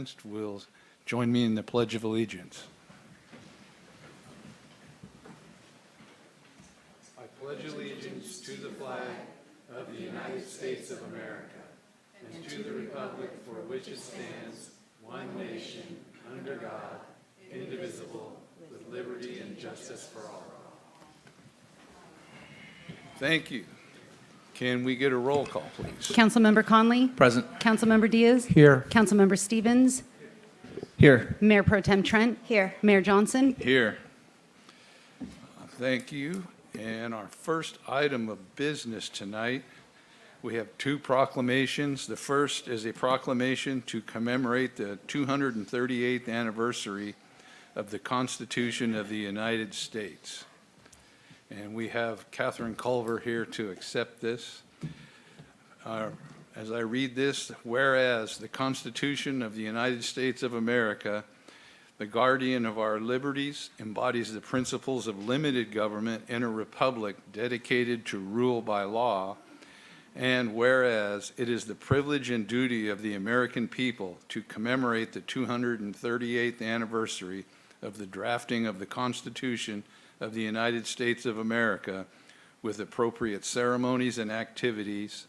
against will join me in the Pledge of Allegiance. I pledge allegiance to the flag of the United States of America and to the republic for which it stands, one nation, under God, indivisible, with liberty and justice for all. Thank you. Can we get a roll call, please? Councilmember Conley? Present. Councilmember Diaz? Here. Councilmember Stevens? Here. Mayor Pro Tem Trent? Here. Mayor Johnson? Here. Thank you. And our first item of business tonight, we have two proclamations. The first is a proclamation to commemorate the 238th anniversary of the Constitution of the United States. And we have Catherine Culver here to accept this. As I read this, whereas the Constitution of the United States of America, the guardian of our liberties, embodies the principles of limited government in a republic dedicated to rule by law, and whereas it is the privilege and duty of the American people to commemorate the 238th anniversary of the drafting of the Constitution of the United States of America with appropriate ceremonies and activities,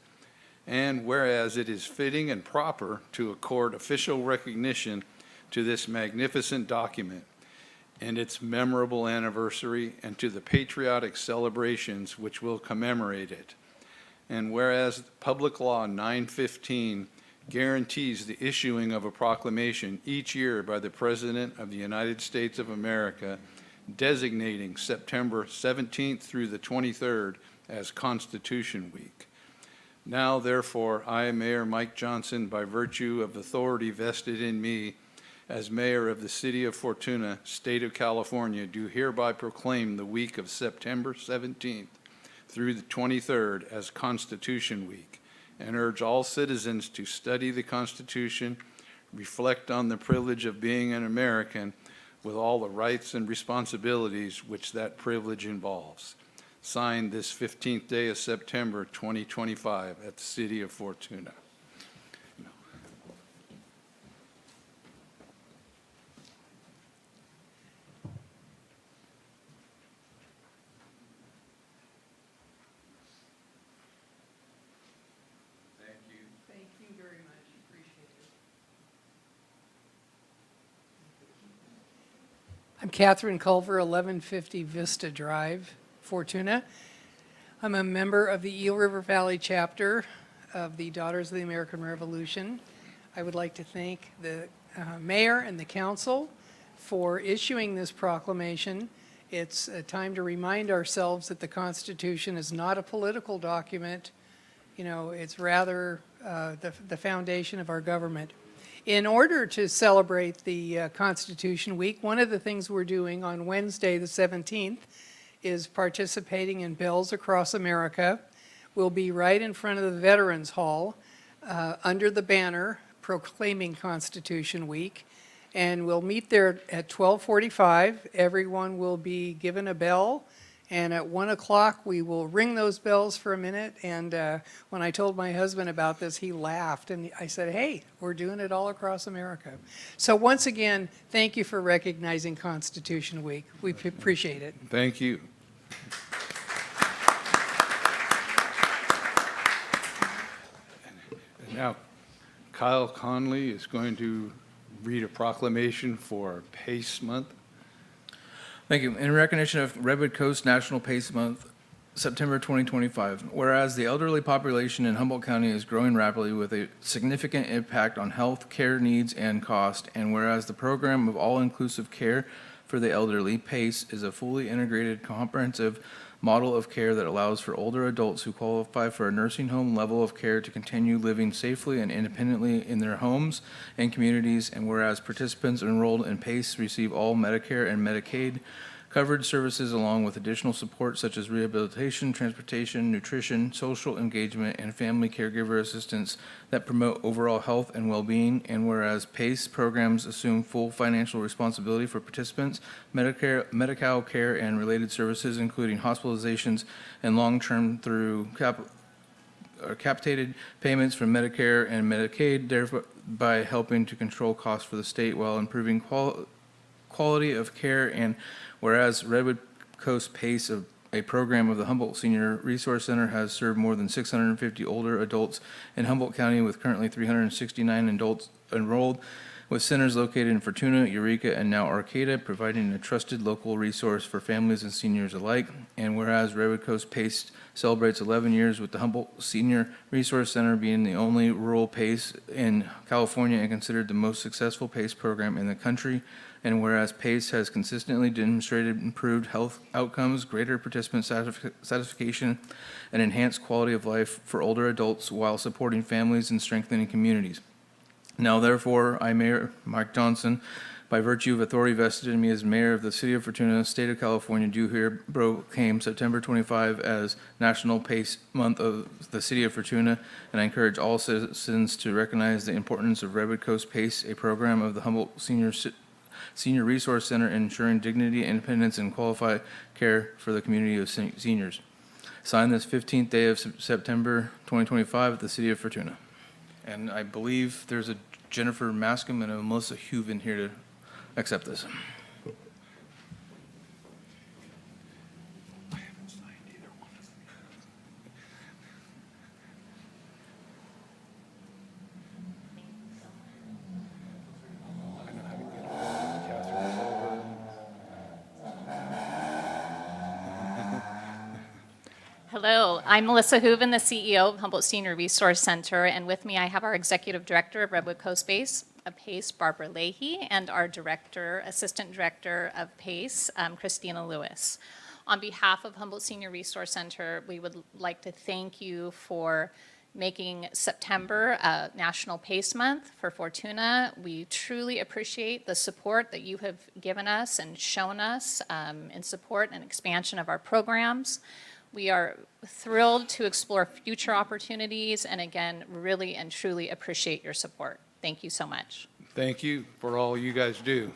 and whereas it is fitting and proper to accord official recognition to this magnificent document and its memorable anniversary and to the patriotic celebrations which will commemorate it. And whereas Public Law 915 guarantees the issuing of a proclamation each year by the President of the United States of America designating September 17th through the 23rd as Constitution Week. Now, therefore, I, Mayor Mike Johnson, by virtue of authority vested in me as mayor of the city of Fortuna, state of California, do hereby proclaim the week of September 17th through the 23rd as Constitution Week, and urge all citizens to study the Constitution, reflect on the privilege of being an American with all the rights and responsibilities which that privilege involves. Signed this 15th day of September 2025 at the city of Fortuna. Thank you very much. Appreciate it. I'm Catherine Culver, 1150 Vista Drive, Fortuna. I'm a member of the Eel River Valley chapter of the Daughters of the American Revolution. I would like to thank the mayor and the council for issuing this proclamation. It's a time to remind ourselves that the Constitution is not a political document. You know, it's rather the foundation of our government. In order to celebrate the Constitution Week, one of the things we're doing on Wednesday the 17th is participating in Bells Across America. We'll be right in front of the Veterans Hall under the banner proclaiming Constitution Week, and we'll meet there at 12:45. Everyone will be given a bell, and at 1 o'clock we will ring those bells for a minute. And when I told my husband about this, he laughed, and I said, hey, we're doing it all across America. So once again, thank you for recognizing Constitution Week. We appreciate it. Thank you. And now, Kyle Conley is going to read a proclamation for PACE Month. Thank you. In recognition of Redwood Coast National PACE Month, September 2025, whereas the elderly population in Humboldt County is growing rapidly with a significant impact on health care needs and cost, and whereas the program of all-inclusive care for the elderly, PACE, is a fully integrated, comprehensive model of care that allows for older adults who qualify for a nursing home level of care to continue living safely and independently in their homes and communities, and whereas participants enrolled in PACE receive all Medicare and Medicaid covered services along with additional support such as rehabilitation, transportation, nutrition, social engagement, and family caregiver assistance that promote overall health and well-being, and whereas PACE programs assume full financial responsibility for participants, medical care, and related services, including hospitalizations and long-term through capitated payments from Medicare and Medicaid, thereby helping to control costs for the state while improving quality of care. And whereas Redwood Coast PACE, a program of the Humboldt Senior Resource Center, has served more than 650 older adults in Humboldt County, with currently 369 adults enrolled, with centers located in Fortuna, Eureka, and now Arcata, providing a trusted local resource for families and seniors alike. And whereas Redwood Coast PACE celebrates 11 years, with the Humboldt Senior Resource Center being the only rural PACE in California and considered the most successful PACE program in the country. And whereas PACE has consistently demonstrated improved health outcomes, greater participant satisfaction, and enhanced quality of life for older adults while supporting families and strengthening communities. Now therefore, I, Mayor Mike Johnson, by virtue of authority vested in me as mayor of the city of Fortuna, state of California, do here proclaim September 25 as National PACE Month of the city of Fortuna, and I encourage all citizens to recognize the importance of Redwood Coast PACE, a program of the Humboldt Senior Resource Center, ensuring dignity, independence, and qualified care for the community of seniors. Signed this 15th day of September 2025 at the city of Fortuna. And I believe there's a Jennifer Mascom and a Melissa Heuven here to accept this. Hello, I'm Melissa Hooven, the CEO of Humboldt Senior Resource Center, and with me I have our Executive Director of Redwood Coast PACE, Barbara Leahy, and our Assistant Director of PACE, Christina Lewis. On behalf of Humboldt Senior Resource Center, we would like to thank you for making September National PACE Month for Fortuna. We truly appreciate the support that you have given us and shown us in support and expansion of our programs. We are thrilled to explore future opportunities, and again, really and truly appreciate your support. Thank you so much. Thank you for all you guys do.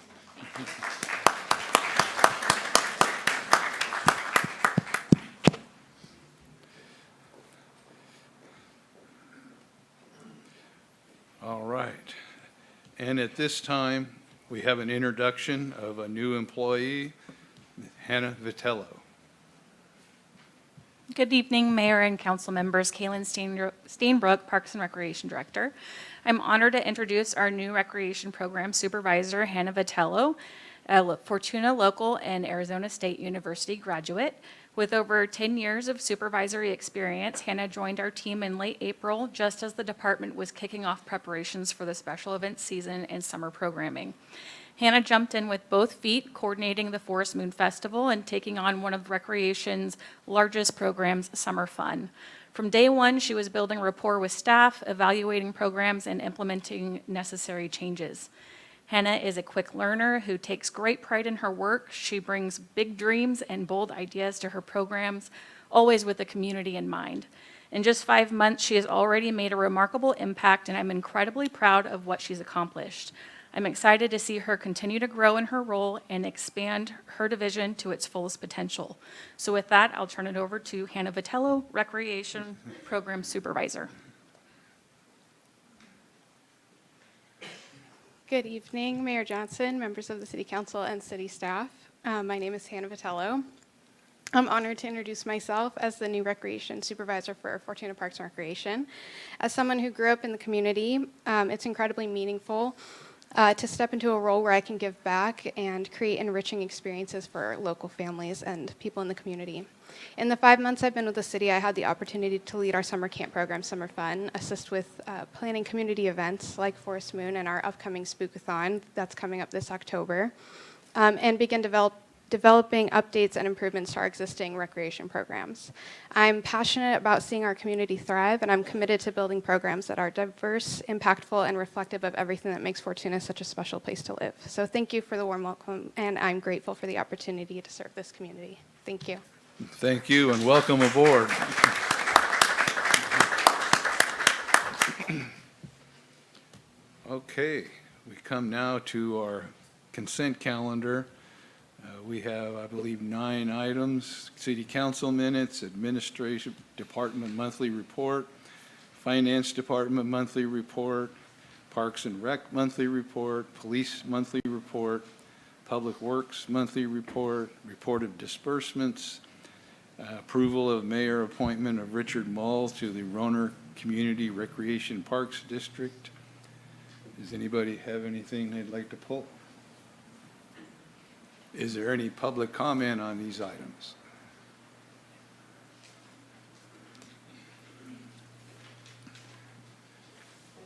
All right. And at this time, we have an introduction of a new employee, Hannah Vitello. Good evening, Mayor and Council members. Kaylin Steinbrook, Parks and Recreation Director. I'm honored to introduce our new Recreation Program Supervisor, Hannah Vitello, a Fortuna local and Arizona State University graduate. With over 10 years of supervisory experience, Hannah joined our team in late April, just as the department was kicking off preparations for the special events season and summer programming. Hannah jumped in with both feet, coordinating the Forest Moon Festival and taking on one of Recreation's largest programs, Summer Fun. From day one, she was building rapport with staff, evaluating programs, and implementing necessary changes. Hannah is a quick learner who takes great pride in her work. She brings big dreams and bold ideas to her programs, always with the community in mind. In just 5 months, she has already made a remarkable impact, and I'm incredibly proud of what she's accomplished. I'm excited to see her continue to grow in her role and expand her division to its fullest potential. So with that, I'll turn it over to Hannah Vitello, Recreation Program Supervisor. Good evening, Mayor Johnson, members of the City Council, and city staff. My name is Hannah Vitello. I'm honored to introduce myself as the new Recreation Supervisor for Fortuna Parks and Recreation. As someone who grew up in the community, it's incredibly meaningful to step into a role where I can give back and create enriching experiences for local families and people in the community. In the 5 months I've been with the city, I had the opportunity to lead our summer camp program, Summer Fun, assist with planning community events like Forest Moon and our upcoming Spookathon that's coming up this October, and begin developing updates and improvements to our existing recreation programs. I'm passionate about seeing our community thrive, and I'm committed to building programs that are diverse, impactful, and reflective of everything that makes Fortuna such a special place to live. So thank you for the warm welcome, and I'm grateful for the opportunity to serve this community. Thank you. Thank you and welcome aboard. Okay, we come now to our consent calendar. We have, I believe, 9 items: City Council minutes, Administration Department monthly report, Finance Department monthly report, Parks and Rec monthly report, Police monthly report, Public Works monthly report, report of disbursements, approval of mayor appointment of Richard Mull to the Roner Community Recreation Parks District. Does anybody have anything they'd like to pull? Is there any public comment on these items?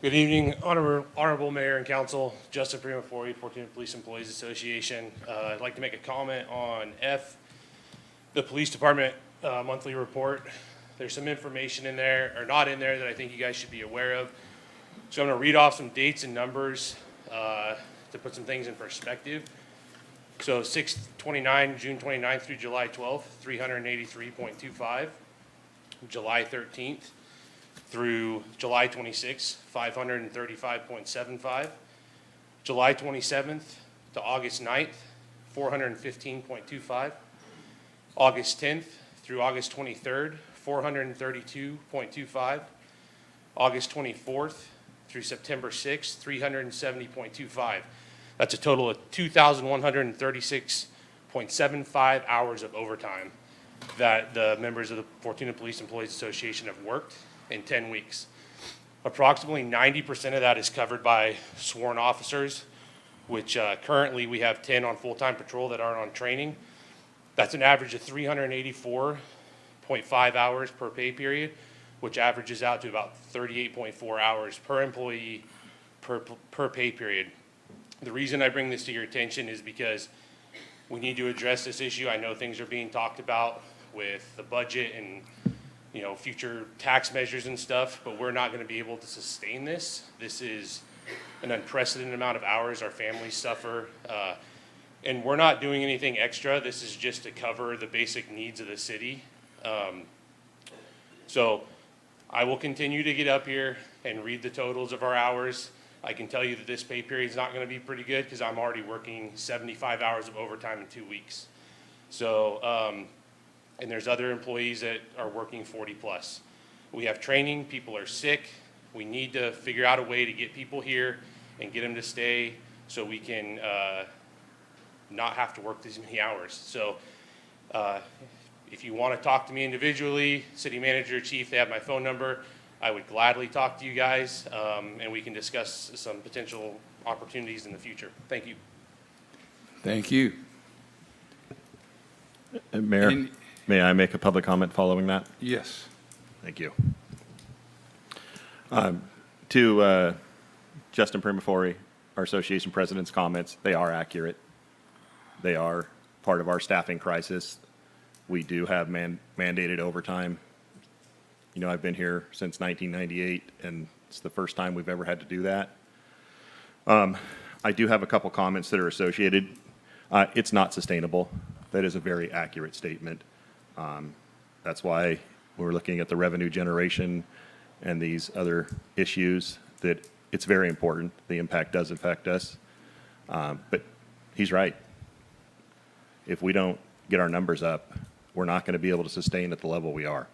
Good evening, Honorable Mayor and Council. Justin Primafori, Fortuna Police Employees Association. I'd like to make a comment on F, the Police Department monthly report. There's some information in there, or not in there, that I think you guys should be aware of. So I'm going to read off some dates and numbers to put some things in perspective. So 6/29, June 29th through July 12th, 383.25. July 13th through July 26th, 535.75. July 27th to August 9th, 415.25. August 10th through August 23rd, 432.25. August 24th through September 6th, 370.25. That's a total of 2,136.75 hours of overtime that the members of the Fortuna Police Employees Association have worked in 10 weeks. Approximately 90% of that is covered by sworn officers, which currently we have 10 on full-time patrol that aren't on training. That's an average of 384.5 hours per pay period, which averages out to about 38.4 hours per employee per pay period. The reason I bring this to your attention is because we need to address this issue. I know things are being talked about with the budget and, you know, future tax measures and stuff, but we're not going to be able to sustain this. This is an unprecedented amount of hours our families suffer, and we're not doing anything extra. This is just to cover the basic needs of the city. So I will continue to get up here and read the totals of our hours. I can tell you that this pay period is not going to be pretty good because I'm already working 75 hours of overtime in 2 weeks. So, and there's other employees that are working 40 plus. We have training, people are sick. We need to figure out a way to get people here and get them to stay so we can not have to work these many hours. So if you want to talk to me individually, city manager, chief, they have my phone number. I would gladly talk to you guys, and we can discuss some potential opportunities in the future. Thank you. Thank you. Mayor, And- may I make a public comment following that? Yes. Thank you. To Justin Primafori, our association president's comments, they are accurate. They are part of our staffing crisis. We do have mandated overtime. You know, I've been here since 1998, and it's the first time we've ever had to do that. I do have a couple comments that are associated. It's not sustainable. That is a very accurate statement. That's why we're looking at the revenue generation and these other issues, that it's very important. The impact does affect us. But he's right. If we don't get our numbers up, we're not going to be able to sustain at the level we are.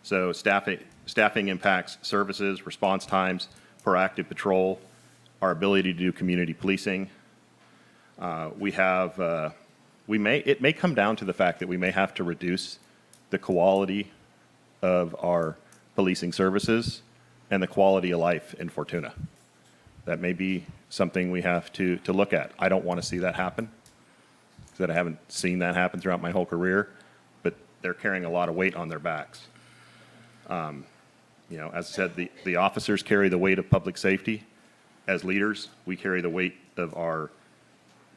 So staffing impacts services, response times, proactive patrol, our ability to do community policing. It may come down to the fact that we may have to reduce the quality of our policing services and the quality of life in Fortuna. That may be something we have to look at. I don't want to see that happen, because I haven't seen that happen throughout my whole career, but they're carrying a lot of weight on their backs. You know, as I said, the officers carry the weight of public safety. As leaders, we carry the weight of our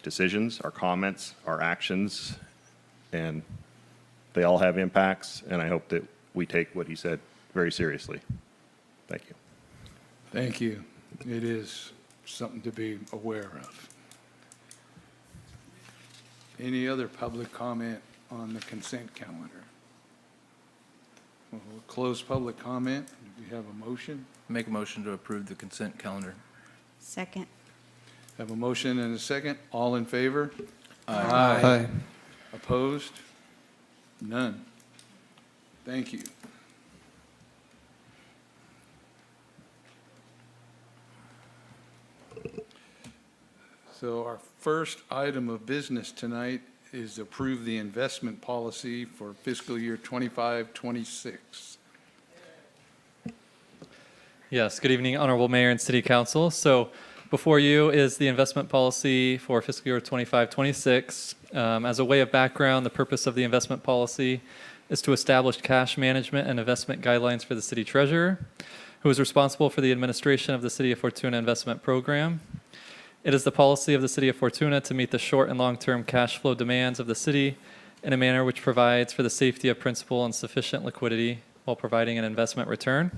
decisions, our comments, our actions, and they all have impacts, and I hope that we take what he said very seriously. Thank you. Thank you. It is something to be aware of. Any other public comment on the consent calendar? We'll close public comment. Do we have a motion? Make a motion to approve the consent calendar. Second. Have a motion and a second. All in favor? Aye. Opposed? None. Thank you. So our first item of business tonight is approve the investment policy for fiscal year 25-26. Yes, good evening, Honorable Mayor and City Council. So before you is the investment policy for fiscal year 25-26. As a way of background, the purpose of the investment policy is to establish cash management and investment guidelines for the city treasurer, who is responsible for the administration of the City of Fortuna investment program. It is the policy of the City of Fortuna to meet the short and long-term cash flow demands of the city in a manner which provides for the safety of principal and sufficient liquidity while providing an investment return.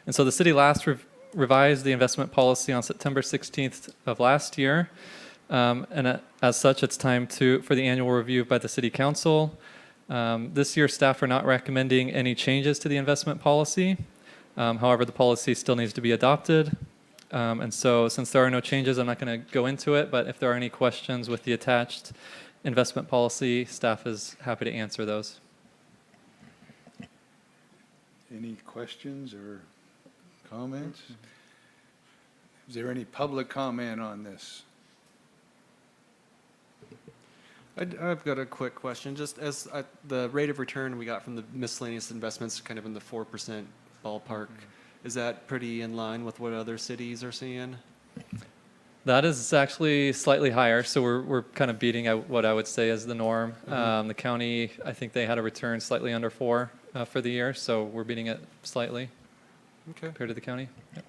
And so the city last revised the investment policy on September 16th of last year. As such, it's time for the annual review by the City Council. This year, staff are not recommending any changes to the investment policy. However, the policy still needs to be adopted. And so since there are no changes, I'm not going to go into it, but if there are any questions with the attached investment policy, staff is happy to answer those. Any questions or comments? Is there any public comment on this? I've got a quick question. Just as the rate of return we got from the miscellaneous investments, kind of in the 4% ballpark, is that pretty in line with what other cities are seeing? That is actually slightly higher, so we're kind of beating out what I would say is the norm. The county, I think they had a return slightly under 4 for the year, so we're beating it slightly compared to the county. Yep.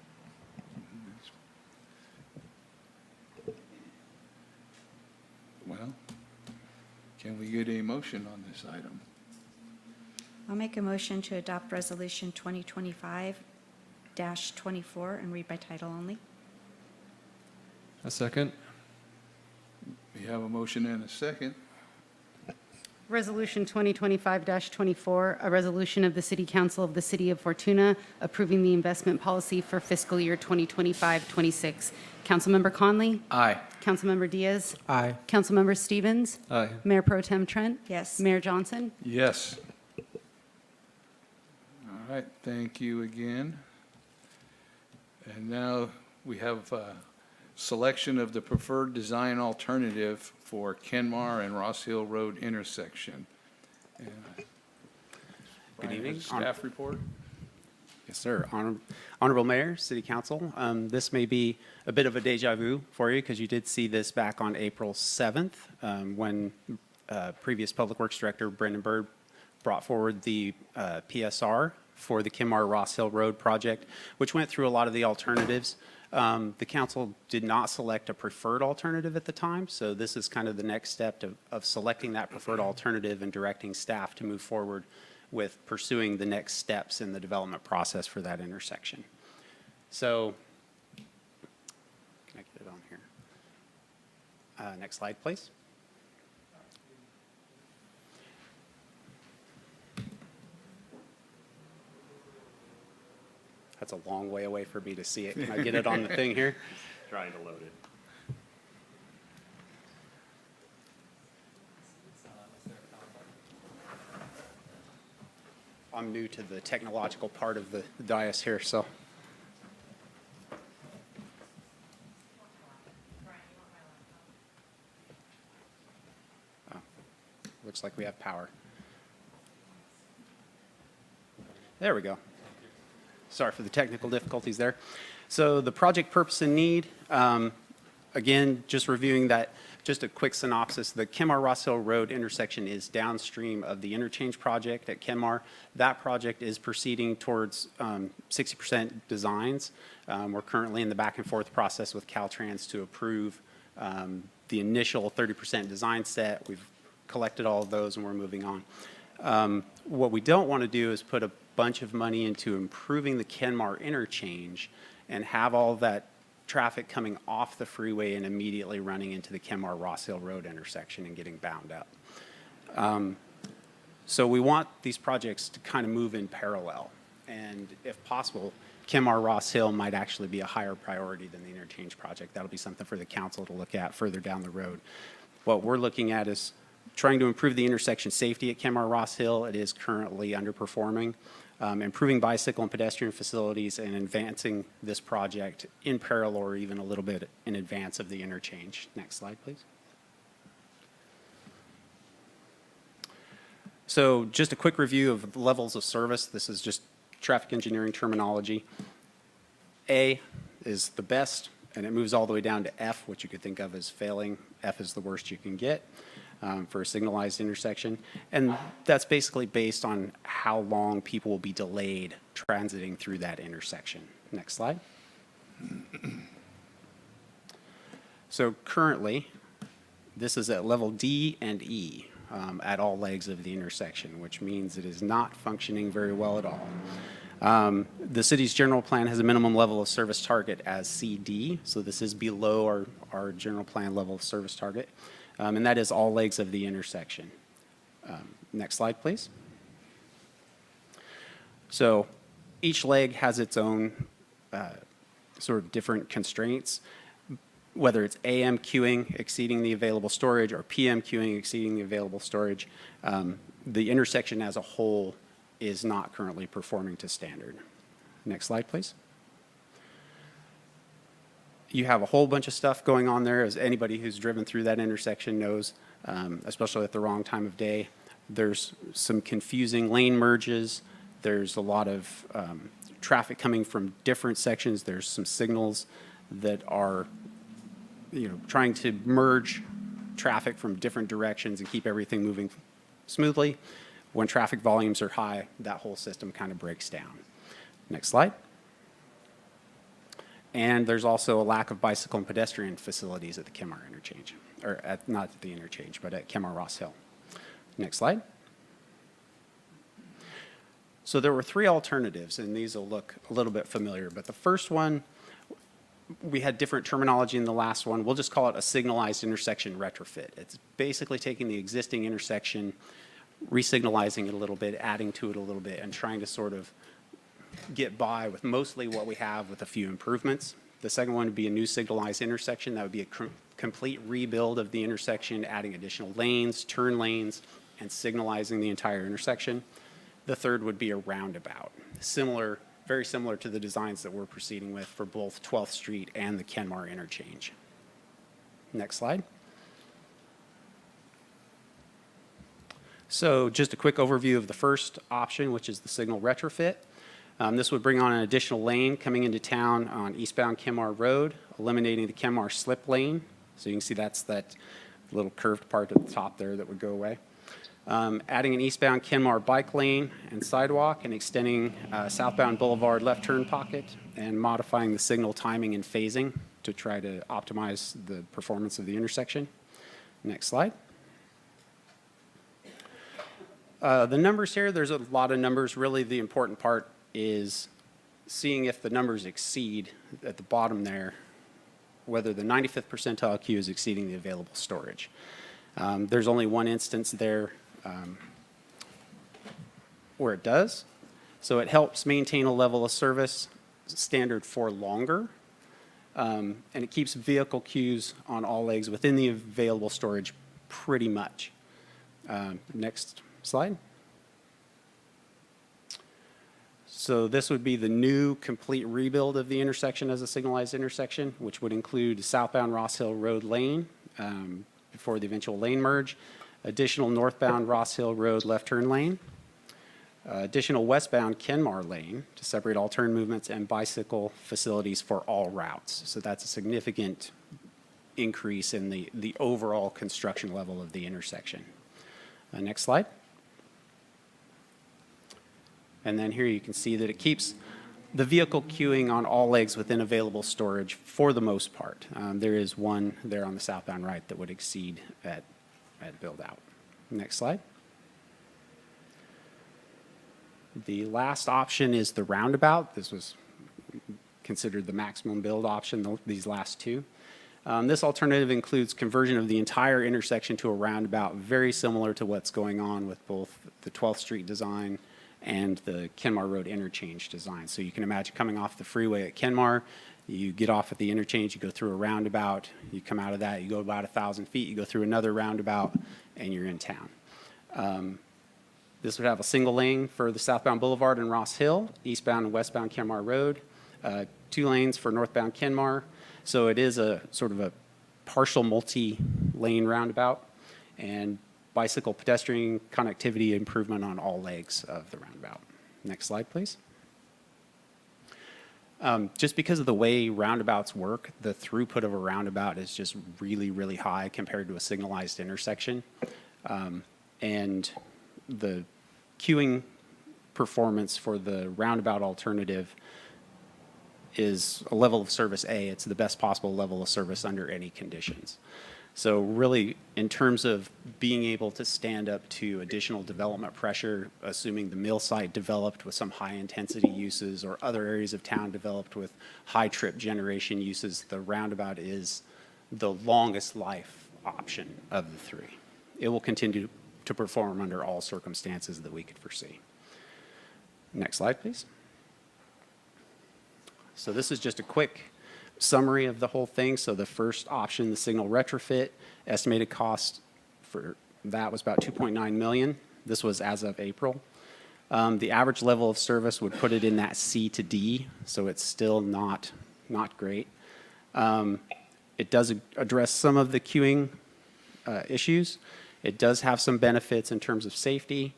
Well, can we get a motion on this item? I'll make a motion to adopt Resolution 2025-24 and read by title only. A second. We have a motion and a second. Resolution 2025-24, a resolution of the City Council of the City of Fortuna approving the investment policy for fiscal year 2025-26. Councilmember Conley? Aye. Councilmember Diaz? Aye. Councilmember Stevens? Aye. Mayor Pro Tem Trent? Yes. Mayor Johnson? Yes. All right, thank you again. And now we have selection of the preferred design alternative for Kenmar and Ross Hill Road intersection. And, Good evening. Staff report? Yes, sir. Honorable Mayor, City Council, this may be a bit of a deja vu for you because you did see this back on April 7th when previous Public Works Director Brendan Bird brought forward the PSR for the Kenmar Ross Hill Road project, which went through a lot of the alternatives. The council did not select a preferred alternative at the time, so this is kind of the next step of selecting that preferred alternative and directing staff to move forward with pursuing the next steps in the development process for that intersection. So, can I get it on here? Next slide, please. That's a long way away for me to see it. Can I get it on the thing here? Trying to load it. I'm new to the technological part of the dais here, so. Oh, looks like we have power. There we go. Sorry for the technical difficulties there. So the project purpose and need, again, just reviewing that, just a quick synopsis. The Kenmar-Ross Hill Road intersection is downstream of the interchange project at Kenmar. That project is proceeding towards 60% designs. We're currently in the back and forth process with Caltrans to approve the initial 30% design set. We've collected all of those and we're moving on. What we don't want to do is put a bunch of money into improving the Kenmar interchange and have all that traffic coming off the freeway and immediately running into the Kenmar-Ross Hill Road intersection and getting bound up. So we want these projects to kind of move in parallel. And if possible, Kenmar-Ross Hill might actually be a higher priority than the interchange project. That'll be something for the council to look at further down the road. What we're looking at is trying to improve the intersection safety at Kenmar-Ross Hill. It is currently underperforming. improving bicycle and pedestrian facilities, and advancing this project in parallel or even a little bit in advance of the interchange. Next slide, please. So just a quick review of levels of service. This is just traffic engineering terminology. A is the best, and it moves all the way down to F, which you could think of as failing. F is the worst you can get for a signalized intersection. And that's basically based on how long people will be delayed transiting through that intersection. Next slide. So currently, this is at level D and E at all legs of the intersection, which means it is not functioning very well at all. The city's general plan has a minimum level of service target as CD, so this is below our general plan level of service target, and that is all legs of the intersection. Next slide, please. So each leg has its own sort of different constraints, whether it's AM queuing exceeding the available storage or PM queuing exceeding the available storage. The intersection as a whole is not currently performing to standard. Next slide, please. You have a whole bunch of stuff going on there, as anybody who's driven through that intersection knows, especially at the wrong time of day. There's some confusing lane merges. There's a lot of traffic coming from different sections. There's some signals that are trying to merge traffic from different directions and keep everything moving smoothly. When traffic volumes are high, that whole system kind of breaks down. Next slide. And there's also a lack of bicycle and pedestrian facilities at the Kemar interchange, or not at the interchange, but at Kemar Ross Hill. Next slide. So there were three alternatives, and these will look a little bit familiar, but the first one, we had different terminology in the last one. We'll just call it a signalized intersection retrofit. It's basically taking the existing intersection, re-signalizing it a little bit, adding to it a little bit, and trying to sort of get by with mostly what we have with a few improvements. The second one would be a new signalized intersection. That would be a complete rebuild of the intersection, adding additional lanes, turn lanes, and signalizing the entire intersection. The third would be a roundabout, very similar to the designs that we're proceeding with for both 12th Street and the Kenmar interchange. Next slide. So just a quick overview of the first option, which is the signal retrofit. This would bring on an additional lane coming into town on eastbound Kenmar Road, eliminating the Kenmar slip lane. So you can see that's that little curved part at the top there that would go away. Adding an eastbound Kenmar bike lane and sidewalk, and extending southbound Boulevard left turn pocket, and modifying the signal timing and phasing to try to optimize the performance of the intersection. Next slide. The numbers here, there's a lot of numbers. Really, the important part is seeing if the numbers exceed at the bottom there, whether the 95th percentile queue is exceeding the available storage. There's only one instance there where it does. So it helps maintain a level of service standard for longer, and it keeps vehicle queues on all legs within the available storage pretty much. Next slide. So this would be the new complete rebuild of the intersection as a signalized intersection, which would include southbound Ross Hill Road lane before the eventual lane merge, additional northbound Ross Hill Road left turn lane, additional westbound Kenmar lane to separate all turn movements, and bicycle facilities for all routes. So that's a significant increase in the overall construction level of the intersection. Next slide. And then here you can see that it keeps the vehicle queuing on all legs within available storage for the most part. There is one there on the southbound right that would exceed at build out. Next slide. The last option is the roundabout. This was considered the maximum build option, these last two. This alternative includes conversion of the entire intersection to a roundabout, very similar to what's going on with both the 12th Street design and the Kenmar Road interchange design. So you can imagine coming off the freeway at Kenmar, you get off at the interchange, you go through a roundabout, you come out of that, you go about 1,000 feet, you go through another roundabout, and you're in town. This would have a single lane for the southbound Boulevard and Ross Hill, eastbound and westbound Kenmar Road, 2 lanes for northbound Kenmar. So it is a sort of a partial multi-lane roundabout, and bicycle pedestrian connectivity improvement on all legs of the roundabout. Next slide, please. Just because of the way roundabouts work, the throughput of a roundabout is just really, really high compared to a signalized intersection. And the queuing performance for the roundabout alternative is a level of service A. It's the best possible level of service under any conditions. So really, in terms of being able to stand up to additional development pressure, assuming the mill site developed with some high-intensity uses or other areas of town developed with high-trip generation uses, the roundabout is the longest life option of the 3. It will continue to perform under all circumstances that we could foresee. Next slide, please. So this is just a quick summary of the whole thing. So the first option, the signal retrofit, estimated cost for that was about $2.9 million. This was as of April. The average level of service would put it in that C to D, so it's still not great. It does address some of the queuing issues. It does have some benefits in terms of safety.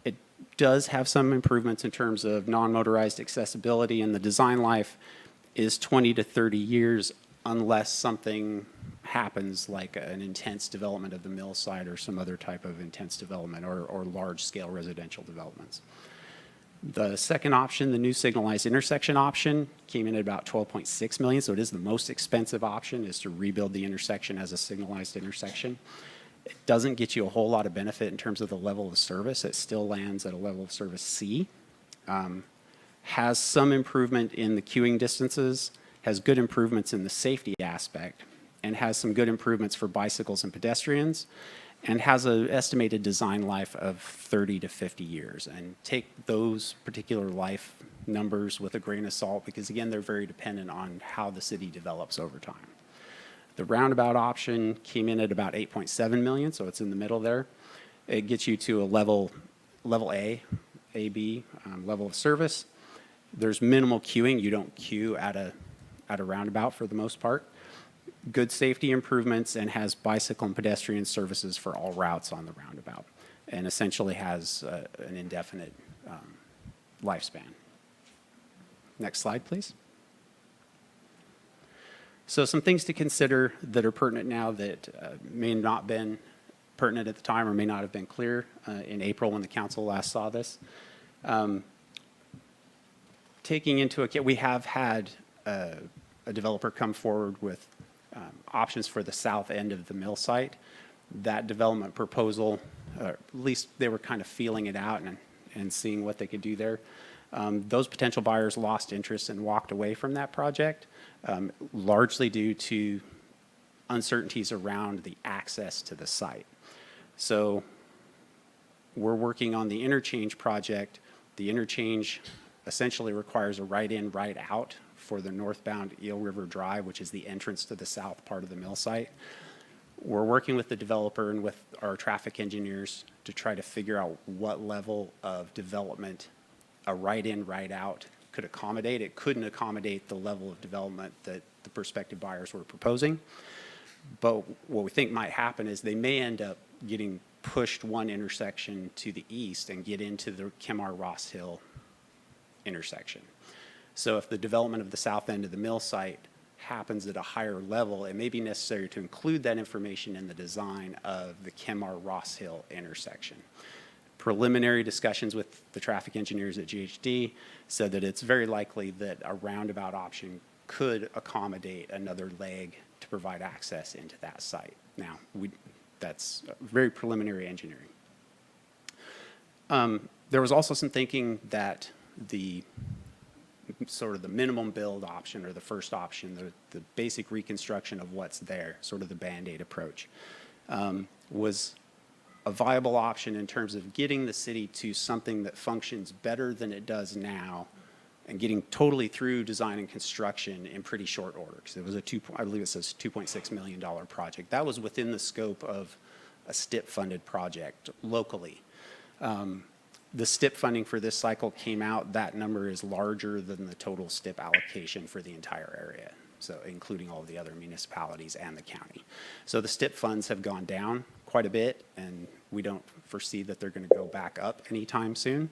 It does have some improvements in terms of non-motorized accessibility, and the design life is 20 to 30 years unless something happens like an intense development of the mill site or some other type of intense development or large-scale residential developments. The second option, the new signalized intersection option, came in at about $12.6 million, so it is the most expensive option, is to rebuild the intersection as a signalized intersection. It doesn't get you a whole lot of benefit in terms of the level of service. It still lands at a level of service C. Has some improvement in the queuing distances, has good improvements in the safety aspect, and has some good improvements for bicycles and pedestrians, and has an estimated design life of 30 to 50 years. And take those particular life numbers with a grain of salt, because again, they're very dependent on how the city develops over time. The roundabout option came in at about $8.7 million, so it's in the middle there. It gets you to a level A, AB, level of service. There's minimal queuing. You don't queue at a roundabout for the most part. Good safety improvements, and has bicycle and pedestrian services for all routes on the roundabout, and essentially has an indefinite lifespan. Next slide, please. So some things to consider that are pertinent now that may not have been pertinent at the time or may not have been clear in April when the council last saw this. Taking into account, we have had a developer come forward with options for the south end of the mill site. That development proposal, at least they were kind of feeling it out and seeing what they could do there. Those potential buyers lost interest and walked away from that project, largely due to uncertainties around the access to the site. So we're working on the interchange project. The interchange essentially requires a right-in, right-out for the northbound Eel River Drive, which is the entrance to the south part of the mill site. We're working with the developer and with our traffic engineers to try to figure out what level of development a right-in, right-out could accommodate. It couldn't accommodate the level of development that the prospective buyers were proposing. But what we think might happen is they may end up getting pushed one intersection to the east and get into the Kenmar-Ross Hill intersection. So if the development of the south end of the mill site happens at a higher level, it may be necessary to include that information in the design of the Kenmar-Ross Hill intersection. Preliminary discussions with the traffic engineers at GHD said that it's very likely that a roundabout option could accommodate another leg to provide access into that site. Now, that's very preliminary engineering. There was also some thinking that the sort of the minimum build option, or the first option, the basic reconstruction of what's there, sort of the Band-Aid approach, was a viable option in terms of getting the city to something that functions better than it does now, and getting totally through design and construction in pretty short order. Because it was I believe it says $2.6 million project. That was within the scope of a STIP-funded project locally. the STIP funding for this cycle came out, that number is larger than the total STIP allocation for the entire area, so including all of the other municipalities and the county. So the STIP funds have gone down quite a bit, and we don't foresee that they're going to go back up anytime soon.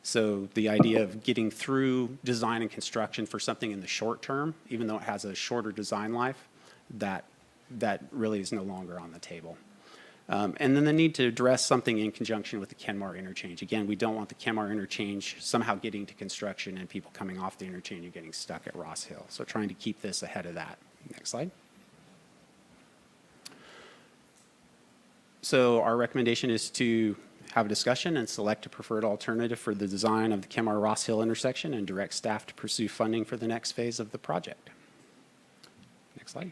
So the idea of getting through design and construction for something in the short term, even though it has a shorter design life, that really is no longer on the table. And then the need to address something in conjunction with the Kenmar interchange. Again, we don't want the Kenmar interchange somehow getting to construction and people coming off the interchange and getting stuck at Ross Hill. So trying to keep this ahead of that. Next slide. So our recommendation is to have a discussion and select a preferred alternative for the design of the Kenmar-Ross Hill intersection and direct staff to pursue funding for the next phase of the project. Next slide.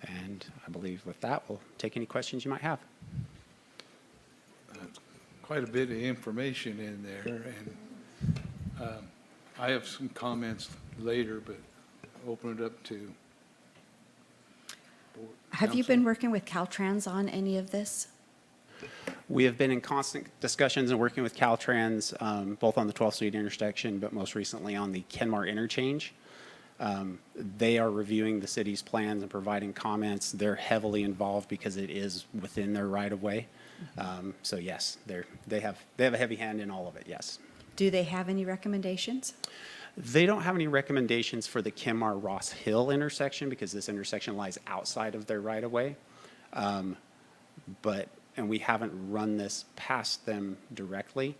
And I believe with that, we'll take any questions you might have. Quite a bit of information in there, and I have some comments later, but open it up to board. Have you been working with Caltrans on any of this? We have been in constant discussions and working with Caltrans, both on the 12th Street intersection, but most recently on the Kenmar interchange. They are reviewing the city's plans and providing comments. They're heavily involved because it is within their right-of-way. So yes, they have a heavy hand in all of it, yes. Do they have any recommendations? They don't have any recommendations for the Kenmar-Ross Hill intersection because this intersection lies outside of their right-of-way. And we haven't run this past them directly.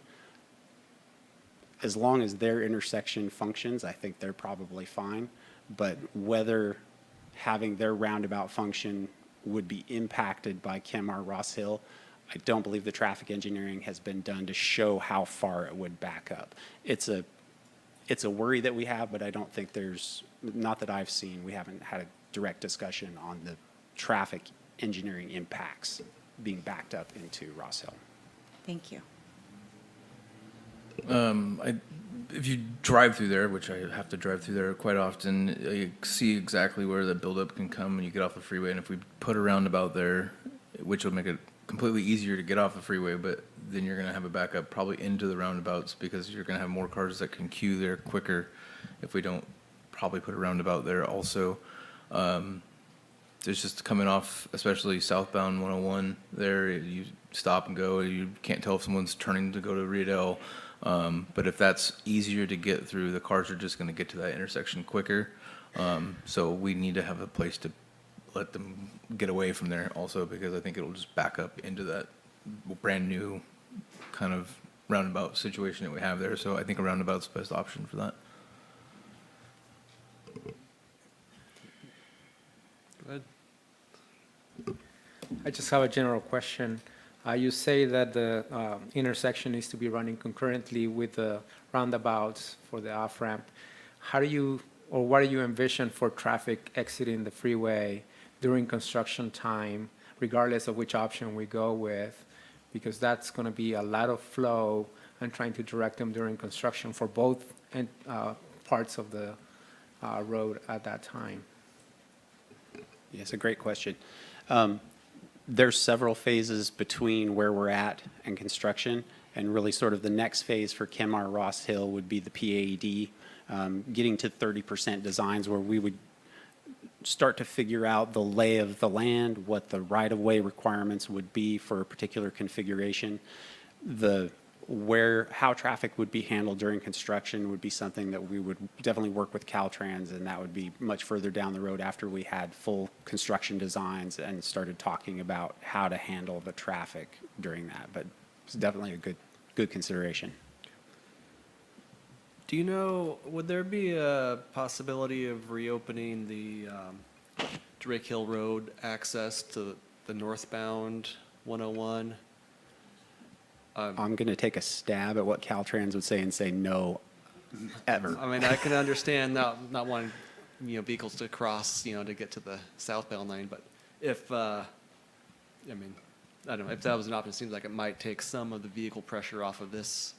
As long as their intersection functions, I think they're probably fine. But whether having their roundabout function would be impacted by Kenmar-Ross Hill, I don't believe the traffic engineering has been done to show how far it would back up. It's a worry that we have, but I don't think not that I've seen, we haven't had a direct discussion on the traffic engineering impacts being backed up into Ross Hill. Thank you. If you drive through there, which I have to drive through there quite often, you see exactly where the buildup can come when you get off the freeway. And if we put a roundabout there, which will make it completely easier to get off the freeway, but then you're going to have a backup probably into the roundabouts because you're going to have more cars that can queue there quicker if we don't probably put a roundabout there also. There's just coming off, especially southbound 101 there, you stop and go, you can't tell if someone's turning to go to Riedel. But if that's easier to get through, the cars are just going to get to that intersection quicker. So we need to have a place to let them get away from there also, because I think it'll just back up into that brand new kind of roundabout situation that we have there. So I think a roundabout's the best option for that. Go ahead. I just have a general question. You say that the intersection needs to be running concurrently with the roundabouts for the off-ramp. How do you, or what do you envision for traffic exiting the freeway during construction time, regardless of which option we go with? Because that's going to be a lot of flow and trying to direct them during construction for both parts of the road at that time. Yeah, it's a great question. There's several phases between where we're at and construction, and really sort of the next phase for Kenmar-Ross Hill would be the PAED, getting to 30% designs where we would start to figure out the lay of the land, what the right-of-way requirements would be for a particular configuration. How traffic would be handled during construction would be something that we would definitely work with Caltrans, and that would be much further down the road after we had full construction designs and started talking about how to handle the traffic during that. But it's definitely a good consideration. Do you know, would there be a possibility of reopening the Drake Hill Road access to the northbound 101? I'm going to take a stab at what Caltrans would say and say no, ever. I mean, I can understand not wanting, vehicles to cross, to get to the southbound lane, but if, I don't know, if that was an option, it seems like it might take some of the vehicle pressure off of this,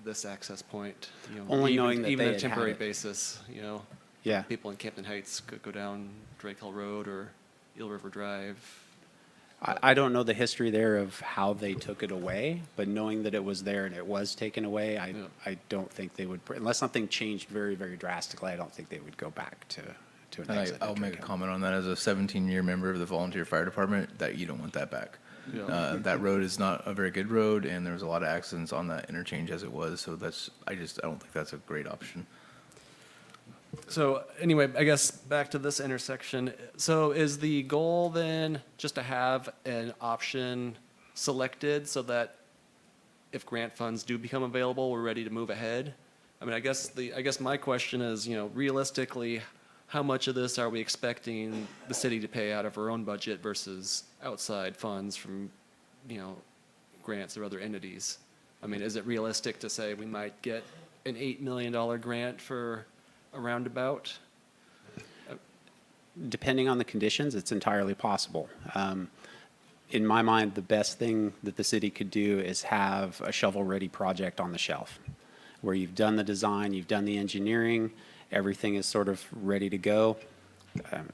this access point. Only knowing that even they on a had temporary had it. basis, Yeah. people in Campton Heights could go down Drake Hill Road or Eel River Drive. I don't know the history there of how they took it away, but knowing that it was there and it was taken away, I don't think they would, unless something changed very, very drastically, I don't think they would go back to an And exit. I'll make a comment on that as a 17-year member of the volunteer fire department, that you don't want that back. That road is not a very good road, and there was a lot of accidents on that interchange as it was, so I don't think that's a great option. So anyway, I guess back to this intersection. So is the goal then just to have an option selected so that if grant funds do become available, we're ready to move ahead? I mean, I guess my question is, realistically, how much of this are we expecting the city to pay out of our own budget versus outside funds from, grants or other entities? I mean, is it realistic to say we might get an $8 million grant for a roundabout? Depending on the conditions, it's entirely possible. In my mind, the best thing that the city could do is have a shovel-ready project on the shelf, where you've done the design, you've done the engineering, everything is sort of ready to go.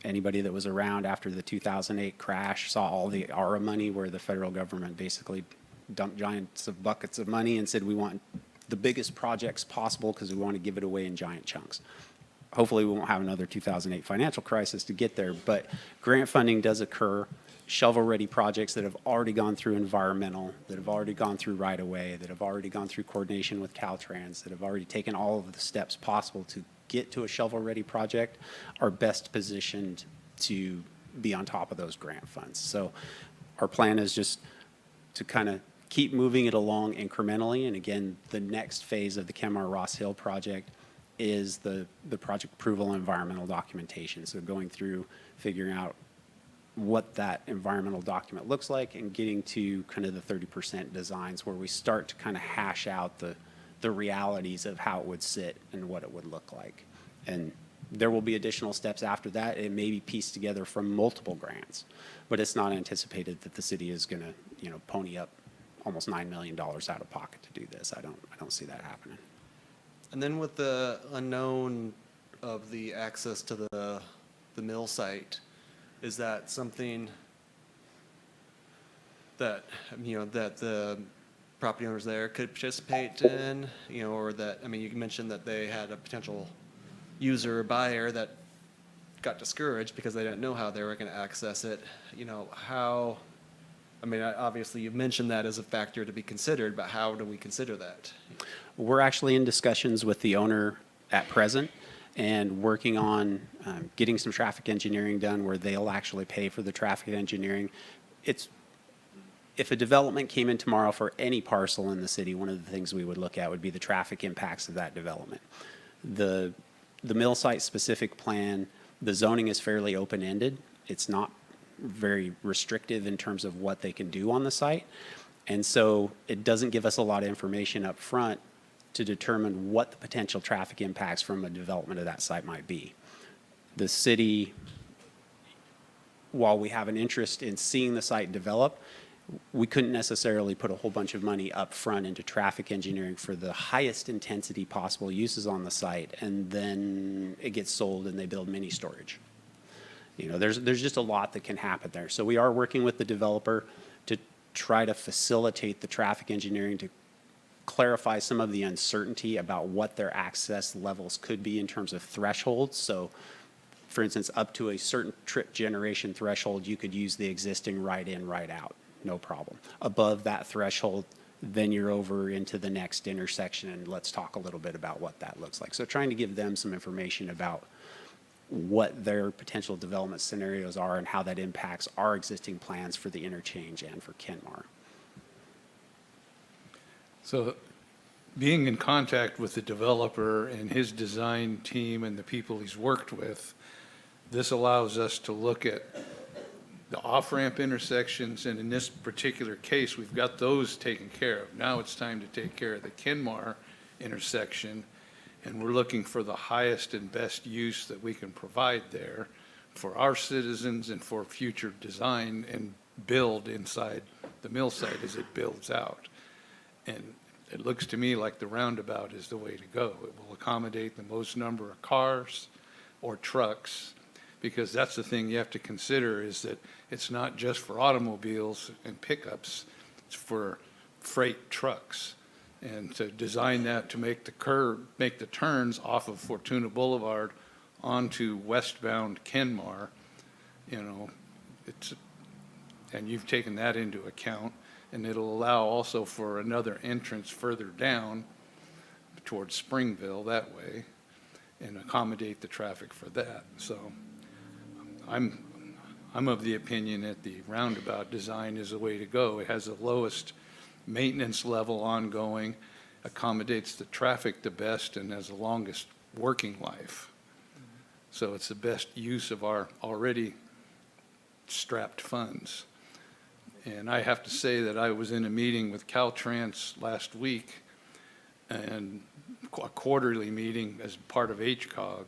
Anybody that was around after the 2008 crash saw all the ARA money, where the federal government basically dumped giants of buckets of money and said, we want the biggest projects possible because we want to give it away in giant chunks. Hopefully, we won't have another 2008 financial crisis to get there, but grant funding does occur. Shovel-ready projects that have already gone through environmental, that have already gone through right-of-way, that have already gone through coordination with Caltrans, that have already taken all of the steps possible to get to a shovel-ready project, are best positioned to be on top of those grant funds. So our plan is just to kind of keep moving it along incrementally. And again, the next phase of the Kenmar Ross Hill project is the project approval and environmental documentation. So going through, figuring out what that environmental document looks like and getting to kind of the 30% designs where we start to kind of hash out the realities of how it would sit and what it would look like. And there will be additional steps after that. It may be pieced together from multiple grants, but it's not anticipated that the city is going to, pony up almost $9 million out of pocket to do this. I don't see that happening. And then with the unknown of the access to the mill site, is that something that, that the property owners there could participate in, or that, you mentioned that they had a potential user or buyer that got discouraged because they didn't know how they were going to access it. Obviously you've mentioned that as a factor to be considered, but how do we consider that? We're actually in discussions with the owner at present and working on getting some traffic engineering done where they'll actually pay for the traffic engineering. If a development came in tomorrow for any parcel in the city, one of the things we would look at would be the traffic impacts of that development. The mill site specific plan, the zoning is fairly open-ended. It's not very restrictive in terms of what they can do on the site. And so it doesn't give us a lot of information up front to determine what the potential traffic impacts from a development of that site might be. The city, while we have an interest in seeing the site develop, we couldn't necessarily put a whole bunch of money up front into traffic engineering for the highest intensity possible uses on the site, and then it gets sold and they build mini storage. There's just a lot that can happen there. So we are working with the developer to try to facilitate the traffic engineering to clarify some of the uncertainty about what their access levels could be in terms of thresholds. So, for instance, up to a certain trip generation threshold, you could use the existing right in, right out, no problem. Above that threshold, then you're over into the next intersection, and let's talk a little bit about what that looks like. So trying to give them some information about what their potential development scenarios are and how that impacts our existing plans for the interchange and for Kenmar. So being in contact with the developer and his design team and the people he's worked with, this allows us to look at the off-ramp intersections, and in this particular case, we've got those taken care of. Now it's time to take care of the Kenmar intersection, and we're looking for the highest and best use that we can provide there for our citizens and for future design and build inside the mill site as it builds out. And it looks to me like the roundabout is the way to go. It will accommodate the most number of cars or trucks because that's the thing you have to consider, is that it's not just for automobiles and pickups, it's for freight trucks. And to design that to make the turns off of Fortuna Boulevard onto westbound Kenmar, and you've taken that into account, and it'll allow also for another entrance further down towards Springville that way, and accommodate the traffic for that. So I'm of the opinion that the roundabout design is the way to go. It has the lowest maintenance level ongoing, accommodates the traffic the best, and has the longest working life. So it's the best use of our already strapped funds. And I have to say that I was in a meeting with Caltrans last week, and a quarterly meeting as part of HCOG,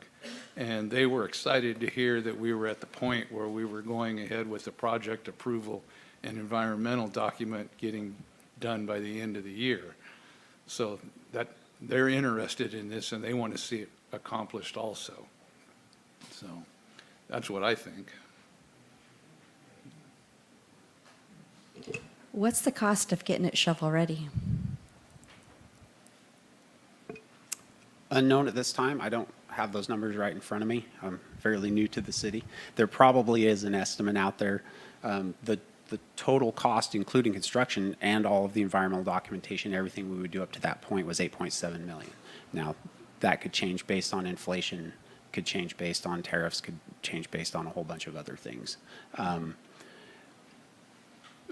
and they were excited to hear that we were at the point where we were going ahead with the project approval and environmental document getting done by the end of the year. So that they're interested in this, and they want to see it accomplished also. So that's what I think. What's the cost of getting it shovel-ready? Unknown at this time. I don't have those numbers right in front of me. I'm fairly new to the city. There probably is an estimate out there. The total cost, including construction and all of the environmental documentation, everything we would do up to that point was $8.7 million. Now, that could change based on inflation, could change based on tariffs, could change based on a whole bunch of other things.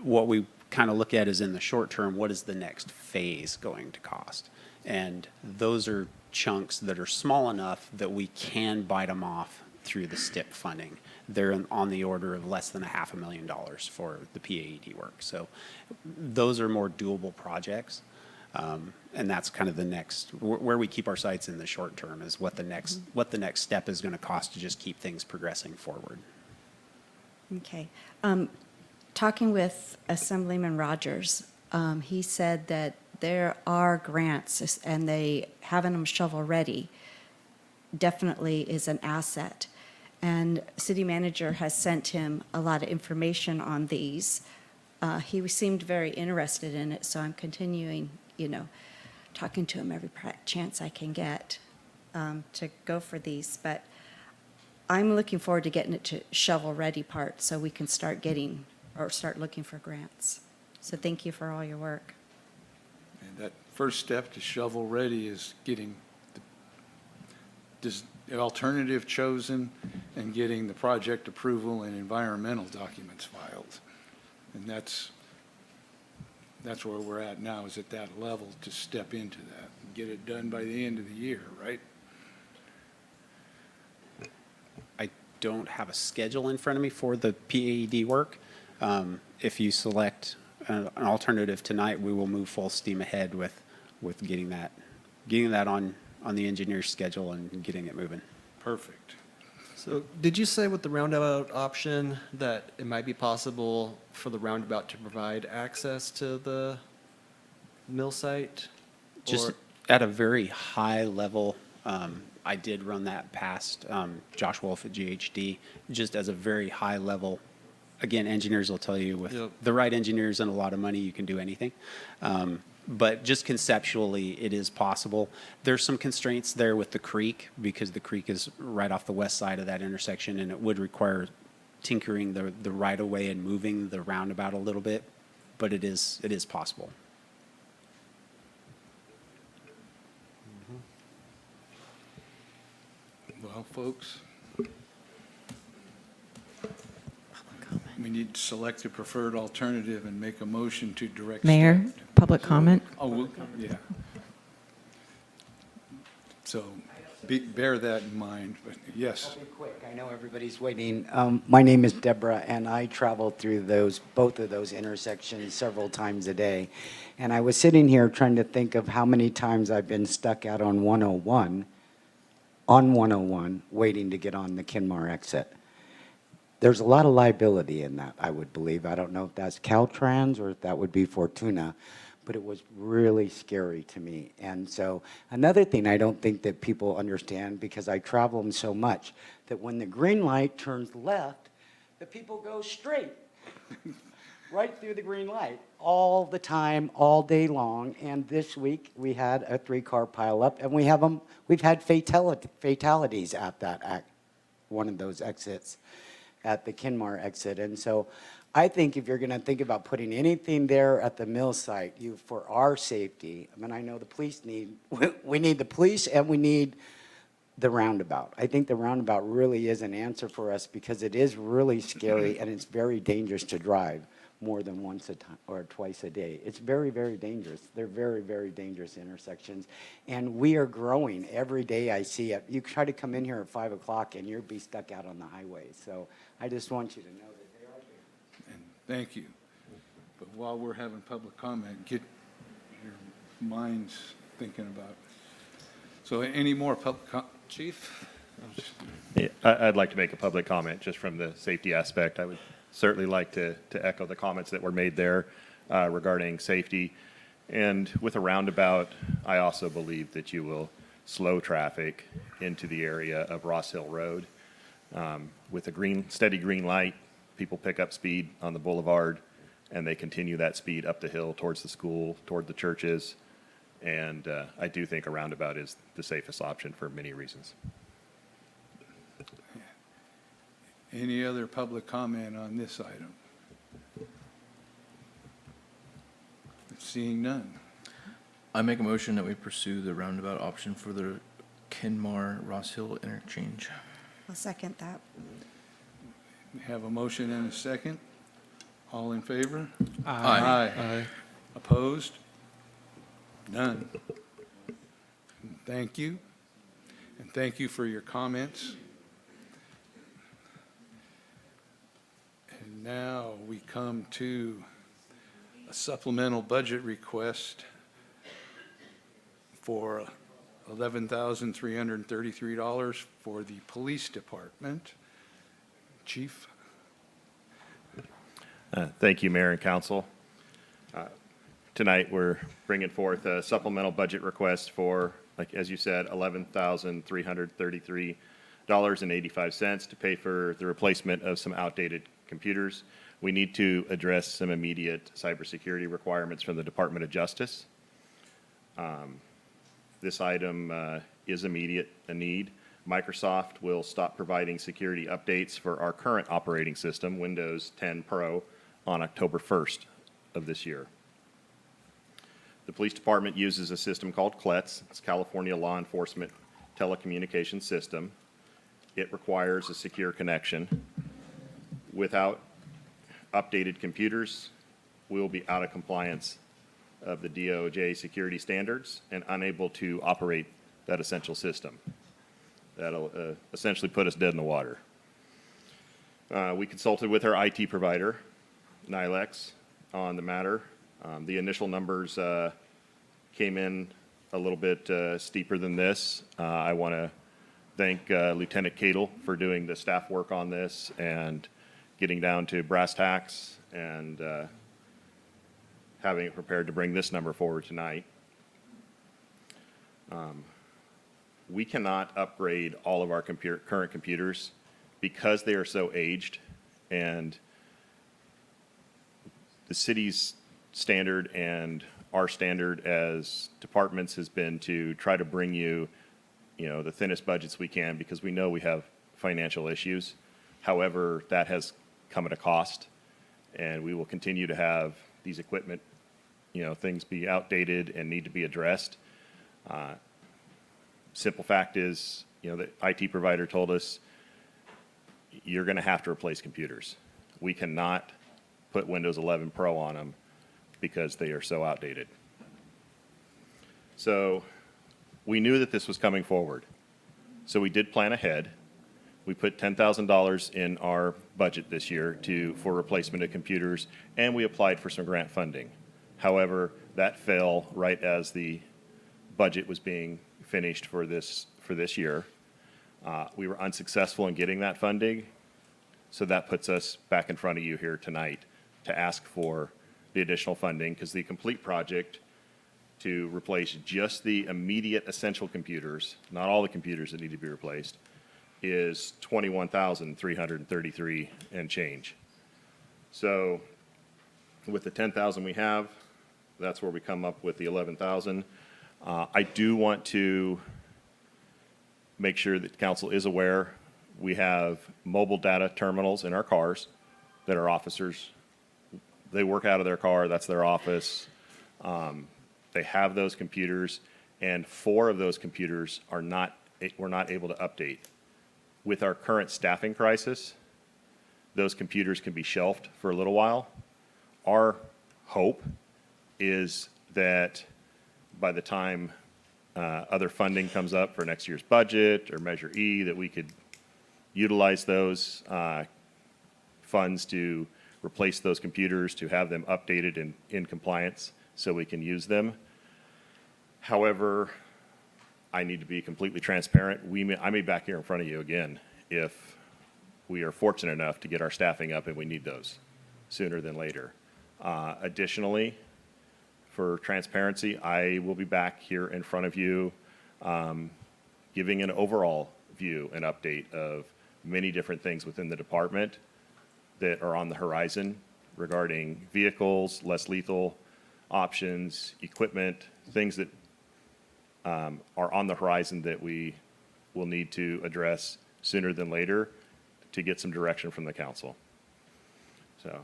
What we kind of look at is, in the short term, what is the next phase going to cost? And those are chunks that are small enough that we can bite them off through the STIP funding. They're on the order of less than $500,000 for the PAED work. So those are more doable projects. And that's kind of the next, where we keep our sights in the short term, is what the next step is going to cost to just keep things progressing forward. Okay. Talking with Assemblyman Rogers, he said that there are grants, and having them shovel-ready definitely is an asset. And city manager has sent him a lot of information on these. He seemed very interested in it, so I'm continuing, talking to him every chance I can get to go for these. But I'm looking forward to getting it to shovel-ready part, so we can start looking for grants. So thank you for all your work. And that first step to shovel-ready is getting the alternative chosen and getting the project approval and environmental documents filed. And that's where we're at now, is at that level to step into that and get it done by the end of the year, right? I don't have a schedule in front of me for the PAED work. If you select an alternative tonight, we will move full steam ahead with getting that on the engineer's schedule and getting it moving. Perfect. So did you say with the roundabout option that it might be possible for the roundabout to provide access to the mill site? Just Or- at a very high level, I did run that past Josh Wolf at GHD, just as a very high level. Again, engineers will tell you, with Yep. the right engineers and a lot of money, you can do anything. But just conceptually, it is possible. There's some constraints there with the creek, because the creek is right off the west side of that intersection, and it would require tinkering the right-of-way and moving the roundabout a little bit, but it is possible. Well, folks, we need to select a preferred alternative and make a motion to direct Mayor, staff. public comment. Yeah. So bear that in mind, but yes. I'll be quick. I know everybody's waiting. My name is Deborah, and I travel through both of those intersections several times a day. And I was sitting here trying to think of how many times I've been stuck out on 101, waiting to get on the Kenmar exit. There's a lot of liability in that, I would believe. I don't know if that's Caltrans or if that would be Fortuna. but it was really scary to me. And so another thing I don't think that people understand, because I travel them so much, that when the green light turns left, the people go straight, right through the green light, all the time, all day long. And this week, we had a 3-car pileup, and we've had fatalities at that one of those exits, at the Kenmar exit. And so I think if you're going to think about putting anything there at the mill site, for our safety, I mean, I know the police we need the police, and we need the roundabout. I think the roundabout really is an answer for us, because it is really scary and it's very dangerous to drive more than once a time or twice a day. It's very, very dangerous. They're very, very dangerous intersections. And we are growing. Every day I see it. You try to come in here at 5 o'clock and you'll be stuck out on the highway. So I just want you to know that they are there. And thank you. But while we're having public comment, get your minds thinking about it. So any more public Chief? Yeah, I'd like to make a public comment just from the safety aspect. I would certainly like to echo the comments that were made there regarding safety. And with a roundabout, I also believe that you will slow traffic into the area of Ross Hill Road. With a steady green light, people pick up speed on the boulevard, and they continue that speed up the hill towards the school, toward the churches. And I do think a roundabout is the safest option for many reasons. Any other public comment on this item? Seeing none. I make a motion that we pursue the roundabout option for the Kenmar-Ross Hill interchange. I'll second that. We have a motion and a second. All in favor? Aye. Opposed? None. Thank you. And thank you for your comments. And now we come to a supplemental budget request for $11,333 for the police department. Chief? Thank you, Mayor and Council. Tonight, we're bringing forth a supplemental budget request for, like as you said, $11,333.85 to pay for the replacement of some outdated computers. We need to address some immediate cybersecurity requirements from the Department of Justice. This item is immediate, a need. Microsoft will stop providing security updates for our current operating system, Windows 10 Pro, on October 1st of this year. The police department uses a system called CLETS. It's California Law Enforcement Telecommunications System. It requires a secure connection. Without updated computers, we will be out of compliance of the DOJ security standards and unable to operate that essential system. That'll essentially put us dead in the water. We consulted with our IT provider, NILEX, on the matter. The initial numbers came in a little bit steeper than this. I want to thank Lieutenant Cadle for doing the staff work on this and getting down to brass tacks and having it prepared to bring this number forward tonight. We cannot upgrade all of our current computers because they are so aged, and the city's standard and our standard as departments has been to try to bring you, the thinnest budgets we can, because we know we have financial issues. However, that has come at a cost, and we will continue to have these equipment, things be outdated and need to be addressed. Simple fact is, the IT provider told us, you're going to have to replace computers. We cannot put Windows 11 Pro on them because they are so outdated. So we knew that this was coming forward. So we did plan ahead. We put $10,000 in our budget this year for replacement of computers, and we applied for some grant funding. However, that fell right as the budget was being finished for this year. We were unsuccessful in getting that funding, so that puts us back in front of you here tonight to ask for the additional funding because the complete project to replace just the immediate essential computers, not all the computers that need to be replaced, is $21,333 and change. So with the 10,000 we have, that's where we come up with the 11,000. I do want to make sure that council is aware, we have mobile data terminals in our cars that our officers, they work out of their car, that's their office. They have those computers, and 4 of those computers we're not able to update. With our current staffing crisis, those computers can be shelved for a little while. Our hope is that by the time other funding comes up for next year's budget or Measure E, that we could utilize those funds to replace those computers, to have them updated and in compliance so we can use them. However, I need to be completely transparent. I may be back here in front of you again if we are fortunate enough to get our staffing up and we need those sooner than later. Additionally, for transparency, I will be back here in front of you giving an overall view and update of many different things within the department that are on the horizon regarding vehicles, less lethal options, equipment, things that are on the horizon that we will need to address sooner than later to get some direction from the council. So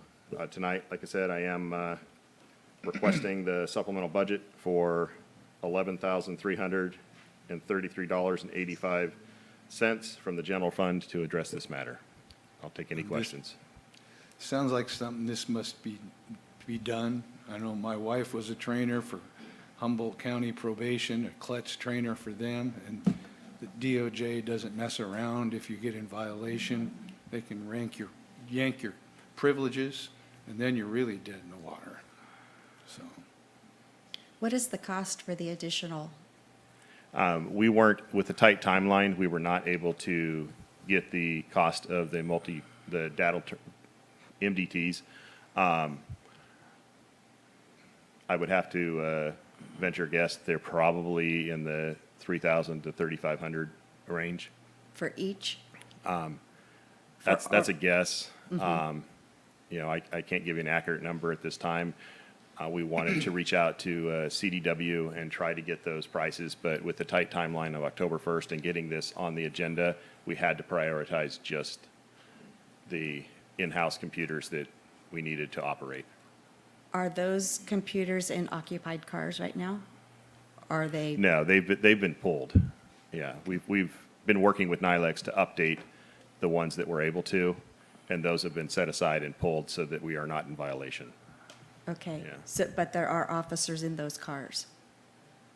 tonight, like I said, I am requesting the supplemental budget for $11,333.85 from the general fund to address this matter. I'll take any questions. Sounds like something this must be done. I know my wife was a trainer for Humboldt County Probation, a clutch trainer for them, and the DOJ doesn't mess around. If you get in violation, they can yank your privileges, and then you're really dead in the water. So, What is the cost for the additional? We weren't, with the tight timeline, we were not able to get the cost of the data MDTs. I would have to venture a guess they're probably in the $3,000 to $3,500 range. For each? That's a guess. Mm-hmm. I can't give you an accurate number at this time. We wanted to reach out to CDW and try to get those prices, but with the tight timeline of October 1st and getting this on the agenda, we had to prioritize just the in-house computers that we needed to operate. Are those computers in occupied cars right now? Are they? No, they've been pulled. Yeah, we've been working with NILEX to update the ones that we're able to, and those have been set aside and pulled so that we are not in violation. Okay, Yeah. so, but there are officers in those cars?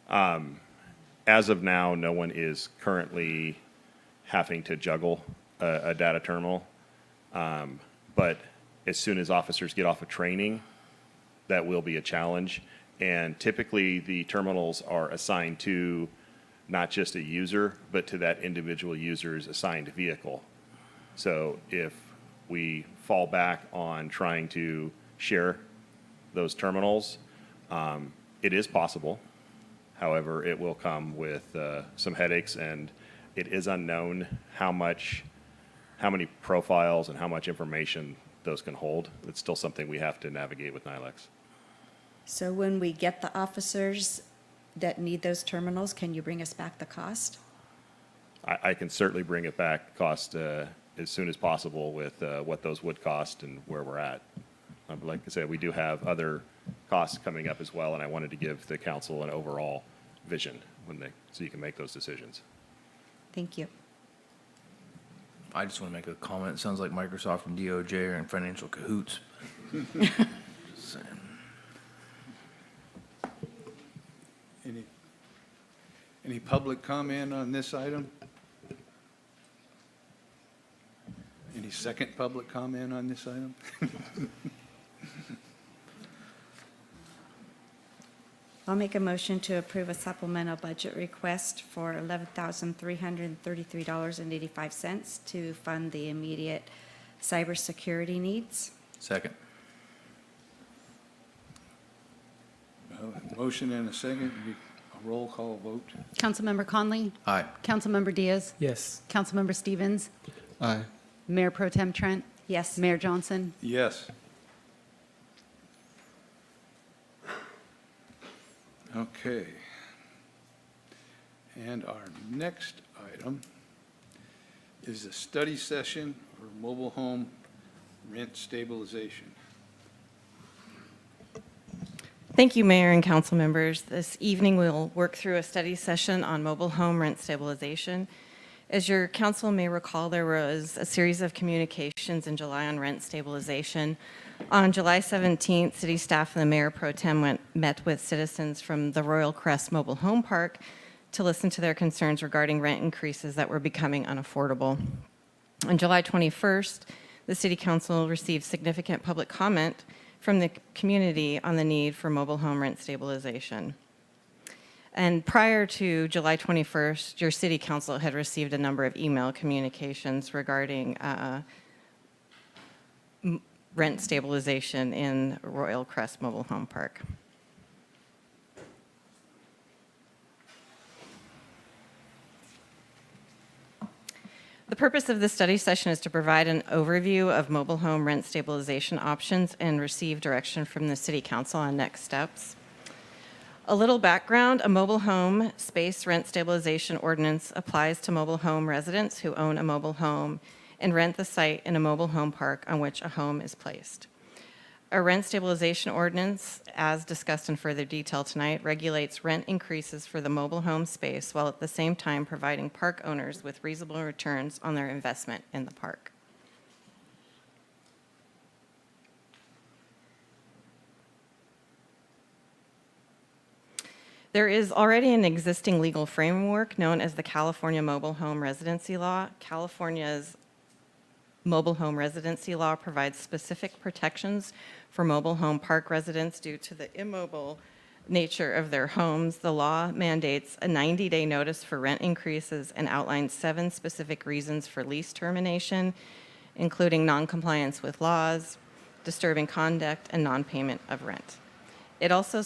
As of now, no one is currently having to juggle a data terminal. But as soon as officers get off of training, that will be a challenge. And typically, the terminals are assigned to not just a user, but to that individual user's assigned vehicle. So if we fall back on trying to share those terminals, it is possible. However, it will come with some headaches, and it is unknown how many profiles and how much information those can hold. It's still something we have to navigate with NILEX. So when we get the officers that need those terminals, can you bring us back the cost? I can certainly bring it back cost as soon as possible with what those would cost and where we're at. Like I said, we do have other costs coming up as well, and I wanted to give the council an overall vision so you can make those decisions. Thank you. I just want to make a comment. It sounds like Microsoft and DOJ are in financial cahoots. Just saying. Any public comment on this item? Any second public comment on this item? I'll make a motion to approve a supplemental budget request for $11,333.85 to fund the immediate cybersecurity needs. Second. Motion and a second, be a roll call vote. Councilmember Conley? Aye. Councilmember Diaz? Yes. Councilmember Stevens? Aye. Mayor Pro Tem Trent? Yes. Mayor Johnson? Yes. Okay. And our next item is a study session for mobile home rent stabilization. Thank you, Mayor and council members. This evening, we'll work through a study session on mobile home rent stabilization. As your council may recall, there was a series of communications in July on rent stabilization. On July 17th, city staff and the mayor pro tem met with citizens from the Royal Crest Mobile Home Park to listen to their concerns regarding rent increases that were becoming unaffordable. On July 21st, the city council received significant public comment from the community on the need for mobile home rent stabilization. And prior to July 21st, your city council had received a number of email communications regarding rent stabilization in Royal Crest Mobile Home Park. The purpose of this study session is to provide an overview of mobile home rent stabilization options and receive direction from the City Council on next steps. A little background, a mobile home space rent stabilization ordinance applies to mobile home residents who own a mobile home and rent the site in a mobile home park on which a home is placed. A rent stabilization ordinance, as discussed in further detail tonight, regulates rent increases for the mobile home space while at the same time providing park owners with reasonable returns on their investment in the park. There is already an existing legal framework known as the California Mobile Home Residency Law. California's Mobile Home Residency Law provides specific protections for mobile home park residents due to the immobile nature of their homes. The law mandates a 90-day notice for rent increases and outlines 7 specific reasons for lease termination, including noncompliance with laws, disturbing conduct, and non-payment of rent. It also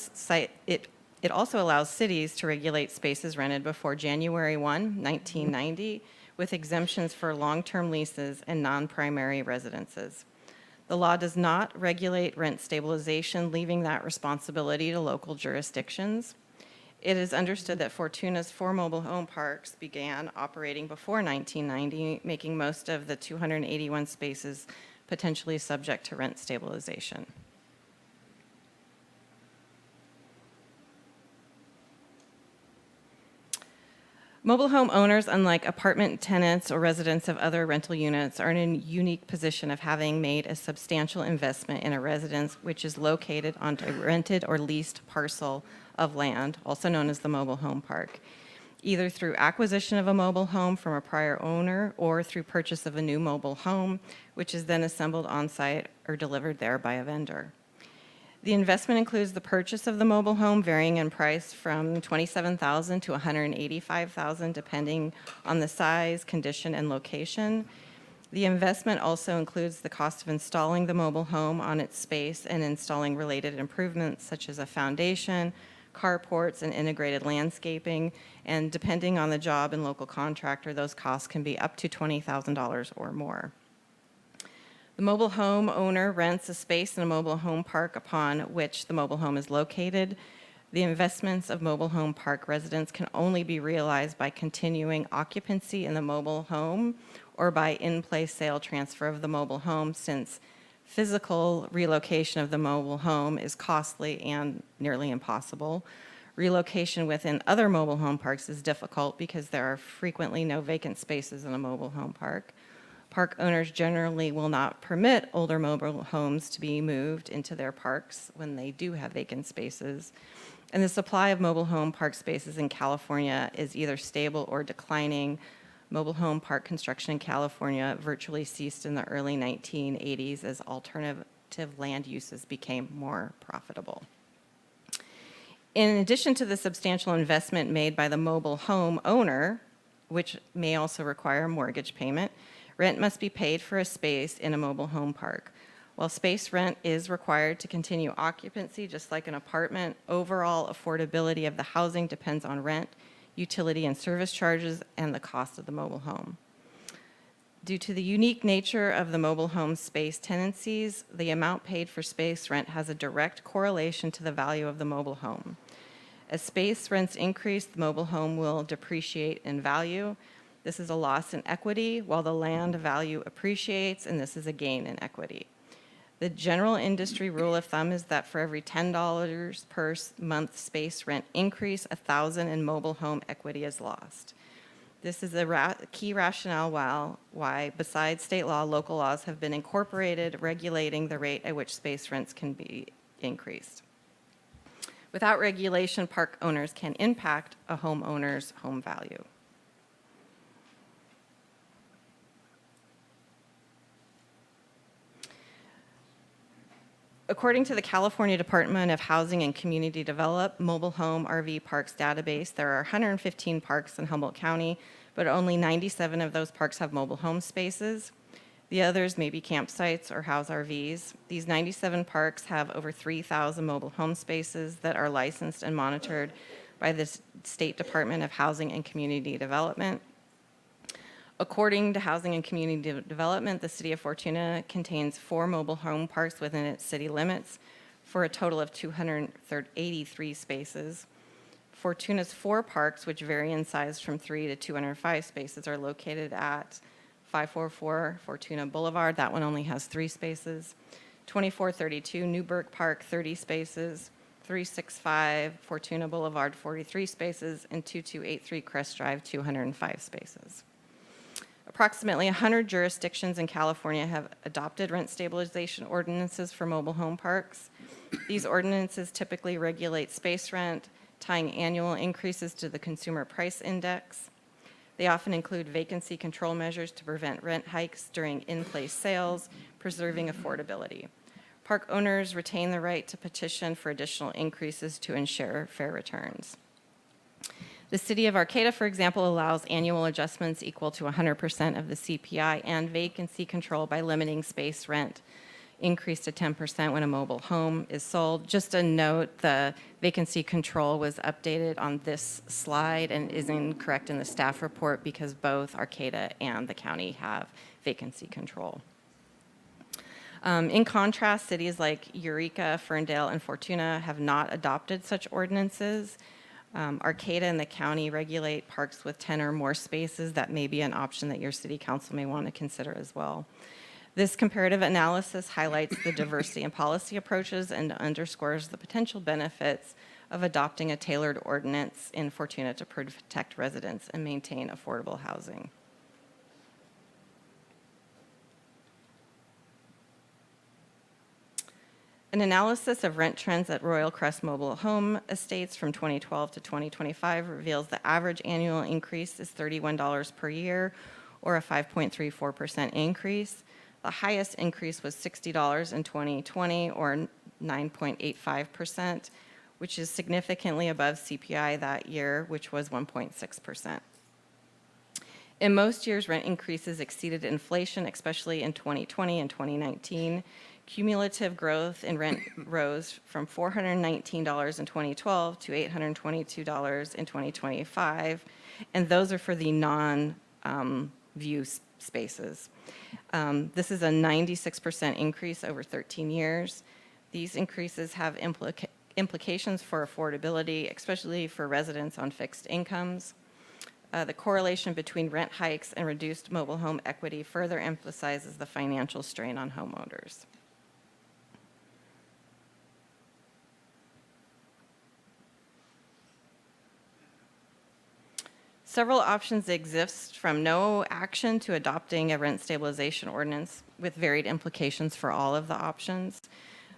allows cities to regulate spaces rented before January 1, 1990, with exemptions for long-term leases and non-primary residences. The law does not regulate rent stabilization, leaving that responsibility to local jurisdictions. It is understood that Fortuna's 4 mobile home parks began operating before 1990, making most of the 281 spaces potentially subject to rent stabilization. Mobile home owners, unlike apartment tenants or residents of other rental units, are in a unique position of having made a substantial investment in a residence which is located on a rented or leased parcel of land, also known as the mobile home park, either through acquisition of a mobile home from a prior owner or through purchase of a new mobile home, which is then assembled on-site or delivered there by a vendor. The investment includes the purchase of the mobile home, varying in price from $27,000 to $185,000, depending on the size, condition, and location. The investment also includes the cost of installing the mobile home on its space and installing related improvements such as a foundation, carports, and integrated landscaping. And depending on the job and local contractor, those costs can be up to $20,000 or more. The mobile home owner rents a space in a mobile home park upon which the mobile home is located. The investments of mobile home park residents can only be realized by continuing occupancy in the mobile home or by in-place sale transfer of the mobile home, since physical relocation of the mobile home is costly and nearly impossible. Relocation within other mobile home parks is difficult because there are frequently no vacant spaces in a mobile home park. Park owners generally will not permit older mobile homes to be moved into their parks when they do have vacant spaces. And the supply of mobile home park spaces in California is either stable or declining. Mobile home park construction in California virtually ceased in the early 1980s as alternative land uses became more profitable. In addition to the substantial investment made by the mobile home owner, which may also require a mortgage payment, rent must be paid for a space in a mobile home park. While space rent is required to continue occupancy, just like an apartment, overall affordability of the housing depends on rent, utility and service charges, and the cost of the mobile home. Due to the unique nature of the mobile home space tenancies, the amount paid for space rent has a direct correlation to the value of the mobile home. As space rents increase, the mobile home will depreciate in value. This is a loss in equity, while the land value appreciates, and this is a gain in equity. The general industry rule of thumb is that for every $10 per month space rent increase, $1,000 in mobile home equity is lost. This is a key rationale why, besides state law, local laws have been incorporated regulating the rate at which space rents can be increased. Without regulation, park owners can impact a homeowner's home value. According to the California Department of Housing and Community Development Mobile Home RV Parks database, there are 115 parks in Humboldt County, but only 97 of those parks have mobile home spaces. The others may be campsites or house RVs. These 97 parks have over 3,000 mobile home spaces that are licensed and monitored by the State Department of Housing and Community Development. According to Housing and Community Development, the city of Fortuna contains 4 mobile home parks within its city limits for a total of 283 spaces. Fortuna's 4 parks, which vary in size from 3 to 205 spaces, are located at 544 Fortuna Boulevard. That one only has 3 spaces. 2432 Newburgh Park, 30 spaces. 365 Fortuna Boulevard, 43 spaces. And 2283 Crest Drive, 205 spaces. Approximately 100 jurisdictions in California have adopted rent stabilization ordinances for mobile home parks. These ordinances typically regulate space rent, tying annual increases to the consumer price index. They often include vacancy control measures to prevent rent hikes during in-place sales, preserving affordability. Park owners retain the right to petition for additional increases to ensure fair returns. The city of Arcata, for example, allows annual adjustments equal to 100% of the CPI and vacancy control by limiting space rent increase to 10% when a mobile home is sold. Just a note, the vacancy control was updated on this slide and is incorrect in the staff report because both Arcata and the county have vacancy control. In contrast, cities like Eureka, Ferndale, and Fortuna have not adopted such ordinances. Arcata and the county regulate parks with 10 or more spaces. That may be an option that your city council may want to consider as well. This comparative analysis highlights the diversity in policy approaches and underscores the potential benefits of adopting a tailored ordinance in Fortuna to protect residents and maintain affordable housing. An analysis of rent trends at Royal Crest Mobile Home Estates from 2012 to 2025 reveals the average annual increase is $31 per year, or a 5.34% increase. The highest increase was $60 in 2020, or 9.85%, which is significantly above CPI that year, which was 1.6%. In most years, rent increases exceeded inflation, especially in 2020 and 2019. Cumulative growth in rent rose from $419 in 2012 to $822 in 2025, and those are for the non-view spaces. This is a 96% increase over 13 years. These increases have implications for affordability, especially for residents on fixed incomes. The correlation between rent hikes and reduced mobile home equity further emphasizes the financial strain on homeowners. Several options exist, from no action to adopting a rent stabilization ordinance, with varied implications for all of the options.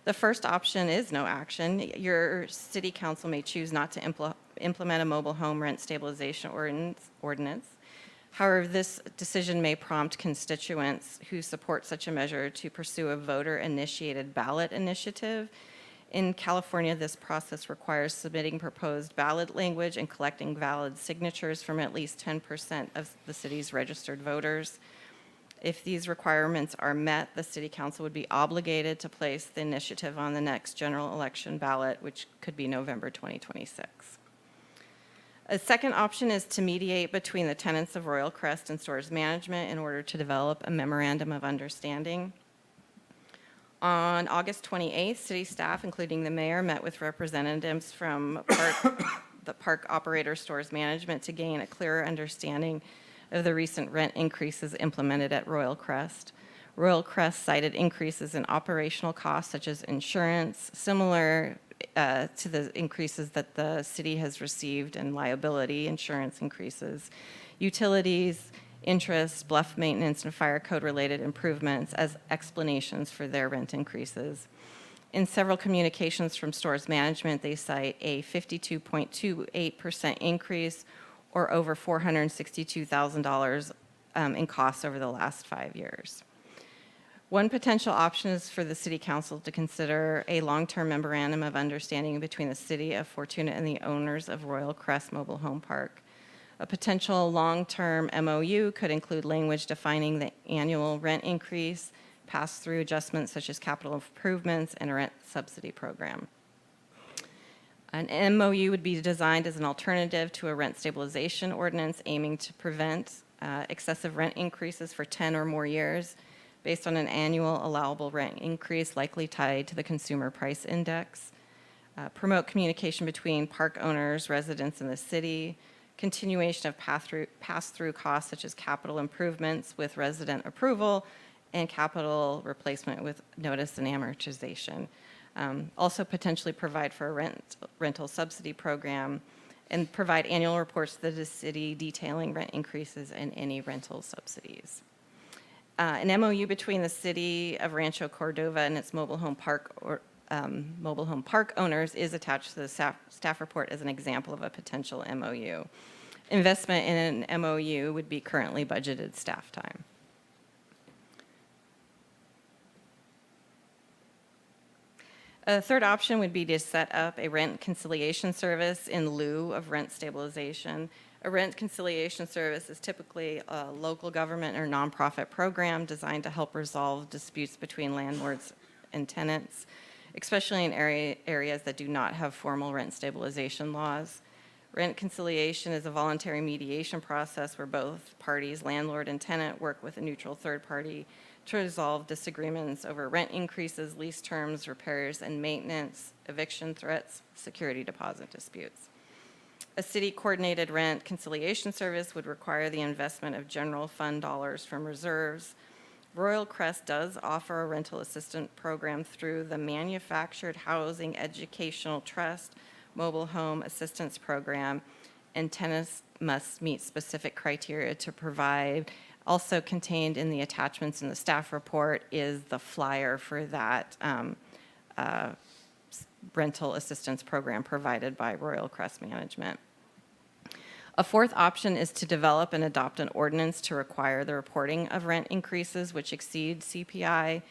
The first option is no action. Your city council may choose not to implement a mobile home rent stabilization ordinance. However, this decision may prompt constituents who support such a measure to pursue a voter-initiated ballot initiative. In California, this process requires submitting proposed ballot language and collecting valid signatures from at least 10% of the city's registered voters. If these requirements are met, the city council would be obligated to place the initiative on the next general election ballot, which could be November 2026. A second option is to mediate between the tenants of Royal Crest and Stores Management in order to develop a memorandum of understanding. On August 28th, city staff, including the mayor, met with representatives from the park operator Stores Management to gain a clearer understanding of the recent rent increases implemented at Royal Crest. Royal Crest cited increases in operational costs such as insurance, similar to the increases that the city has received, and liability insurance increases, utilities, interest, bluff maintenance, and fire code-related improvements as explanations for their rent increases. In several communications from Stores Management, they cite a 52.28% increase, or over $462,000 in costs over the last 5 years. One potential option is for the city council to consider a long-term memorandum of understanding between the city of Fortuna and the owners of Royal Crest Mobile Home Park. A potential long-term MOU could include language defining the annual rent increase, pass-through adjustments such as capital improvements, and a rent subsidy program. An MOU would be designed as an alternative to a rent stabilization ordinance aiming to prevent excessive rent increases for 10 or more years based on an annual allowable rent increase likely tied to the consumer price index. Promote communication between park owners, residents, and the city. Continuation of pass-through costs such as capital improvements with resident approval and capital replacement with notice and amortization. Also potentially provide for a rental subsidy program and provide annual reports to the city detailing rent increases and any rental subsidies. An MOU between the city of Rancho Cordova and its mobile home park owners is attached to the staff report as an example of a potential MOU. Investment in an MOU would be currently budgeted staff time. A third option would be to set up a rent conciliation service in lieu of rent stabilization. A rent conciliation service is typically a local government or nonprofit program designed to help resolve disputes between landlords and tenants, especially in areas that do not have formal rent stabilization laws. Rent conciliation is a voluntary mediation process where both parties, landlord and tenant, work with a neutral third party to resolve disagreements over rent increases, lease terms, repairs and maintenance, eviction threats, security deposit disputes. A city-coordinated rent conciliation service would require the investment of general fund dollars from reserves. Royal Crest does offer a rental assistance program through the Manufactured Housing Educational Trust Mobile Home Assistance Program, and tenants must meet specific criteria to provide. Also contained in the attachments in the staff report is the flyer for that rental assistance program provided by Royal Crest Management. A fourth option is to develop and adopt an ordinance to require the reporting of rent increases which exceed CPI.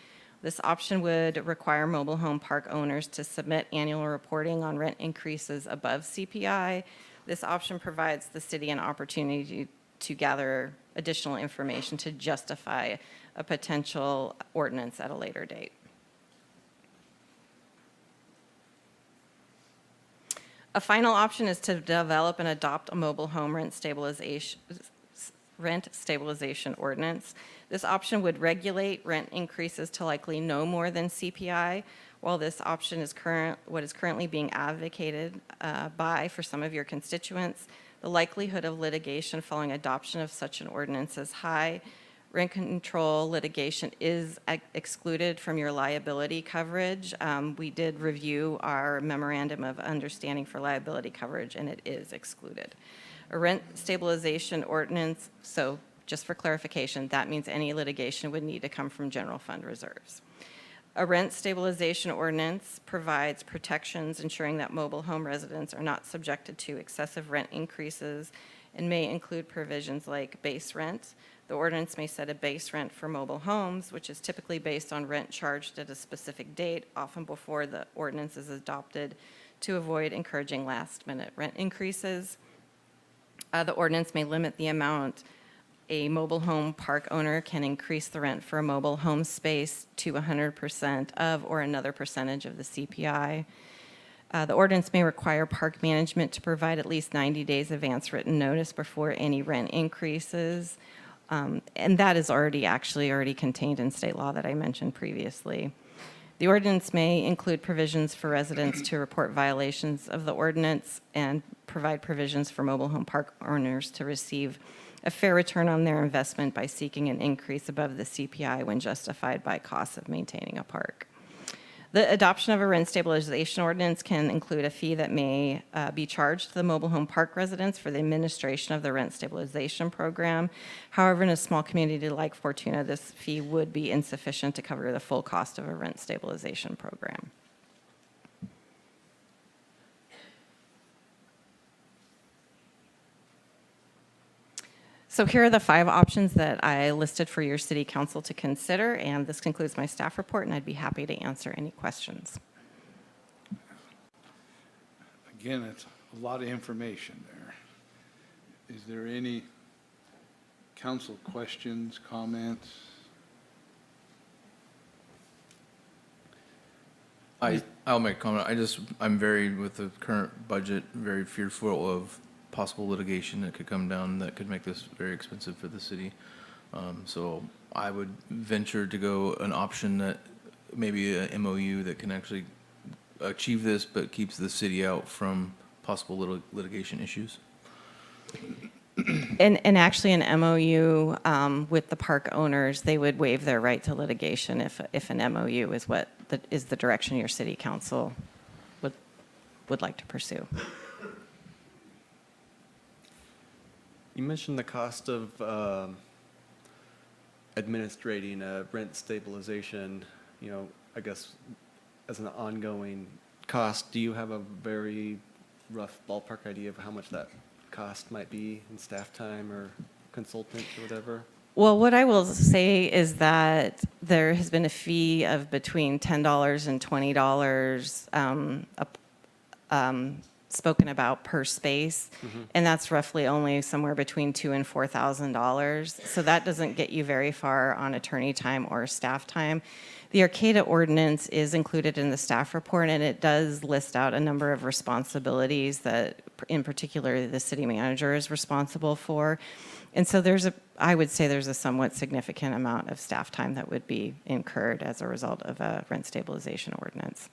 This option would require mobile home park owners to submit annual reporting on rent increases above CPI. This option provides the city an opportunity to gather additional information to justify a potential ordinance at a later date. A final option is to develop and adopt a mobile home rent stabilization ordinance. This option would regulate rent increases to likely no more than CPI. While this option is what is currently being advocated for some of your constituents, the likelihood of litigation following adoption of such an ordinance is high. Rent control litigation is excluded from your liability coverage. We did review our memorandum of understanding for liability coverage, and it is excluded. A rent stabilization ordinance, so just for clarification, that means any litigation would need to come from general fund reserves. A rent stabilization ordinance provides protections ensuring that mobile home residents are not subjected to excessive rent increases and may include provisions like base rent. The ordinance may set a base rent for mobile homes, which is typically based on rent charged at a specific date, often before the ordinance is adopted, to avoid encouraging last-minute rent increases. The ordinance may limit the amount a mobile home park owner can increase the rent for a mobile home space to 100% of or another percentage of the CPI. The ordinance may require park management to provide at least 90 days advance written notice before any rent increases. And that is already contained in state law that I mentioned previously. The ordinance may include provisions for residents to report violations of the ordinance and provide provisions for mobile home park owners to receive a fair return on their investment by seeking an increase above the CPI when justified by costs of maintaining a park. The adoption of a rent stabilization ordinance can include a fee that may be charged to the mobile home park residents for the administration of the rent stabilization program. However, in a small community like Fortuna, this fee would be insufficient to cover the full cost of a rent stabilization program. So here are the 5 options that I listed for your city council to consider, and this concludes my staff report, and I'd be happy to answer any questions. Again, it's a lot of information there. Is there any council questions, comments? I'll make a comment. I'm very, with the current budget, very fearful of possible litigation that could come down that could make this very expensive for the city. So I would venture to go an option that maybe a MOU that can actually achieve this but keeps the city out from possible litigation issues. And actually an MOU with the park owners, they would waive their right to litigation if an MOU is what is the direction your city council would like to pursue. You mentioned the cost of administrating a rent stabilization, I guess as an ongoing cost. Do you have a very rough ballpark idea of how much that cost might be in staff time or consultant or whatever? Well, what I will say is that there has been a fee of between $10 and $20 spoken about per space, and that's roughly only somewhere between $2,000 and $4,000. So that doesn't get you very far on attorney time or staff time. The Arcata ordinance is included in the staff report, and it does list out a number of responsibilities that, in particular, the city manager is responsible for. And so I would say there's a somewhat significant amount of staff time that would be incurred as a result of a rent stabilization ordinance.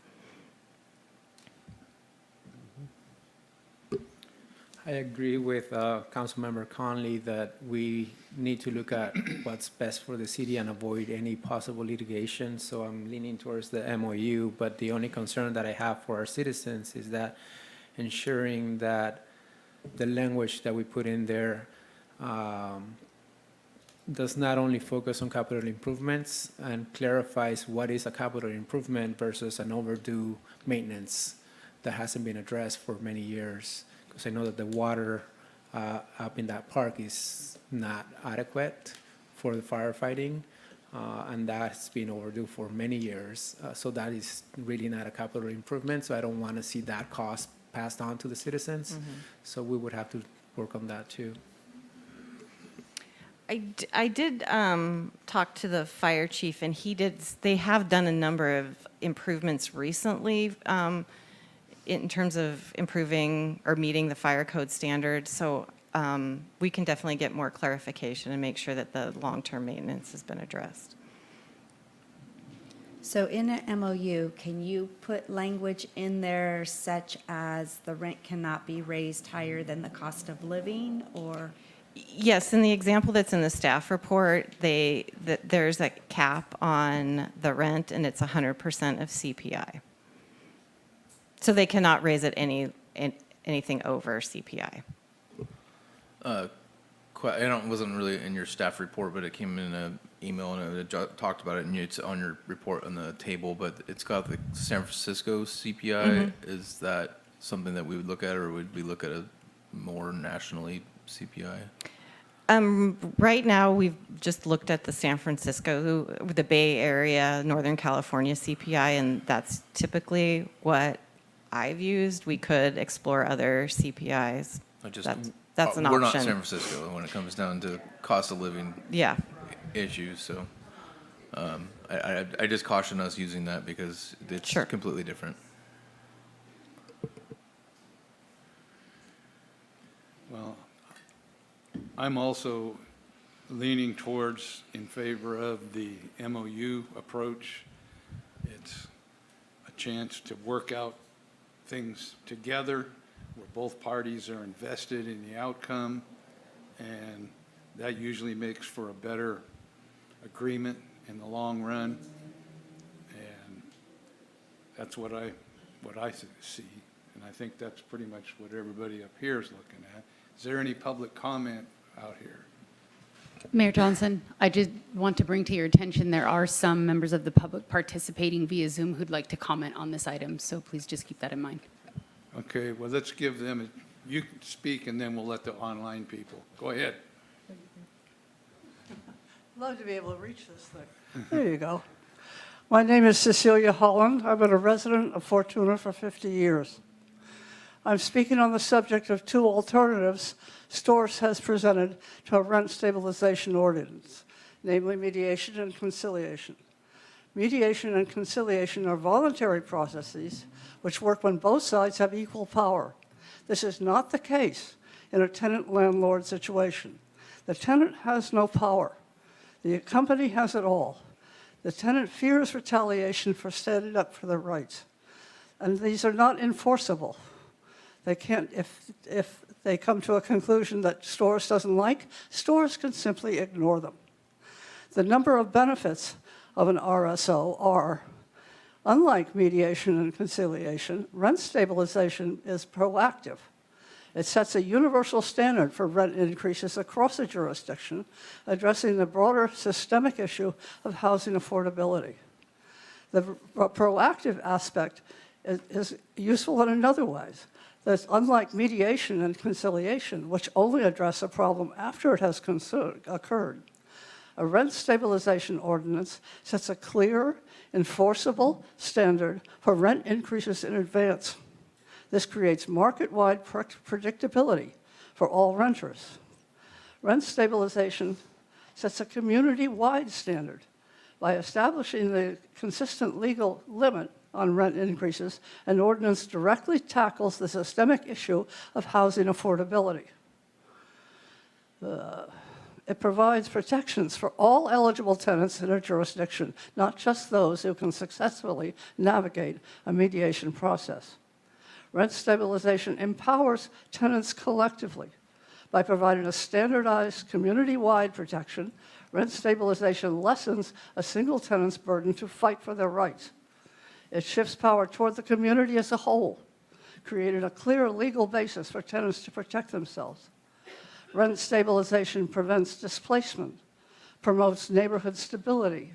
I agree with Councilmember Conley that we need to look at what's best for the city and avoid any possible litigation. So I'm leaning towards the MOU, but the only concern that I have for our citizens is that ensuring that the language that we put in there does not only focus on capital improvements and clarifies what is a capital improvement versus an overdue maintenance that hasn't been addressed for many years. Because I know that the water up in that park is not adequate for the firefighting, and that's been overdue for many years. So that is really not a capital improvement, so I don't want to see that cost passed on to the citizens. So we would have to work on that too. I did talk to the fire chief, and they have done a number of improvements recently in terms of improving or meeting the fire code standards. So we can definitely get more clarification and make sure that the long-term maintenance has been addressed. So in an MOU, can you put language in there such as the rent cannot be raised higher than the cost of living, or? Yes, in the example that's in the staff report, there's a cap on the rent, and it's 100% of CPI. So they cannot raise it anything over CPI. It wasn't really in your staff report, but it came in an email and it talked about it, and it's on your report on the table, but it's got the San Francisco CPI. Is that something that we would look at, or would we look at a more nationally CPI? Right now, we've just looked at the San Francisco, the Bay Area, Northern California CPI, and that's typically what I've used. We could explore other CPIs. that's an We're not option. San Francisco when it comes down to cost of living Yeah. issues, so I just caution us using that because it's Sure. completely different. Well, I'm also leaning towards in favor of the MOU approach. It's a chance to work out things together where both parties are invested in the outcome, and that usually makes for a better agreement in the long run. And that's what I see, and I think that's pretty much what everybody up here is looking at. Is there any public comment out here? Mayor Johnson, I just want to bring to your attention, there are some members of the public participating via Zoom who'd like to comment on this item, so please just keep that in mind. Okay, well, let's give them, you can speak, and then we'll let the online people. Go ahead. Love to be able to reach this thing. There you go. My name is Cecilia Holland. I've been a resident of Fortuna for 50 years. I'm speaking on the subject of two alternatives STORS has presented to a rent stabilization ordinance, namely mediation and conciliation. Mediation and conciliation are voluntary processes which work when both sides have equal power. This is not the case in a tenant-landlord situation. The tenant has no power. The company has it all. The tenant fears retaliation for standing up for their rights, and these are not enforceable. They can't, if they come to a conclusion that STORS doesn't like, STORS can simply ignore them. The number of benefits of an RSO are, unlike mediation and conciliation, rent stabilization is proactive. It sets a universal standard for rent increases across a jurisdiction, addressing the broader systemic issue of housing affordability. The proactive aspect is useful in another ways. That's unlike mediation and conciliation, which only address a problem after it has occurred. A rent stabilization ordinance sets a clear, enforceable standard for rent increases in advance. This creates market-wide predictability for all renters. Rent stabilization sets a community-wide standard by establishing the consistent legal limit on rent increases. An ordinance directly tackles the systemic issue of housing affordability. It provides protections for all eligible tenants in a jurisdiction, not just those who can successfully navigate a mediation process. Rent stabilization empowers tenants collectively. By providing a standardized community-wide protection, rent stabilization lessens a single tenant's burden to fight for their rights. It shifts power toward the community as a whole, creating a clear legal basis for tenants to protect themselves. Rent stabilization prevents displacement, promotes neighborhood stability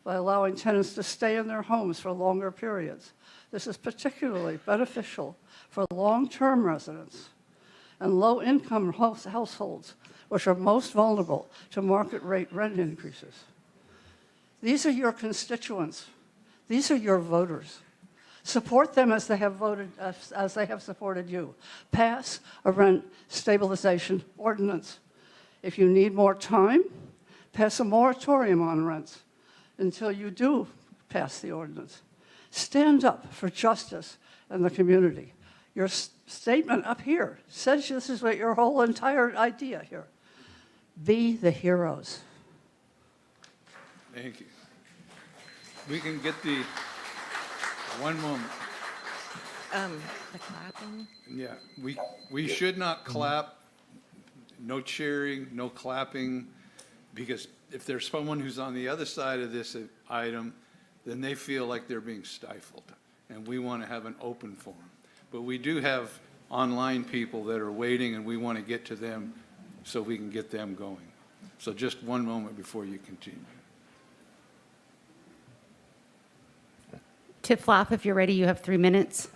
by allowing tenants to stay in their homes for longer periods. This is particularly beneficial for long-term residents and low-income households, which are most vulnerable to market rate rent increases. These are your constituents. These are your voters. Support them as they have voted, as they have supported you. Pass a rent stabilization ordinance. If you need more time, pass a moratorium on rents until you do pass the ordinance. Stand up for justice and the community. Your statement up here says this is what your whole entire idea here. Be the heroes. Thank you. We can get the, one moment. The clapping. Yeah, we should not clap, no cheering, no clapping, because if there's someone who's on the other side of this item, then they feel like they're being stifled, and we want to have an open forum. But we do have online people that are waiting, and we want to get to them so we can get them going. So just one moment before you continue. Tiflap, if you're ready, you have 3 minutes.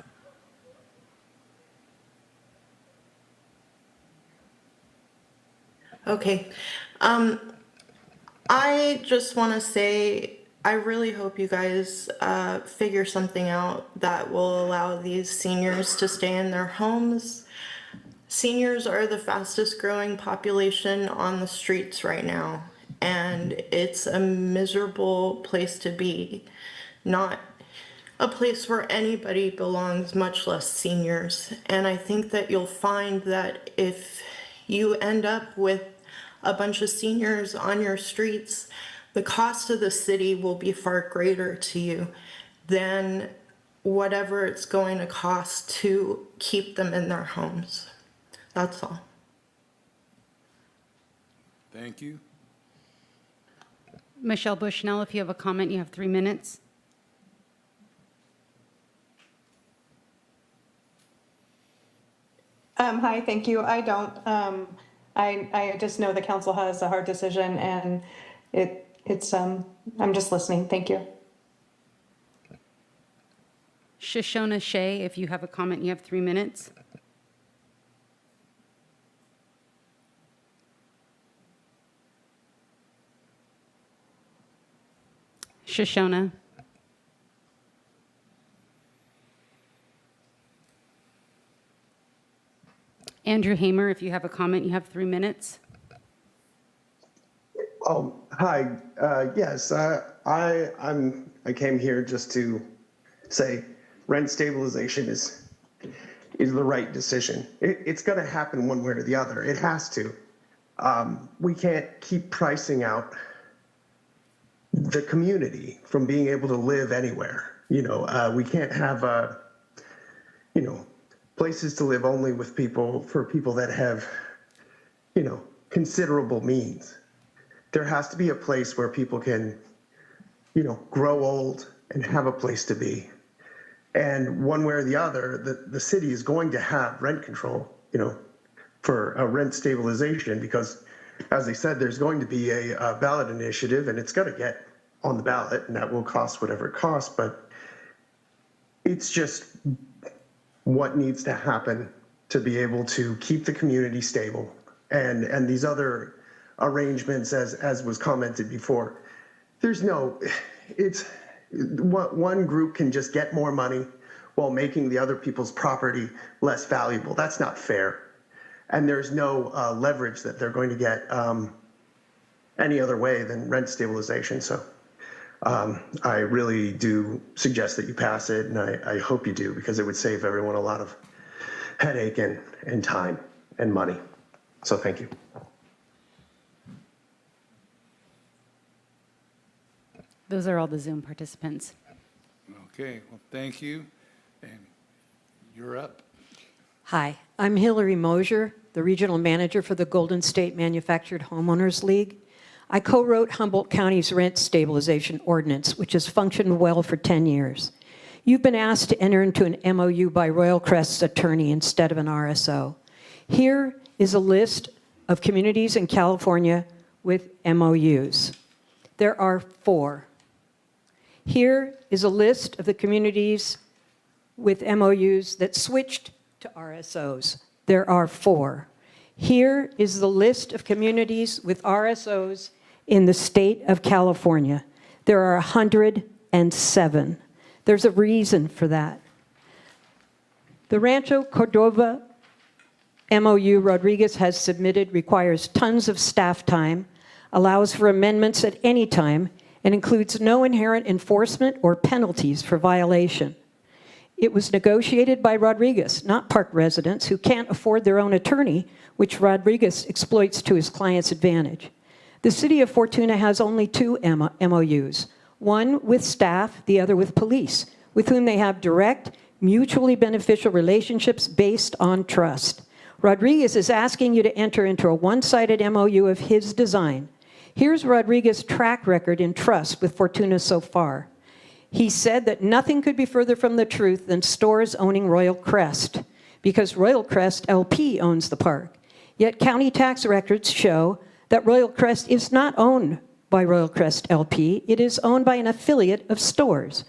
Okay. I just want to say I really hope you guys figure something out that will allow these seniors to stay in their homes. Seniors are the fastest growing population on the streets right now, and it's a miserable place to be. Not a place where anybody belongs, much less seniors. And I think that you'll find that if you end up with a bunch of seniors on your streets, the cost of the city will be far greater to you than whatever it's going to cost to keep them in their homes. That's all. Thank you. Michelle Bushnell, if you have a comment, you have 3 minutes. Hi, thank you. I don't. I just know the council has a hard decision, and I'm just listening. Thank you. Shoshona Shea, if you have a comment, you have 3 minutes. Shoshona. Andrew Hamer, if you have a comment, you have 3 minutes. Oh, hi. Yes, I came here just to say rent stabilization is the right decision. It's going to happen one way or the other. It has to. We can't keep pricing out the community from being able to live anywhere. We can't have places to live only with for people that have, considerable means. There has to be a place where people can, grow old and have a place to be. And one way or the other, the city is going to have rent control, for a rent stabilization, because as I said, there's going to be a ballot initiative, and it's going to get on the ballot, and that will cost whatever it costs, but it's just what needs to happen to be able to keep the community stable. And these other arrangements, as was commented before, one group can just get more money while making the other people's property less valuable. That's not fair. And there's no leverage that they're going to get any other way than rent stabilization. So I really do suggest that you pass it, and I hope you do, because it would save everyone a lot of headache and time and money. So thank you. Those are all the Zoom participants. Okay, well, thank you. And you're up. Hi, I'm Hillary Mosier, the Regional Manager for the Golden State Manufactured Homeowners League. I co-wrote Humboldt County's rent stabilization ordinance, which has functioned well for 10 years. You've been asked to enter into an MOU by Royal Crest's attorney instead of an RSO. Here is a list of communities in California with MOUs. There are 4. Here is a list of the communities with MOUs that switched to RSOs. There are 4. Here is the list of communities with RSOs in the state of California. There are 107. There's a reason for that. The Rancho Cordova MOU Rodriguez has submitted requires tons of staff time, allows for amendments at any time, and includes no inherent enforcement or penalties for violation. It was negotiated by Rodriguez, not park residents who can't afford their own attorney, which Rodriguez exploits to his client's advantage. The city of Fortuna has only 2 MOUs, one with staff, the other with police, with whom they have direct, mutually beneficial relationships based on trust. Rodriguez is asking you to enter into a one-sided MOU of his design. Here's Rodriguez's track record in trust with Fortuna so far. He said that nothing could be further from the truth than stores owning Royal Crest, because Royal Crest LP owns the park. Yet county tax records show that Royal Crest is not owned by Royal Crest LP. It is owned by an affiliate of stores.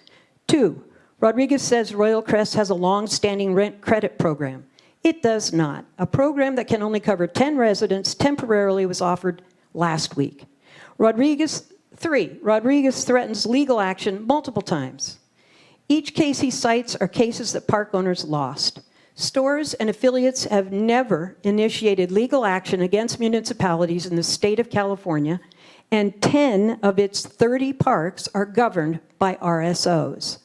2, Rodriguez says Royal Crest has a long-standing rent credit program. It does not. A program that can only cover 10 residents temporarily was offered last week. 3, Rodriguez threatens legal action multiple times. Each case he cites are cases that park owners lost. Stores and affiliates have never initiated legal action against municipalities in the state of California, and 10 of its 30 parks are governed by RSOs.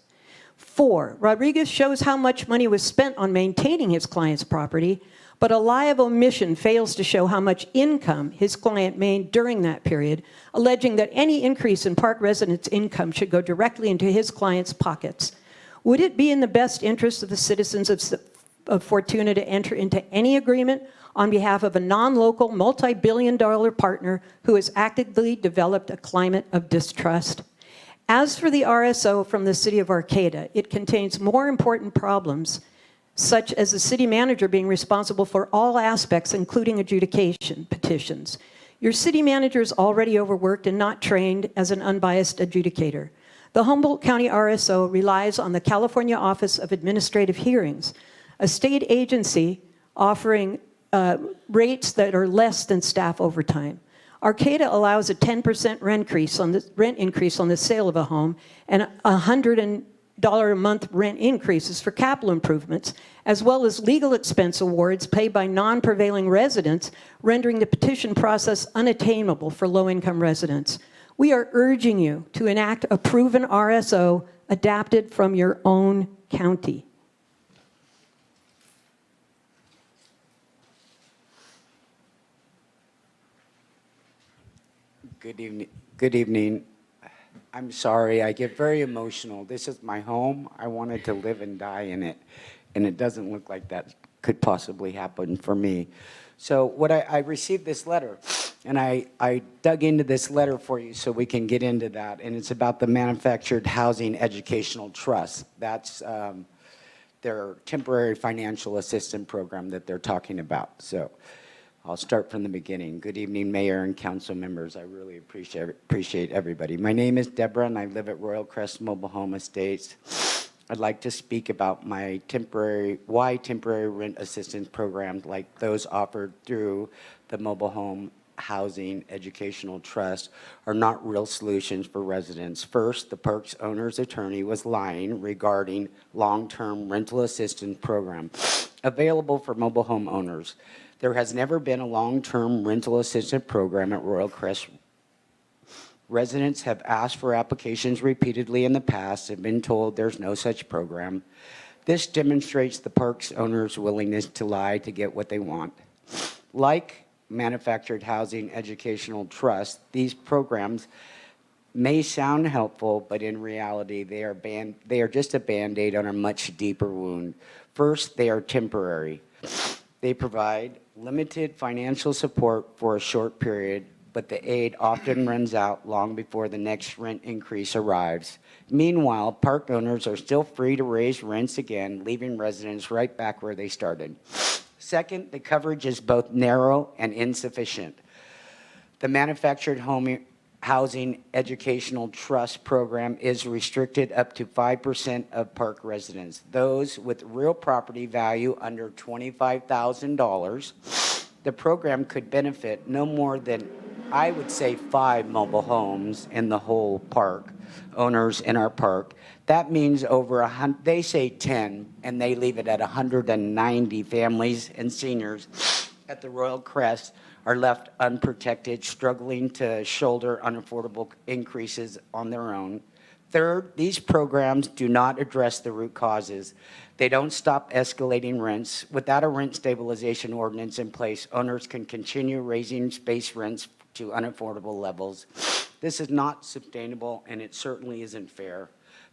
4, Rodriguez shows how much money was spent on maintaining his client's property, but a lie of omission fails to show how much income his client made during that period, alleging that any increase in park residents' income should go directly into his client's pockets. Would it be in the best interest of the citizens of Fortuna to enter into any agreement on behalf of a non-local, multi-billion-dollar partner who has actively developed a climate of distrust? As for the RSO from the city of Arcata, it contains more important problems, such as the city manager being responsible for all aspects, including adjudication petitions. Your city manager is already overworked and not trained as an unbiased adjudicator. The Humboldt County RSO relies on the California Office of Administrative Hearings, a state agency offering rates that are less than staff overtime. Arcata allows a 10% rent increase on the sale of a home and $100 a month rent increases for capital improvements, as well as legal expense awards paid by non-prevailing residents, rendering the petition process unattainable for low-income residents. We are urging you to enact a proven RSO adapted from your own county. Good evening. Good evening. I'm sorry, I get very emotional. This is my home. I wanted to live and die in it, and it doesn't look like that could possibly happen for me. So I received this letter, and I dug into this letter for you so we can get into that, and it's about the Manufactured Housing Educational Trust. That's their temporary financial assistance program that they're talking about. So I'll start from the beginning. Good evening, Mayor and council members. I really appreciate everybody. My name is Deborah, and I live at Royal Crest Mobile Home Estates. I'd like to speak about my temporary rent assistance programs like those offered through the Mobile Home Housing Educational Trust are not real solutions for residents. First, the park's owner's attorney was lying regarding long-term rental assistance program available for mobile home owners. There has never been a long-term rental assistance program at Royal Crest. Residents have asked for applications repeatedly in the past and been told there's no such program. This demonstrates the park's owners' willingness to lie to get what they want. Like Manufactured Housing Educational Trust, these programs may sound helpful, but in reality, they are just a Band-Aid on a much deeper wound. First, they are temporary. They provide limited financial support for a short period, but the aid often runs out long before the next rent increase arrives. Meanwhile, park owners are still free to raise rents again, leaving residents right back where they started. Second, the coverage is both narrow and insufficient. The Manufactured Housing Educational Trust program is restricted up to 5% of park residents. Those with real property value under $25,000, the program could benefit no more than, I would say, 5 mobile homes in the whole park, owners in our park. That means over 100, they say 10, and they leave it at 190 families and seniors at the Royal Crest are left unprotected, struggling to shoulder unaffordable increases on their own. Third, these programs do not address the root causes. They don't stop escalating rents. Without a rent stabilization ordinance in place, owners can continue raising space rents to unaffordable levels. This is not sustainable, and it certainly isn't fair.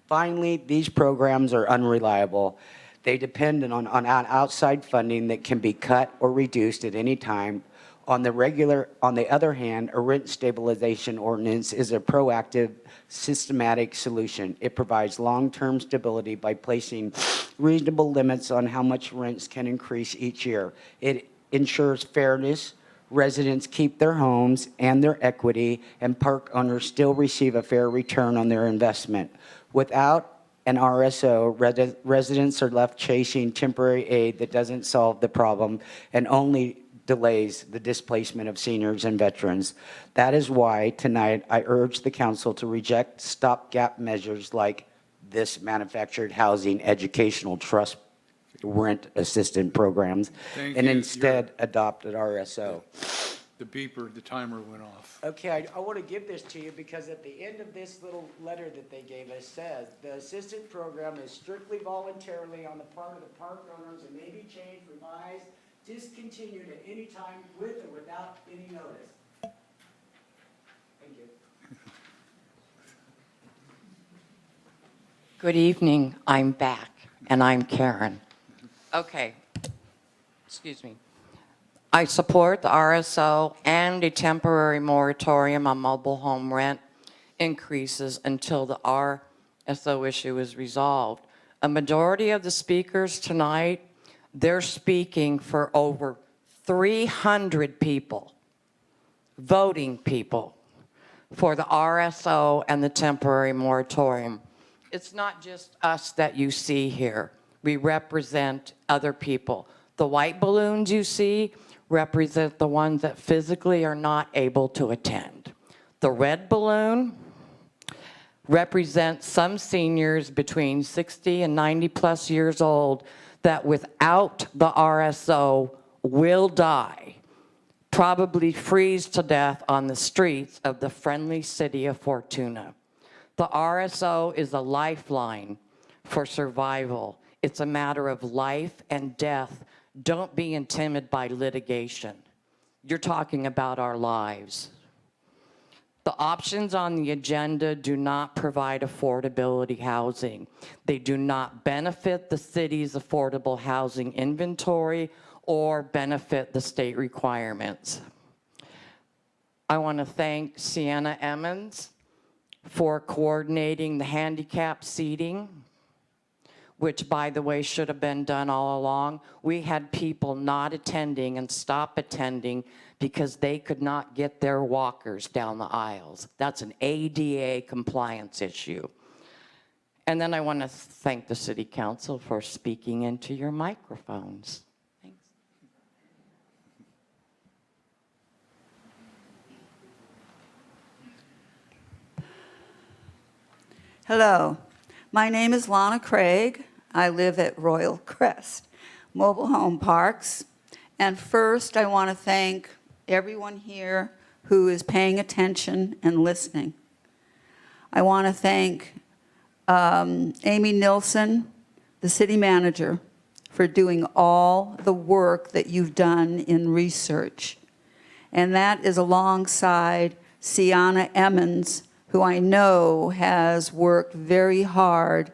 Finally, these programs are unreliable. They depend on outside funding that can be cut or reduced at any time. On the other hand, a rent stabilization ordinance is a proactive, systematic solution. It provides long-term stability by placing reasonable limits on how much rents can increase each year. It ensures fairness, residents keep their homes and their equity, and park owners still receive a fair return on their investment. Without an RSO, residents are left chasing temporary aid that doesn't solve the problem and only delays the displacement of seniors and veterans. That is why tonight I urge the council to reject stopgap measures like this Manufactured Housing Educational Trust rent assistance programs Thank and you. instead adopted RSO. The beeper, the timer went off. Okay, I want to give this to you because at the end of this little letter that they gave us says, the assistant program is strictly voluntarily on the part of the park owners and may be changed, revised, discontinued at any time with or without any notice. Thank you. Good evening, I'm back, and I'm Karen. Okay, excuse me. I support the RSO and a temporary moratorium on mobile home rent increases until the RSO issue is resolved. A majority of the speakers tonight, they're speaking for over 300 people, voting people, for the RSO and the temporary moratorium. It's not just us that you see here. We represent other people. The white balloons you see represent the ones that physically are not able to attend. The red balloon represents some seniors between 60 and 90 plus years old that without the RSO will die, probably freeze to death on the streets of the friendly city of Fortuna. The RSO is a lifeline for survival. It's a matter of life and death. Don't be intimidated by litigation. You're talking about our lives. The options on the agenda do not provide affordability housing. They do not benefit the city's affordable housing inventory or benefit the state requirements. I want to thank Sienna Emmons for coordinating the handicap seating, which, by the way, should have been done all along. We had people not attending and stop attending because they could not get their walkers down the aisles. That's an ADA compliance issue. And then I want to thank the City Council for speaking into your microphones. Thanks. Hello, my name is Lana Craig. I live at Royal Crest Mobile Home Parks. And first, I want to thank everyone here who is paying attention and listening. I want to thank Amy Nilsson, the city manager, for doing all the work that you've done in research. And that is alongside Sienna Emmons, who I know has worked very hard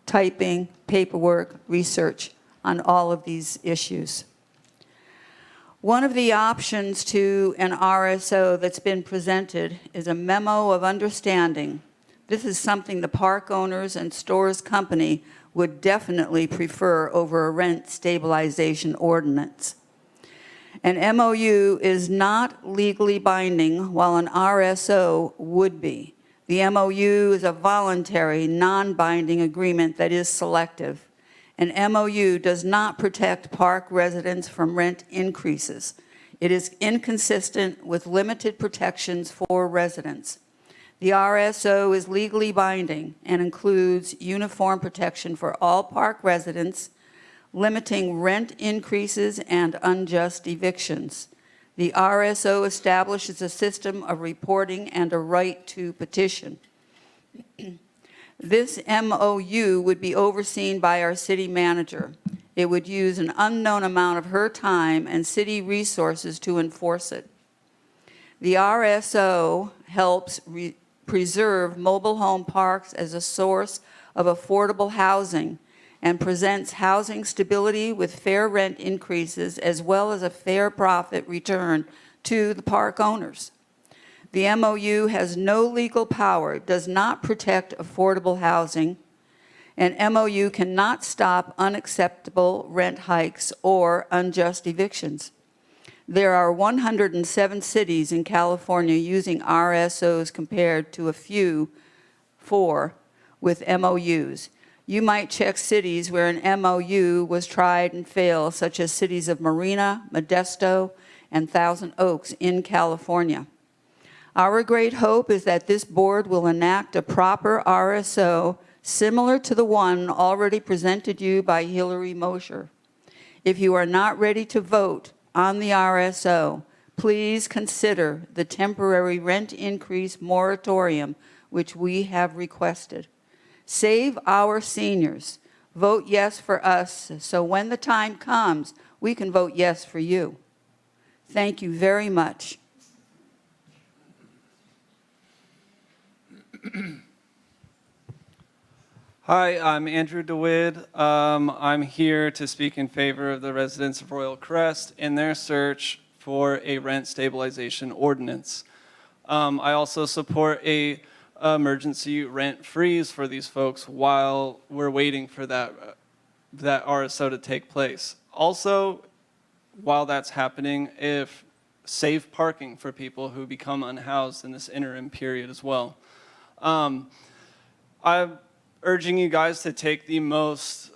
typing, paperwork, research on all of these issues. One of the options to an RSO that's been presented is a memo of understanding. This is something the park owners and stores company would definitely prefer over a rent stabilization ordinance. An MOU is not legally binding, while an RSO would be. The MOU is a voluntary, non-binding agreement that is selective. An MOU does not protect park residents from rent increases. It is inconsistent with limited protections for residents. The RSO is legally binding and includes uniform protection for all park residents, limiting rent increases and unjust evictions. The RSO establishes a system of reporting and a right to petition. This MOU would be overseen by our city manager. It would use an unknown amount of her time and city resources to enforce it. The RSO helps preserve mobile home parks as a source of affordable housing and presents housing stability with fair rent increases as well as a fair profit return to the park owners. The MOU has no legal power, does not protect affordable housing, and MOU cannot stop unacceptable rent hikes or unjust evictions. There are 107 cities in California using RSOs compared to a few, 4, with MOUs. You might check cities where an MOU was tried and failed, such as cities of Marina, Modesto, and Thousand Oaks in California. Our great hope is that this board will enact a proper RSO similar to the one already presented you by Hillary Mosher. If you are not ready to vote on the RSO, please consider the temporary rent increase moratorium which we have requested. Save our seniors. Vote yes for us so when the time comes, we can vote yes for you. Thank you very much. Hi, I'm Andrew DeWitt. I'm here to speak in favor of the residents of Royal Crest in their search for a rent stabilization ordinance. I also support a emergency rent freeze for these folks while we're waiting for that RSO to take place. Also, while that's happening, if safe parking for people who become unhoused in this interim period as well. I'm urging you guys to take the most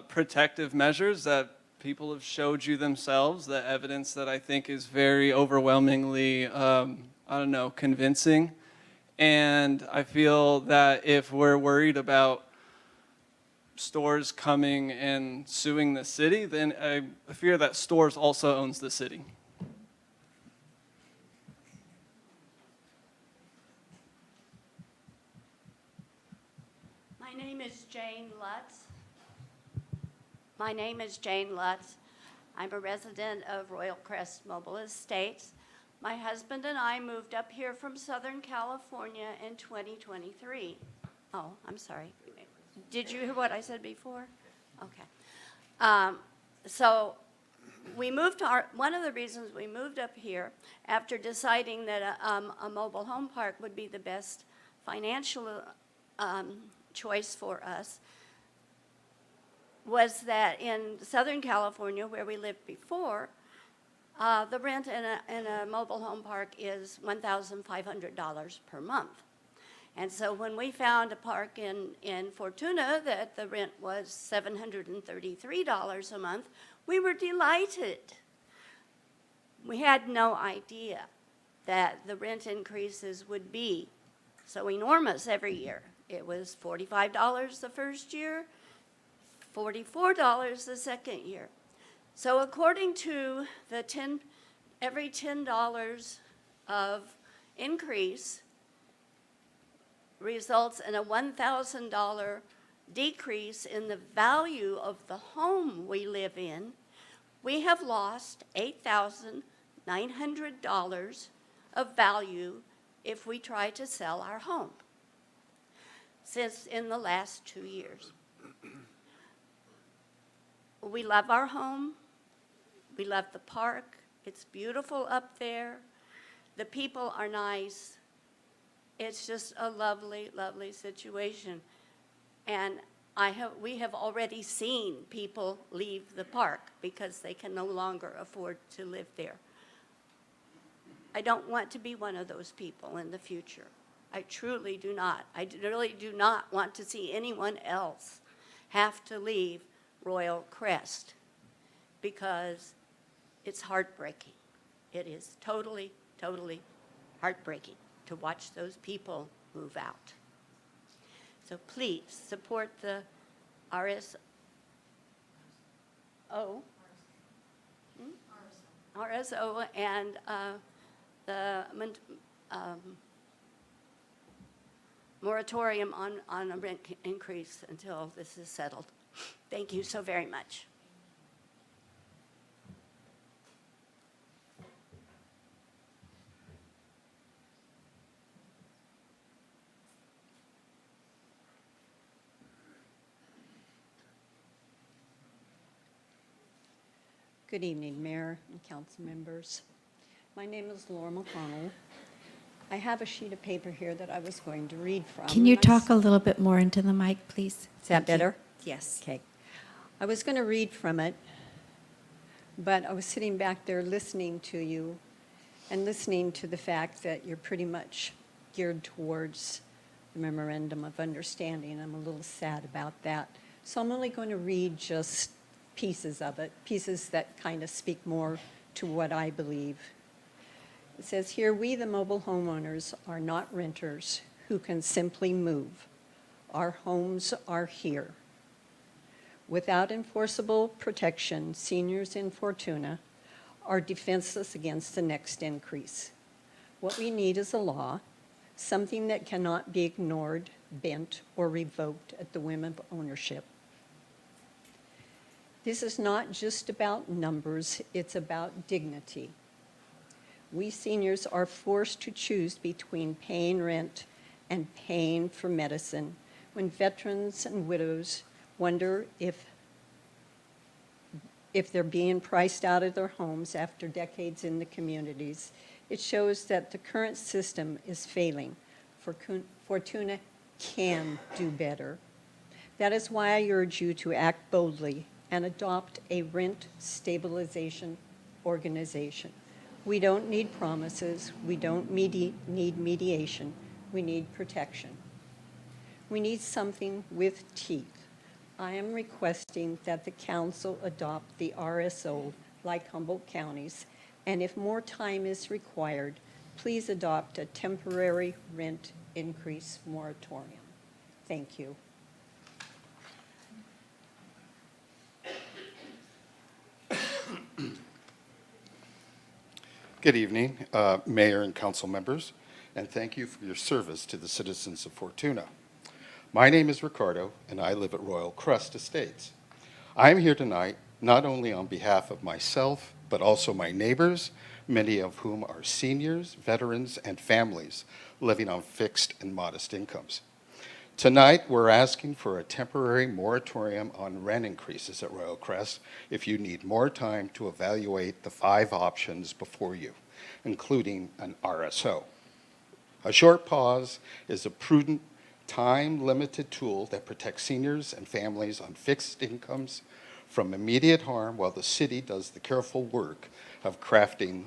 protective measures that people have showed you themselves, the evidence that I think is very overwhelmingly, convincing. And I feel that if we're worried about stores coming and suing the city, then I fear that stores also owns the city. My name is Jane Lutz. I'm a resident of Royal Crest Mobile Estates. My husband and I moved up here from Southern California in 2023. Oh, I'm sorry. Did you hear what I said before? Okay. So we moved to one of the reasons we moved up here after deciding that a mobile home park would be the best financial choice for us was that in Southern California, where we lived before, the rent in a mobile home park is $1,500 per month. And so when we found a park in Fortuna that the rent was $733 a month, we were delighted. We had no idea that the rent increases would be so enormous every year. It was $45 the first year, $44 the second year. So according to the every $10 of increase results in a $1,000 decrease in the value of the home we live in. We have lost $8,900 of value if we try to sell our home since in the last 2 years. We love our home. We love the park. It's beautiful up there. The people are nice. It's just a lovely, lovely situation. And we have already seen people leave the park because they can no longer afford to live there. I don't want to be one of those people in the future. I truly do not. I really do not want to see anyone else have to leave Royal Crest because it's heartbreaking. It is totally, totally heartbreaking to watch those people move out. So please support the RSO. RSO and the moratorium on a rent increase until this is settled. Thank you so very much. Good evening, Mayor and council members. My name is Laura McConnell. I have a sheet of paper here that I was going to read from. Can you talk a little bit more into the mic, please? Is that better? Yes. Okay. I was going to read from it, but I was sitting back there listening to you and listening to the fact that you're pretty much geared towards the memorandum of understanding. I'm a little sad about that. So I'm only going to read just pieces of it, pieces that kind of speak more to what I believe. It says here, we the mobile homeowners are not renters who can simply move. Our homes are here. Without enforceable protection, seniors in Fortuna are defenseless against the next increase. What we need is a law, something that cannot be ignored, bent, or revoked at the whim of ownership. This is not just about numbers, it's about dignity. We seniors are forced to choose between paying rent and paying for medicine when veterans and widows wonder if they're being priced out of their homes after decades in the communities. It shows that the current system is failing. Fortuna can do better. That is why I urge you to act boldly and adopt a rent stabilization organization. We don't need promises. We don't need mediation. We need protection. We need something with teeth. I am requesting that the council adopt the RSO like Humboldt counties, and if more time is required, please adopt a temporary rent increase moratorium. Thank you. Good evening, Mayor and council members, and thank you for your service to the citizens of Fortuna. My name is Ricardo, and I live at Royal Crest Estates. I am here tonight not only on behalf of myself, but also my neighbors, many of whom are seniors, veterans, and families living on fixed and modest incomes. Tonight, we're asking for a temporary moratorium on rent increases at Royal Crest if you need more time to evaluate the 5 options before you, including an RSO. A short pause is a prudent, time-limited tool that protects seniors and families on fixed incomes from immediate harm while the city does the careful work of crafting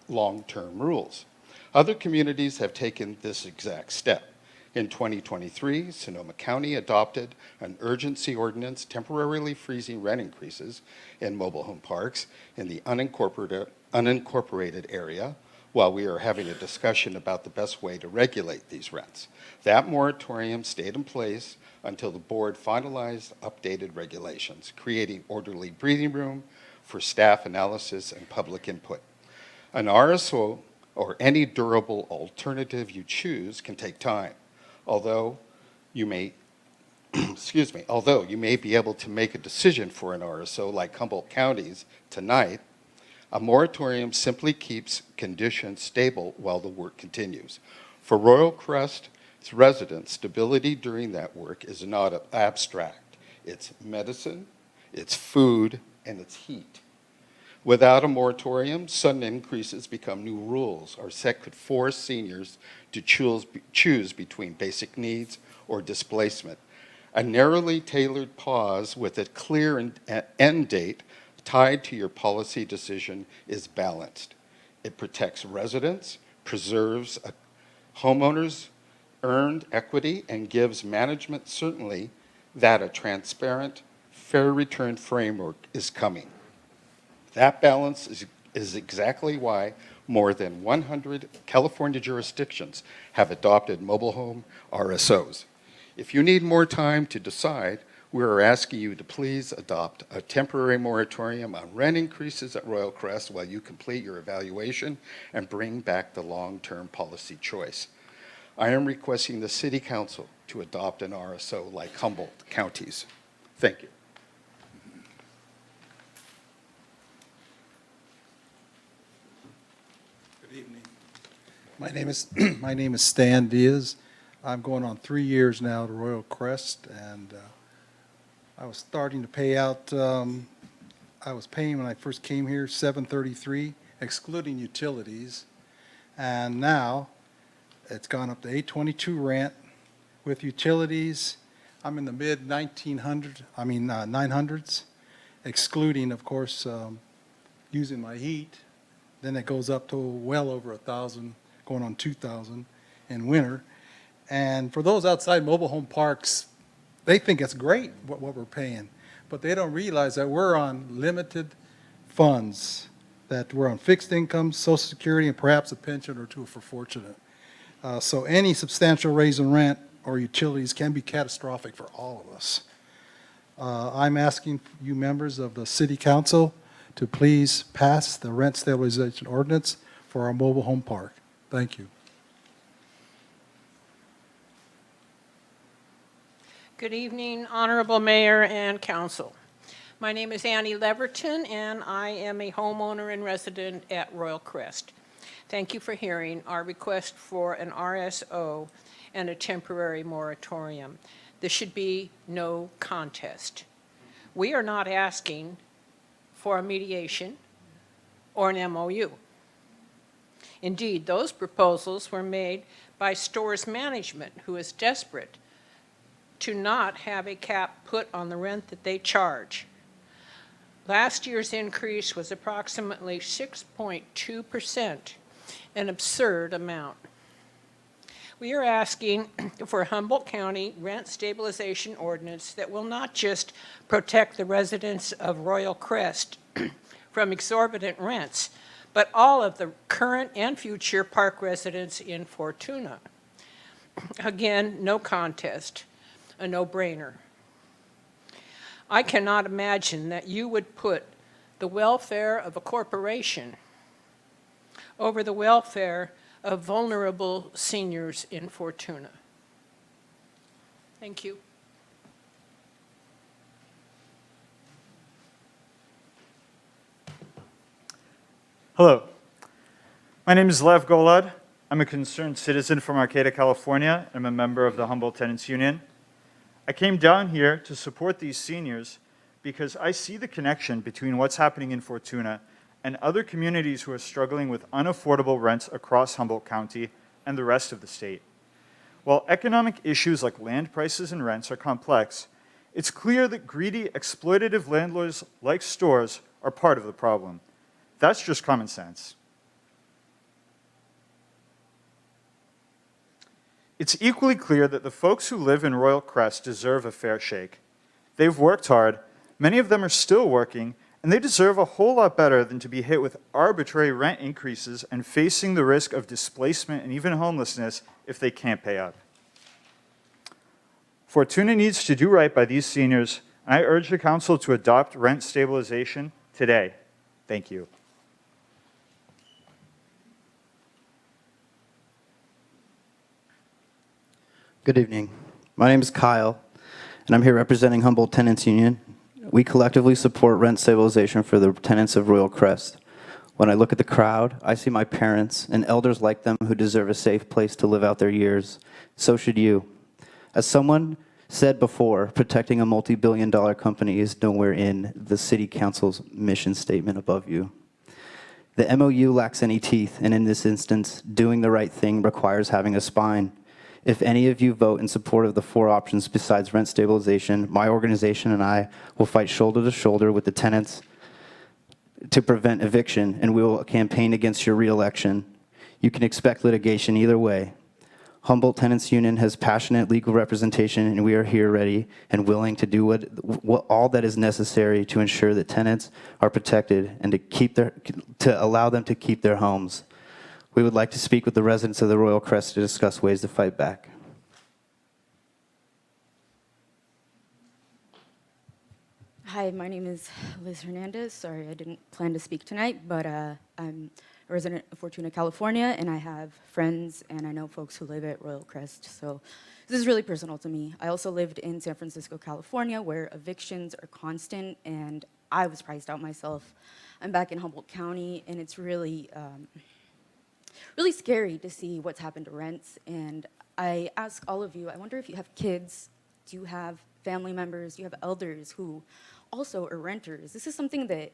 long-term rules. Other communities have taken this exact step. In 2023, Sonoma County adopted an urgency ordinance temporarily freezing rent increases in mobile home parks in the unincorporated area while we are having a discussion about the best way to regulate these rents. That moratorium stayed in place until the board finalized updated regulations, creating orderly breathing room for staff analysis and public input. An RSO or any durable alternative you choose can take time. Although you may be able to make a decision for an RSO like Humboldt counties tonight, a moratorium simply keeps conditions stable while the work continues. For Royal Crest's residents, stability during that work is not abstract. It's medicine, it's food, and it's heat. Without a moratorium, sudden increases become new rules, or set could force seniors to choose between basic needs or displacement. A narrowly tailored pause with a clear end date tied to your policy decision is balanced. It protects residents, preserves homeowners' earned equity, and gives management certainty that a transparent, fair return framework is coming. That balance is exactly why more than 100 California jurisdictions have adopted mobile home RSOs. If you need more time to decide, we are asking you to please adopt a temporary moratorium on rent increases at Royal Crest while you complete your evaluation and bring back the long-term policy choice. I am requesting the City Council to adopt an RSO like Humboldt counties. Thank you. Good evening. My name is Stan Diaz. I'm going on 3 years now to Royal Crest, and I was starting to pay out. I was paying when I first came here $733, excluding utilities, and now it's gone up to $822 rent with utilities. I'm in the mid 900s, excluding, of course, using my heat. Then it goes up to well over 1,000, going on 2,000 in winter. And for those outside mobile home parks, they think it's great what we're paying, but they don't realize that we're on limited funds, that we're on fixed incomes, Social Security, and perhaps a pension or two if we're fortunate. So any substantial raise in rent or utilities can be catastrophic for all of us. I'm asking you members of the City Council to please pass the rent stabilization ordinance for our mobile home park. Thank you. Good evening, Honorable Mayor and Council. My name is Annie Leverton, and I am a homeowner and resident at Royal Crest. Thank you for hearing our request for an RSO and a temporary moratorium. This should be no contest. We are not asking for a mediation or an MOU. Indeed, those proposals were made by stores management, who is desperate to not have a cap put on the rent that they charge. Last year's increase was approximately 6.2%, an absurd amount. We are asking for a Humboldt County rent stabilization ordinance that will not just protect the residents of Royal Crest from exorbitant rents, but all of the current and future park residents in Fortuna. Again, no contest, a no-brainer. I cannot imagine that you would put the welfare of a corporation over the welfare of vulnerable seniors in Fortuna. Thank you. Hello. My name is Lev Golod. I'm a concerned citizen from Arcata, California. I'm a member of the Humboldt Tenants Union. I came down here to support these seniors because I see the connection between what's happening in Fortuna and other communities who are struggling with unaffordable rents across Humboldt County and the rest of the state. While economic issues like land prices and rents are complex, it's clear that greedy, exploitative landlords like stores are part of the problem. That's just common sense. It's equally clear that the folks who live in Royal Crest deserve a fair shake. They've worked hard, many of them are still working, and they deserve a whole lot better than to be hit with arbitrary rent increases and facing the risk of displacement and even homelessness if they can't pay up. Fortuna needs to do right by these seniors, and I urge the council to adopt rent stabilization today. Thank you. Good evening. My name is Kyle, and I'm here representing Humboldt Tenants Union. We collectively support rent stabilization for the tenants of Royal Crest. When I look at the crowd, I see my parents and elders like them who deserve a safe place to live out their years. So should you. As someone said before, protecting a multi-billion-dollar company is nowhere in the City Council's mission statement above you. The MOU lacks any teeth, and in this instance, doing the right thing requires having a spine. If any of you vote in support of the 4 options besides rent stabilization, my organization and I will fight shoulder to shoulder with the tenants to prevent eviction, and we will campaign against your re-election. You can expect litigation either way. Humboldt Tenants Union has passionate legal representation, and we are here ready and willing to do all that is necessary to ensure that tenants are protected and to allow them to keep their homes. We would like to speak with the residents of the Royal Crest to discuss ways to fight back. Hi, my name is Liz Hernandez. Sorry, I didn't plan to speak tonight, but I'm a resident of Fortuna, California, and I have friends and I know folks who live at Royal Crest, so this is really personal to me. I also lived in San Francisco, California, where evictions are constant, and I was priced out myself. I'm back in Humboldt County, and it's really really scary to see what's happened to rents. And I ask all of you, I wonder if you have kids, do you have family members, do you have elders who also are renters? This is something that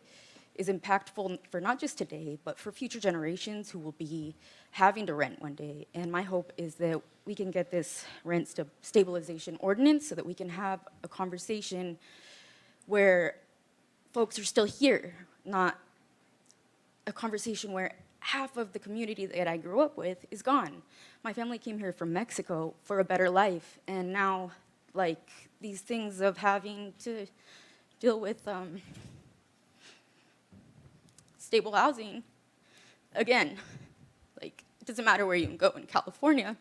is impactful for not just today, but for future generations who will be having to rent one day. And my hope is that we can get this rent stabilization ordinance so that we can have a conversation where folks are still here, not a conversation where half of the community that I grew up with is gone. My family came here from Mexico for a better life, and now, like, these things of having to deal with stable housing, again, like, it doesn't matter where you can go in California,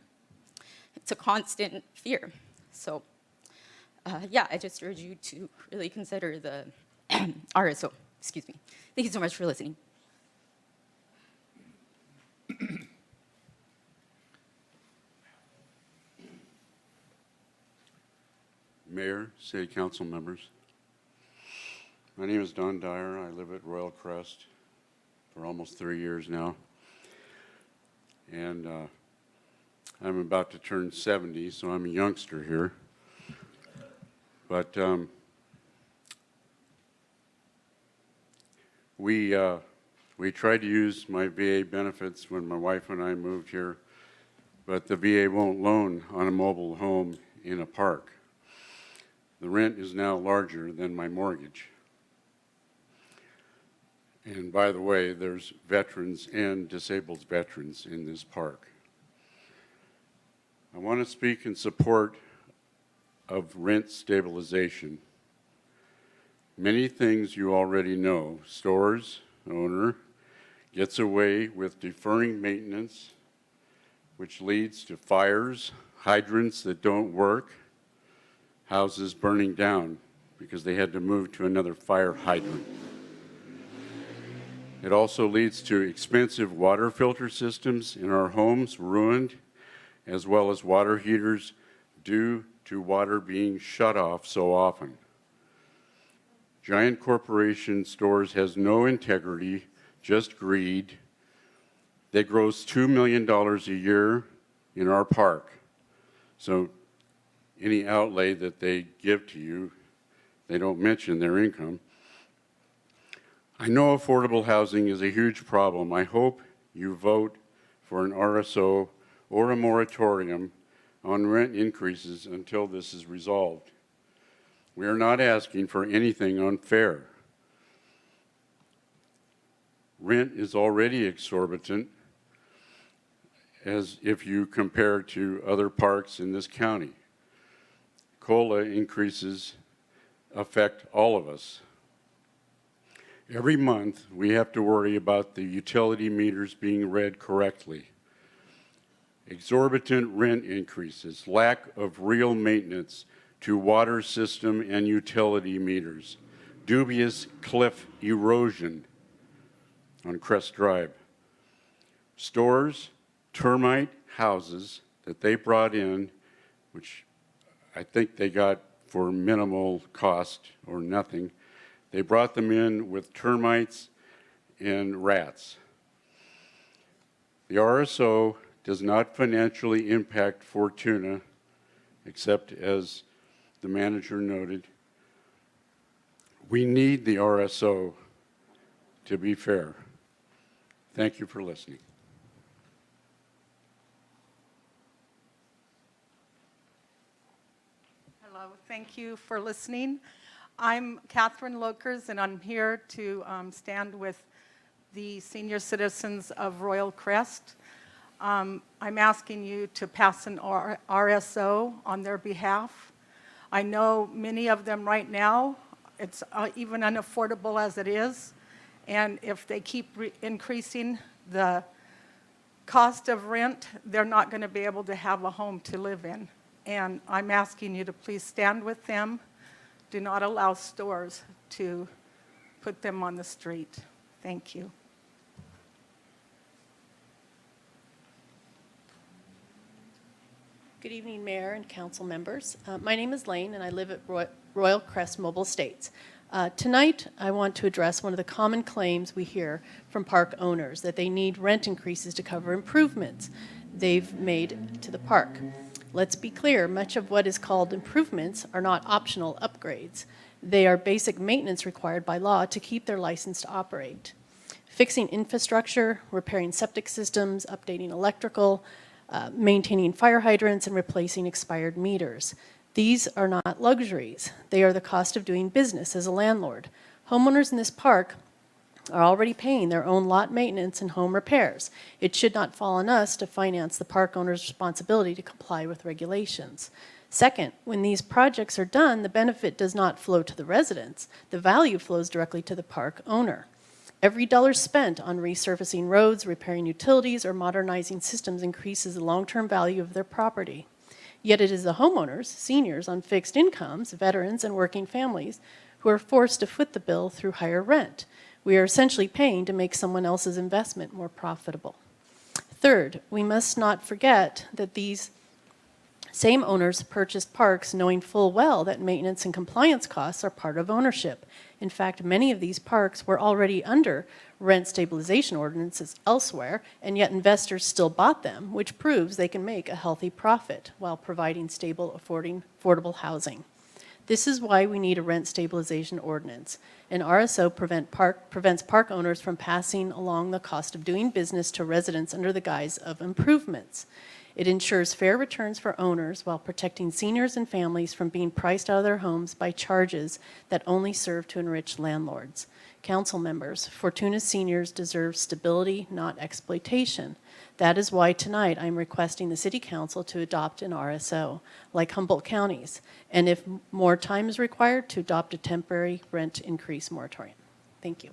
it's a constant fear. So yeah, I just urge you to really consider the RSO. Excuse me. Thank you so much for listening. Mayor, City Council members. My name is Don Dyer. I live at Royal Crest for almost 3 years now. And I'm about to turn 70, so I'm a youngster here. But we tried to use my VA benefits when my wife and I moved here, but the VA won't loan on a mobile home in a park. The rent is now larger than my mortgage. And by the way, there's veterans and disabled veterans in this park. I want to speak in support of rent stabilization. Many things you already know. Stores owner gets away with deferring maintenance, which leads to fires, hydrants that don't work, houses burning down because they had to move to another fire hydrant. It also leads to expensive water filter systems in our homes ruined, as well as water heaters due to water being shut off so often. Giant corporation stores has no integrity, just greed. They gross $2 million a year in our park. So any outlay that they give to you, they don't mention their income. I know affordable housing is a huge problem. I hope you vote for an RSO or a moratorium on rent increases until this is resolved. We are not asking for anything unfair. Rent is already exorbitant as if you compare to other parks in this county. COLA increases affect all of us. Every month, we have to worry about the utility meters being read correctly. Exorbitant rent increases, lack of real maintenance to water system and utility meters, dubious cliff erosion on Crest Drive, stores, termite houses that they brought in, which I think they got for minimal cost or nothing. They brought them in with termites and rats. The RSO does not financially impact Fortuna, except as the manager noted. We need the RSO to be fair. Thank you for listening. Hello, thank you for listening. I'm Catherine Lokers, and I'm here to stand with the senior citizens of Royal Crest. I'm asking you to pass an RSO on their behalf. I know many of them right now, it's even unaffordable as it is, and if they keep increasing the cost of rent, they're not going to be able to have a home to live in. And I'm asking you to please stand with them. Do not allow stores to put them on the street. Thank you. Good evening, Mayor and council members. My name is Lane, and I live at Royal Crest Mobile Estates. Tonight, I want to address one of the common claims we hear from park owners, that they need rent increases to cover improvements they've made to the park. Let's be clear, much of what is called improvements are not optional upgrades. They are basic maintenance required by law to keep their license to operate. Fixing infrastructure, repairing septic systems, updating electrical, maintaining fire hydrants, and replacing expired meters. These are not luxuries. They are the cost of doing business as a landlord. Homeowners in this park are already paying their own lot maintenance and home repairs. It should not fall on us to finance the park owner's responsibility to comply with regulations. Second, when these projects are done, the benefit does not flow to the residents. The value flows directly to the park owner. Every dollar spent on resurfacing roads, repairing utilities, or modernizing systems increases the long-term value of their property. Yet it is the homeowners, seniors on fixed incomes, veterans, and working families who are forced to foot the bill through higher rent. We are essentially paying to make someone else's investment more profitable. Third, we must not forget that these same owners purchased parks knowing full well that maintenance and compliance costs are part of ownership. In fact, many of these parks were already under rent stabilization ordinances elsewhere, and yet investors still bought them, which proves they can make a healthy profit while providing stable, affordable housing. This is why we need a rent stabilization ordinance. An RSO prevents park owners from passing along the cost of doing business to residents under the guise of improvements. It ensures fair returns for owners while protecting seniors and families from being priced out of their homes by charges that only serve to enrich landlords. Council members, Fortuna seniors deserve stability, not exploitation. That is why tonight I'm requesting the City Council to adopt an RSO, like Humboldt counties, and if more time is required, to adopt a temporary rent increase moratorium. Thank you.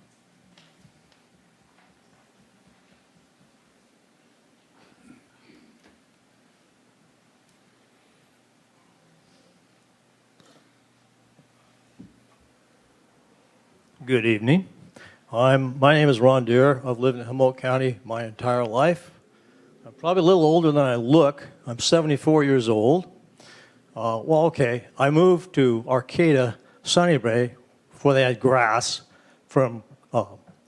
Good evening. My name is Ron Deere. I've lived in Humboldt County my entire life. I'm probably a little older than I look. I'm 74 years old. I moved to Arcata, Sunnybrae, before they had grass, from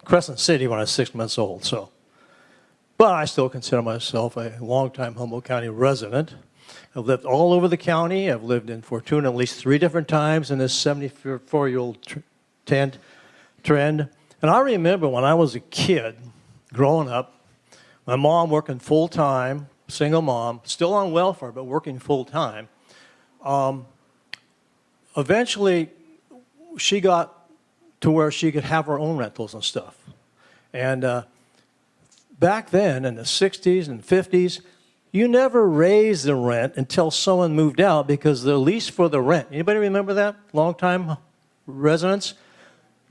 Crescent City when I was 6 months old. But I still consider myself a longtime Humboldt County resident. I've lived all over the county. I've lived in Fortuna at least 3 different times in this 74-year-old trend. And I remember when I was a kid, growing up, my mom working full-time, single mom, still on welfare, but working full-time. Eventually, she got to where she could have her own rentals and stuff. And back then, in the 60s and 50s, you never raised the rent until someone moved out because the lease for the rent. Anybody remember that? Long-time residents?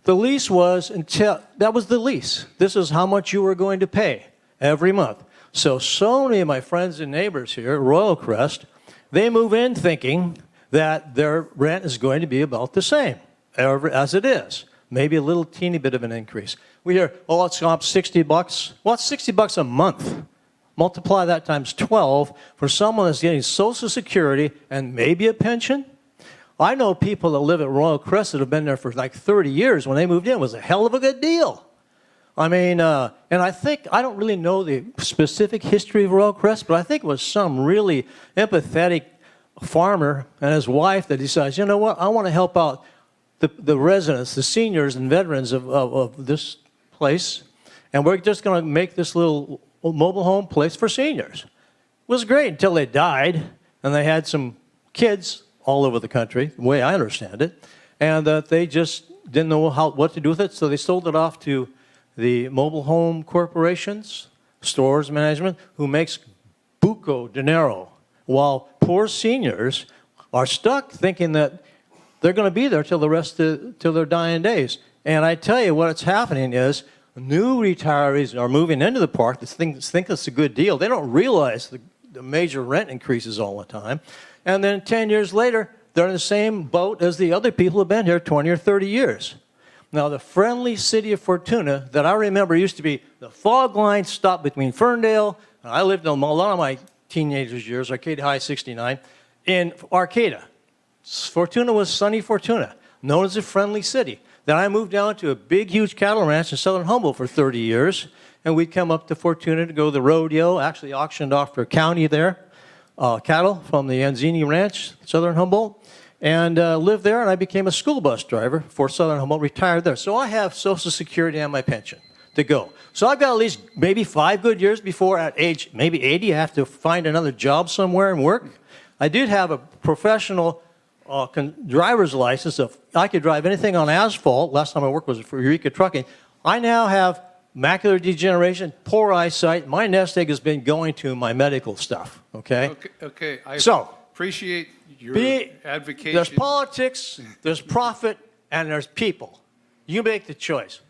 The lease was that was the lease. This is how much you were going to pay every month. So many of my friends and neighbors here at Royal Crest, they move in thinking that their rent is going to be about the same as it is. Maybe a little teeny bit of an increase. We hear, oh, it's gone up $60. Well, it's $60 a month. Multiply that times 12 for someone that's getting Social Security and maybe a pension. I know people that live at Royal Crest that have been there for like 30 years. When they moved in, it was a hell of a good deal. I mean, and I don't really know the specific history of Royal Crest, but I think it was some really empathetic farmer and his wife that decides, you know what, I want to help out the residents, the seniors and veterans of this place, and we're just going to make this little mobile home place for seniors. It was great until they died, and they had some kids all over the country, the way I understand it, and they just didn't know what to do with it, so they sold it off to the mobile home corporations, stores management, who makes buco dinero, while poor seniors are stuck thinking that they're going to be there till their dying days. And I tell you what's happening is new retirees are moving into the park that think it's a good deal. They don't realize the major rent increases all the time. And then 10 years later, they're in the same boat as the other people who have been here 20 or 30 years. Now, the friendly city of Fortuna that I remember used to be the fog line stop between Ferndale, and I lived in a lot of my teenagers' years, Arcata High 69, in Arcata. Fortuna was sunny Fortuna, known as a friendly city. Then I moved down to a big, huge cattle ranch in southern Humboldt for 30 years, and we'd come up to Fortuna to go to the rodeo, actually auctioned off for county there, cattle from the Anzini Ranch, southern Humboldt, and lived there, and I became a school bus driver for southern Humboldt, retired there. So I have Social Security and my pension to go. So I've got at least maybe 5 good years before at age maybe 80 I have to find another job somewhere and work. I did have a professional driver's license. I could drive anything on asphalt. Last time I worked was for Eureka Trucking. I now have macular degeneration, poor eyesight. My nest egg has been going to my medical stuff, okay? Okay. I So, appreciate your advocation. There's politics, there's profit, and there's people. You make the choice.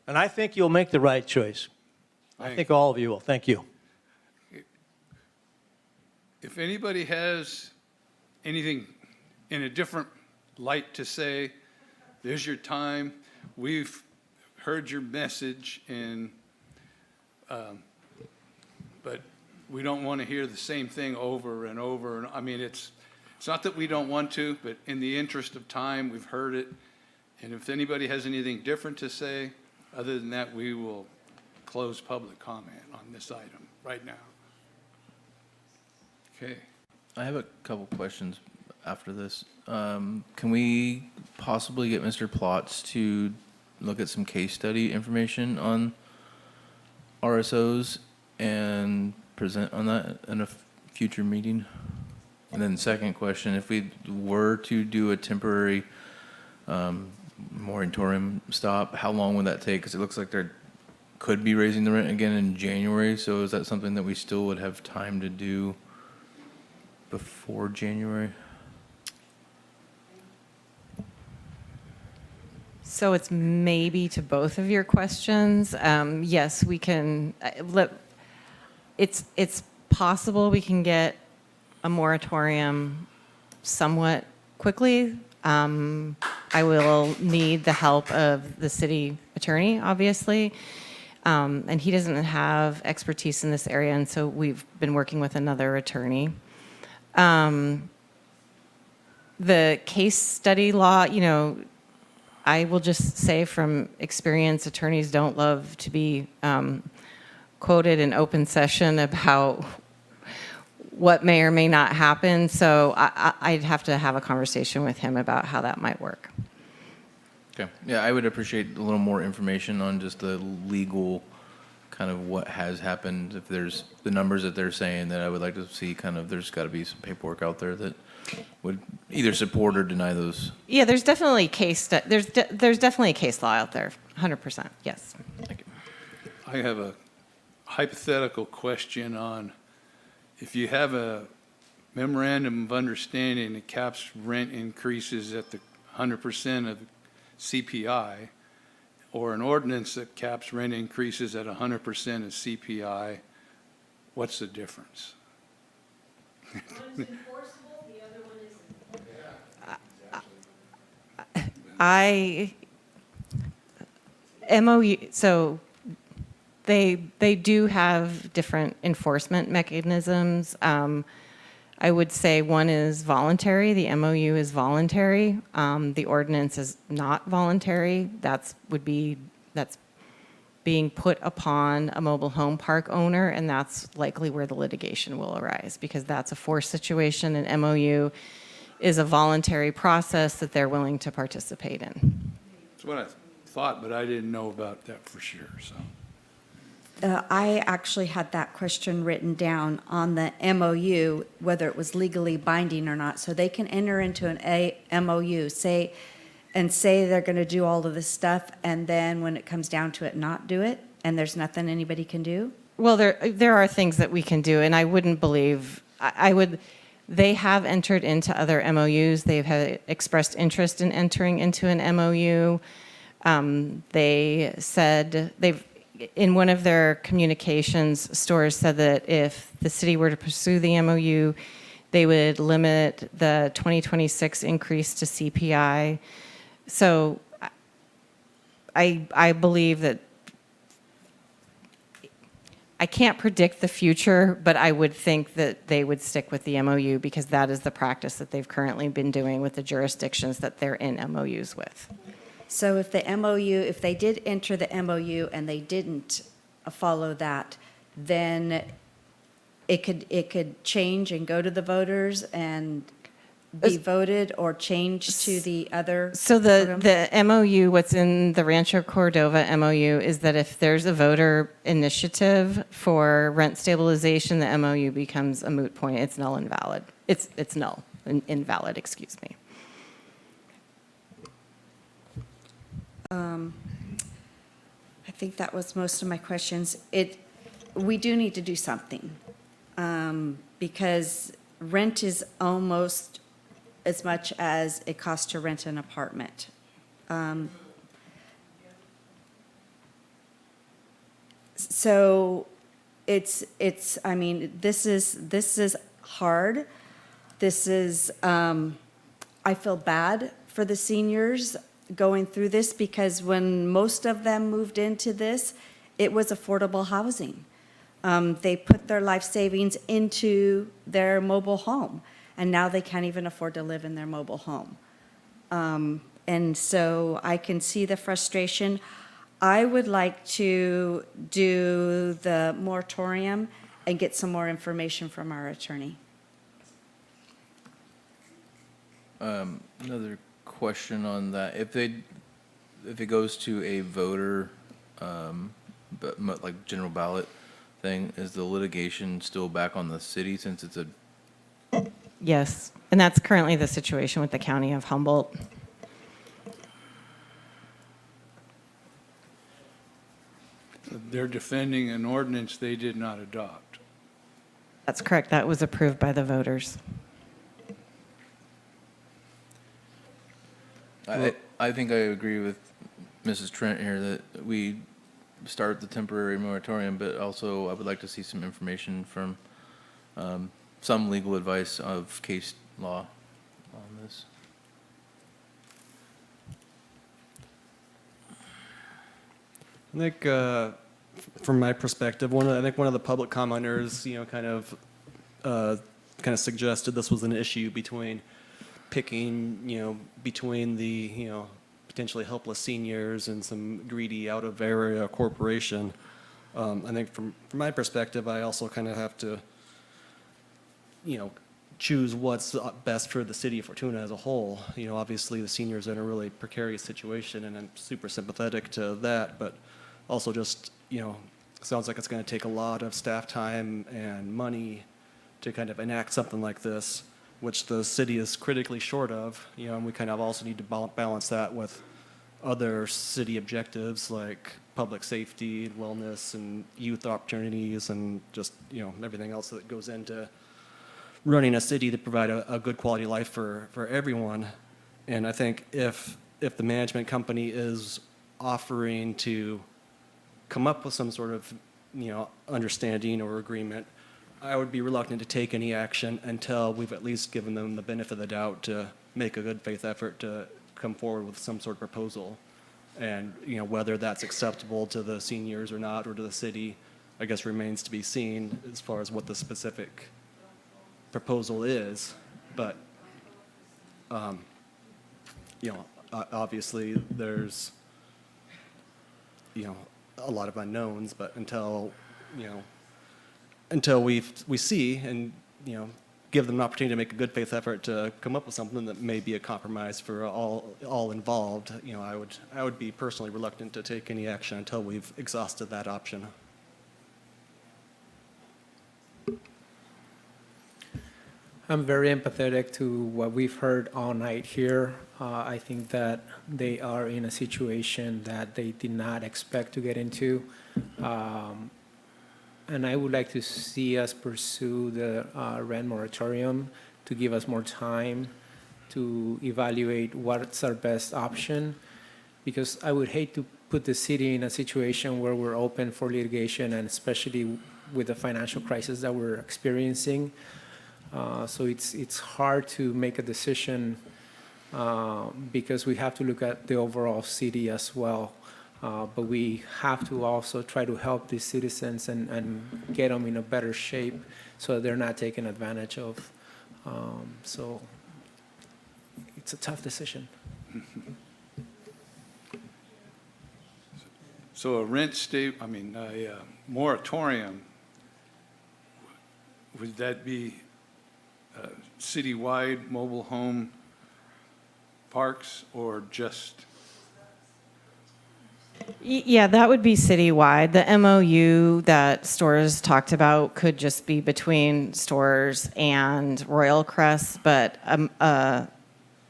And I think you'll make the right choice. I think all of you will. Thank you. If anybody has anything in a different light to say, there's your time. We've heard your message, and but we don't want to hear the same thing over and over. And I mean, it's not that we don't want to, but in the interest of time, we've heard it. And if anybody has anything different to say, other than that, we will close public comment on this item right now. Okay. I have a couple questions after this. Can we possibly get Mr. Plotz to look at some case study information on RSOs and present on that in a future meeting? And then second question, if we were to do a temporary moratorium stop, how long would that take? Because it looks like they could be raising the rent again in January. So is that something that we still would have time to do before January? So it's maybe to both of your questions. Yes, we can. It's possible we can get a moratorium somewhat quickly. I will need the help of the city attorney, obviously, and he doesn't have expertise in this area, and so we've been working with another attorney. The case study law, I will just say from experience, attorneys don't love to be quoted in open session about what may or may not happen. So I'd have to have a conversation with him about how that might work. Okay. Yeah, I would appreciate a little more information on just the legal kind of what has happened. If there's the numbers that they're saying, that I would like to see kind of, there's got to be some paperwork out there that would either support or deny those. Yeah, there's definitely there's definitely a case law out there. 100%. Yes. Thank you. I have a hypothetical question on if you have a memorandum of understanding that caps rent increases at the 100% of CPI, or an ordinance that caps rent increases at 100% of CPI, what's the difference? MOU, so they do have different enforcement mechanisms. I would say one is voluntary. The MOU is voluntary. The ordinance is not voluntary. That's being put upon a mobile home park owner, and that's likely where the litigation will arise, because that's a forced situation, and MOU is a voluntary process that they're willing to participate in. That's what I thought, but I didn't know about that for sure, so. I actually had that question written down on the MOU, whether it was legally binding or not. So they can enter into an MOU, say they're going to do all of this stuff, and then when it comes down to it, not do it, and there's nothing anybody can do? Well, there are things that we can do, and I wouldn't believe, they have entered into other MOUs. They've had expressed interest in entering into an MOU. They said, in one of their communications, stores said that if the city were to pursue the MOU, they would limit the 2026 increase to CPI. So I believe that I can't predict the future, but I would think that they would stick with the MOU because that is the practice that they've currently been doing with the jurisdictions that they're in MOUs with. So if the MOU, if they did enter the MOU and they didn't follow that, then it could change and go to the voters and be voted or change to the other. So the MOU, what's in the Rancho Cordova MOU is that if there's a voter initiative for rent stabilization, the MOU becomes a moot point. It's null and valid. It's null and invalid, excuse me. I think that was most of my questions. We do need to do something because rent is almost as much as it costs to rent an apartment. So I mean, this is hard. This is, I feel bad for the seniors going through this because when most of them moved into this, it was affordable housing. They put their life savings into their mobile home, and now they can't even afford to live in their mobile home. And so I can see the frustration. I would like to do the moratorium and get some more information from our attorney. Another question on that. If it goes to a voter, like general ballot thing, is the litigation still back on the city since it's a? Yes, and that's currently the situation with the county of Humboldt. They're defending an ordinance they did not adopt. That's correct. That was approved by the voters. I think I agree with Mrs. Trent here that we start the temporary moratorium, but also I would like to see some information from some legal advice of case law on this. I think, from my perspective, I think one of the public commenters, kind of suggested this was an issue between picking, between the, potentially helpless seniors and some greedy out-of-area corporation. I think from my perspective, I also kind of have to, choose what's best for the city of Fortuna as a whole. Obviously the seniors are in a really precarious situation, and I'm super sympathetic to that, but also just, sounds like it's going to take a lot of staff time and money to kind of enact something like this, which the city is critically short of, and we kind of also need to balance that with other city objectives like public safety, wellness, and youth opportunities, and just, everything else that goes into running a city to provide a good quality life for everyone. And I think if the management company is offering to come up with some sort of, understanding or agreement, I would be reluctant to take any action until we've at least given them the benefit of the doubt to make a good faith effort to come forward with some sort of proposal. And, whether that's acceptable to the seniors or not, or to the city, I guess remains to be seen as far as what the specific proposal is. But, obviously there's, a lot of unknowns, but until we see and, give them an opportunity to make a good faith effort to come up with something that may be a compromise for all involved, I would be personally reluctant to take any action until we've exhausted that option. I'm very empathetic to what we've heard all night here. I think that they are in a situation that they did not expect to get into. And I would like to see us pursue the rent moratorium to give us more time to evaluate what's our best option, because I would hate to put the city in a situation where we're open for litigation, and especially with the financial crisis that we're experiencing. So it's hard to make a decision because we have to look at the overall city as well. But we have to also try to help these citizens and get them in a better shape so they're not taken advantage of. So it's a tough decision. So a moratorium, would that be citywide mobile home parks or just? Yeah, that would be citywide. The MOU that Stores talked about could just be between Stores and Royal Crest, but a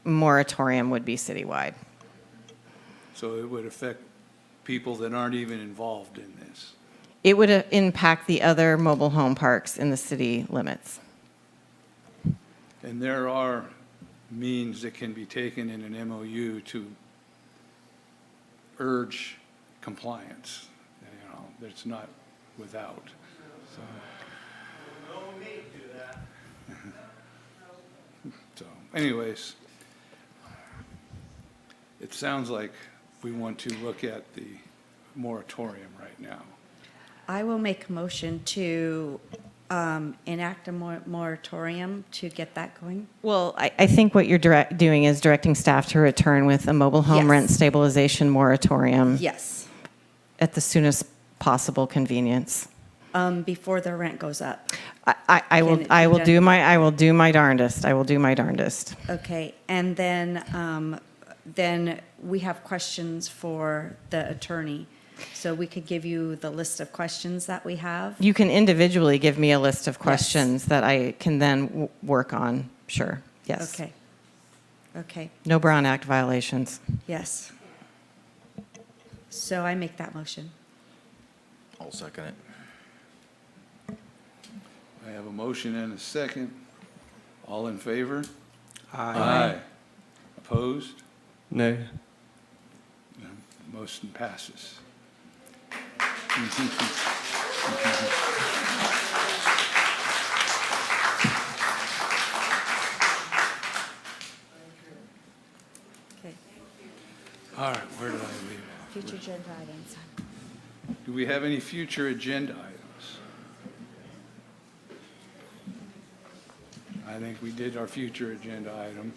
moratorium would be citywide. So it would affect people that aren't even involved in this? It would impact the other mobile home parks in the city limits. And there are means that can be taken in an MOU to urge compliance. That's not without. So. anyways, it sounds like we want to look at the moratorium right now. I will make a motion to enact a moratorium to get that going. Well, I think what you're doing is directing staff to return with a mobile home Yes. rent stabilization moratorium Yes, at the soonest possible convenience. before the rent goes up. I will Can it I be will done? do my darndest. I will do my darndest. Okay, and then we have questions for the attorney. So we could give you the list of questions that we have. You can individually give me a list of questions that I can then work on. Sure. Yes. Okay. Okay, No Brown Act violations. yes. So I make that motion. I'll second it. I have a motion and a second. All in favor? Aye. Opposed? Nay. Motion passes. Okay. All right, where did I leave off? Future agenda items. Do we have any future agenda items? I think we did our future agenda item.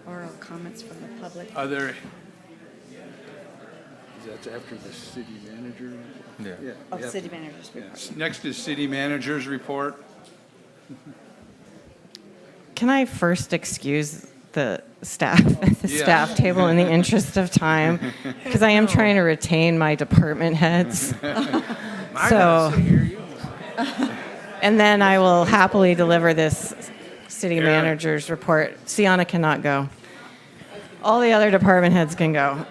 Oral comments from the public. Are there, that's after the city manager? Yeah. Oh, city manager's report. Yes. Next is city manager's report. Can I first excuse the staff at the Yeah. staff table in the interest of time? Because I am trying to retain my department heads. So, and then I will happily deliver this city manager's report. Sienna cannot go. All the other department heads can go.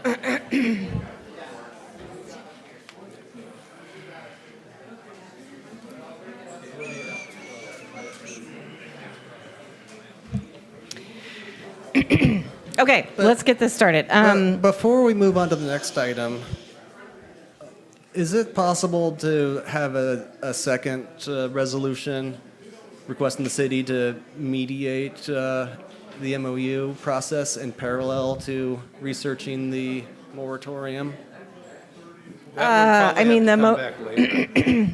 Okay, let's get this started. Before we move on to the next item, is it possible to have a second resolution requesting the city to mediate the MOU process in parallel to researching the moratorium? That would I mean, probably have to come back later.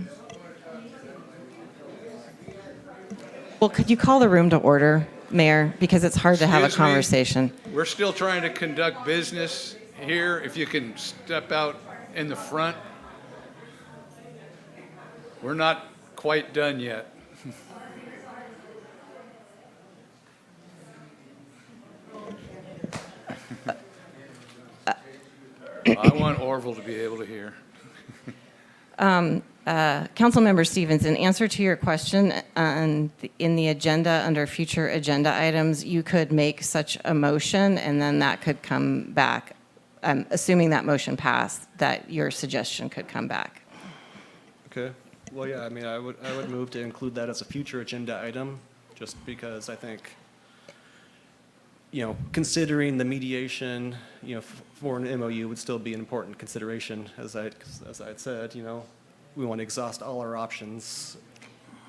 Well, could you call the room to order, Mayor? Because it's hard to have a Excuse me? conversation. We're still trying to conduct business here. If you can step out in the front. We're not quite done yet. I want Orville to be able to hear. Councilmember Stevens, in answer to your question, in the agenda, under future agenda items, you could make such a motion, and then that could come back. Assuming that motion passed, that your suggestion could come back. Okay. Well, yeah, I mean, I would move to include that as a future agenda item, just because I think, considering the mediation, for an MOU would still be an important consideration, as I had said, we want to exhaust all our options.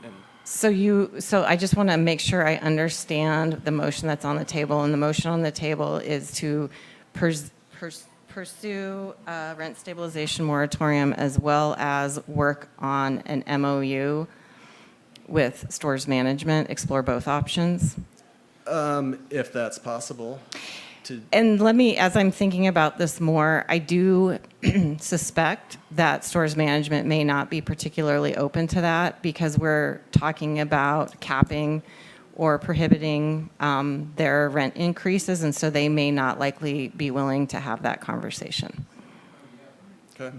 And So I just want to make sure I understand the motion that's on the table, and the motion on the table is to pursue a rent stabilization moratorium as well as work on an MOU with stores management, explore both options. if that's possible. And let me, as I'm thinking about this more, I do suspect that stores management may not be particularly open to that because we're talking about capping or prohibiting their rent increases, and so they may not likely be willing to have that conversation. Okay.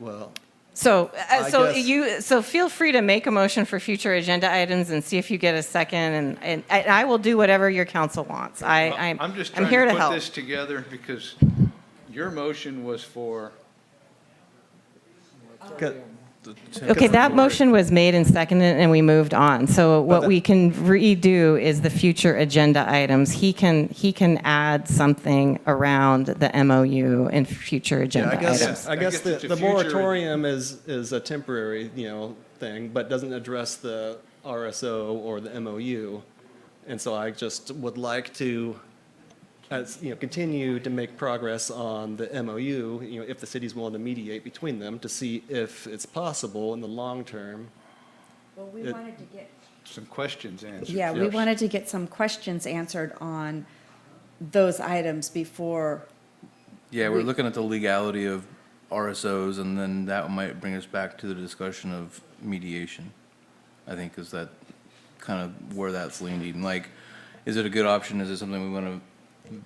Well, So, I guess- so feel free to make a motion for future agenda items and see if you get a second, and I will do whatever your council wants. I'm just trying here to to put help. this together because your motion was for, Okay, that motion was made and seconded, and we moved on. So what we can redo is the future agenda items. He can add something around the MOU in future agenda items. I guess it's a the future- moratorium is a temporary, thing, but doesn't address RSO or the MOU. And so I just would like to, as, continue to make progress on the MOU, if the city's willing to mediate between them to see if it's possible in the long term. Well, we wanted to get. Some questions answered. Yeah, we wanted to get some questions answered on those items before. Yeah, we're looking at the legality of RSOs, and then that might bring us back to the discussion of mediation. I think is that kind of where that's leaning. Like, is it a good option? Is it something we want to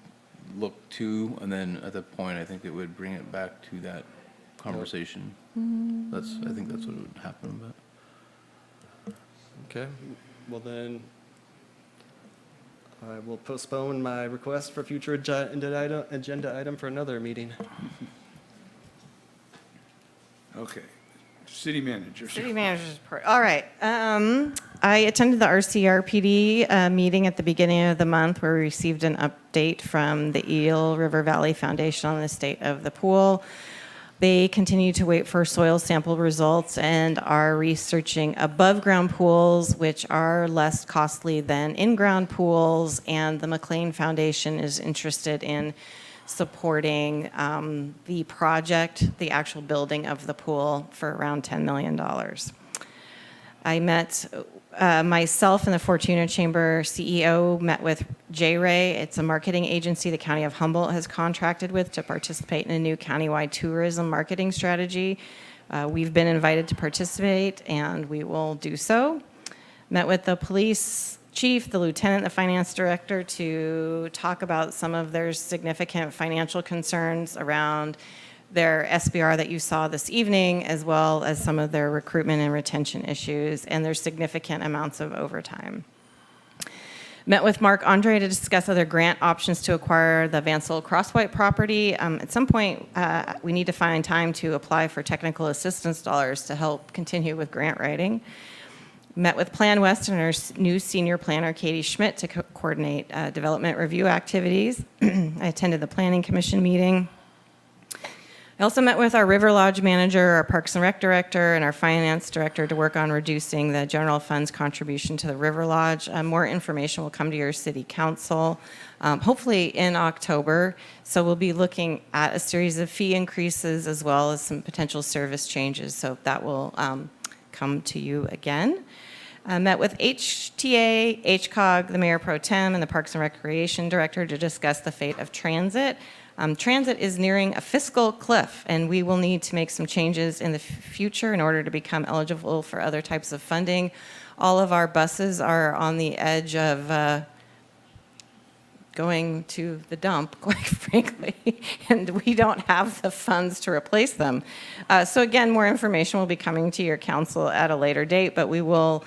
look to? And then at that point, I think it would bring it back to that conversation. I think that's what would happen. But Okay, well then, I will postpone my request for future agenda item for another meeting. Okay. City manager. City manager's report. All right. I attended the RCRPD meeting at the beginning of the month where we received an update from the Eel River Valley Foundation on the state of the pool. They continue to wait for soil sample results and are researching above-ground pools, which are less costly than in-ground pools, and the McLean Foundation is interested in supporting the project, the actual building of the pool, for around $10 million. I met, myself and the Fortuna Chamber CEO met with J-Ray. It's a marketing agency the County of Humboldt has contracted with to participate in a new countywide tourism marketing strategy. We've been invited to participate, and we will do so. Met with the police chief, the lieutenant, the finance director to talk about some of their significant financial concerns around their SBR that you saw this evening, as well as some of their recruitment and retention issues and their significant amounts of overtime. Met with Mark Andre to discuss other grant options to acquire the Vansel Crosswhite property. At some point, we need to find time to apply for technical assistance dollars to help continue with grant writing. Met with Plan West and our new senior planner, Katie Schmidt, to coordinate development review activities. I attended the Planning Commission meeting. I also met with our River Lodge manager, our Parks and Rec director, and our finance director to work on reducing the general fund's contribution to the River Lodge. More information will come to your city council, hopefully in October. So we'll be looking at a series of fee increases as well as some potential service changes. So that will come to you again. Met with HTA, HCOG, the Mayor Pro Tem, and the Parks and Recreation Director to discuss the fate of transit. Transit is nearing a fiscal cliff, and we will need to make some changes in the future in order to become eligible for other types of funding. All of our buses are on the edge of going to the dump, quite frankly, and we don't have the funds to replace them. So again, more information will be coming to your council at a later date, but we will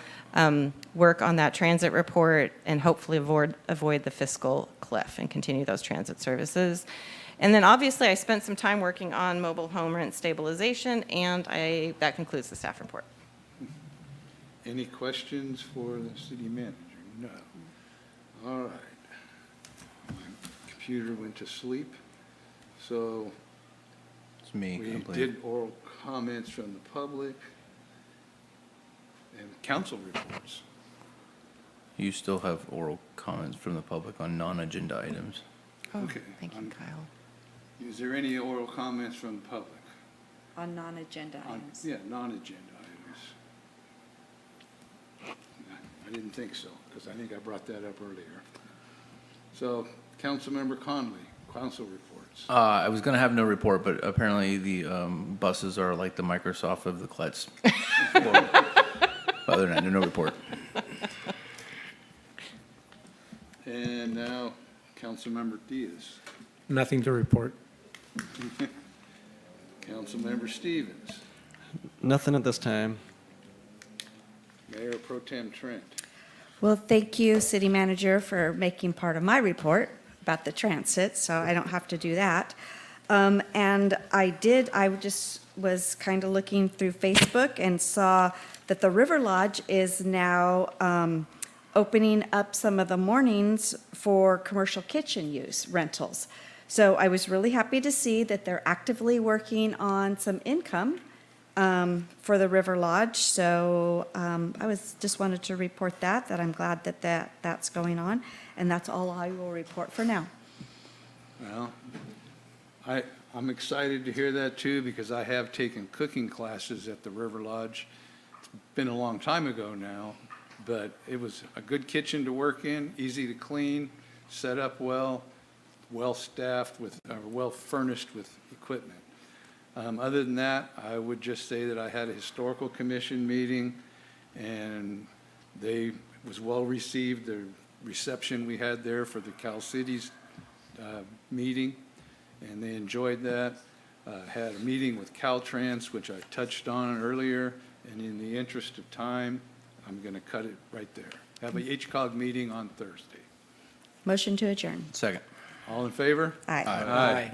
work on that transit report and hopefully avoid the fiscal cliff and continue those transit services. And then obviously I spent some time working on mobile home rent stabilization, and that concludes the staff report. Any questions for the city manager? No. All right. My computer went to sleep, so it's me. we completely. did oral comments from the public and council reports. You still have oral comments from the public on non-agenda items. Okay. Thank you, Kyle. Is there any oral comments from the public? On non-agenda items. Yeah, non-agenda items. I didn't think so, because I think I brought that up earlier. So, Councilmember Conley, council reports. I was going to have no report, but apparently the buses are like the Microsoft of the Klets. Other than that, no report. And now, Councilmember Diaz. Nothing to report. Councilmember Stevens. Nothing at this time. Mayor Pro Tem Trent. Well, thank you, City Manager, for making part of my report about the transit, so I don't have to do that. And I just was kind of looking through Facebook and saw that the River Lodge is now opening up some of the mornings for commercial kitchen use rentals. So I was really happy to see that they're actively working on some income for the River Lodge. So just wanted to report that I'm glad that's going on. And that's all I will report for now. Well, I'm excited to hear that too, because I have taken cooking classes at the River Lodge. It's been a long time ago now, but it was a good kitchen to work in, easy to clean, set up well, well-staffed well-furnished with equipment. Other than that, I would just say that I had a historical commission meeting, and they was well-received, the reception we had there for the Cal Cities meeting, and they enjoyed that. Had a meeting with Caltrans, which I touched on earlier, and in the interest of time, I'm going to cut it right there. Have a HCOG meeting on Thursday. Motion to adjourn. Second. All in favor? Aye. Aye.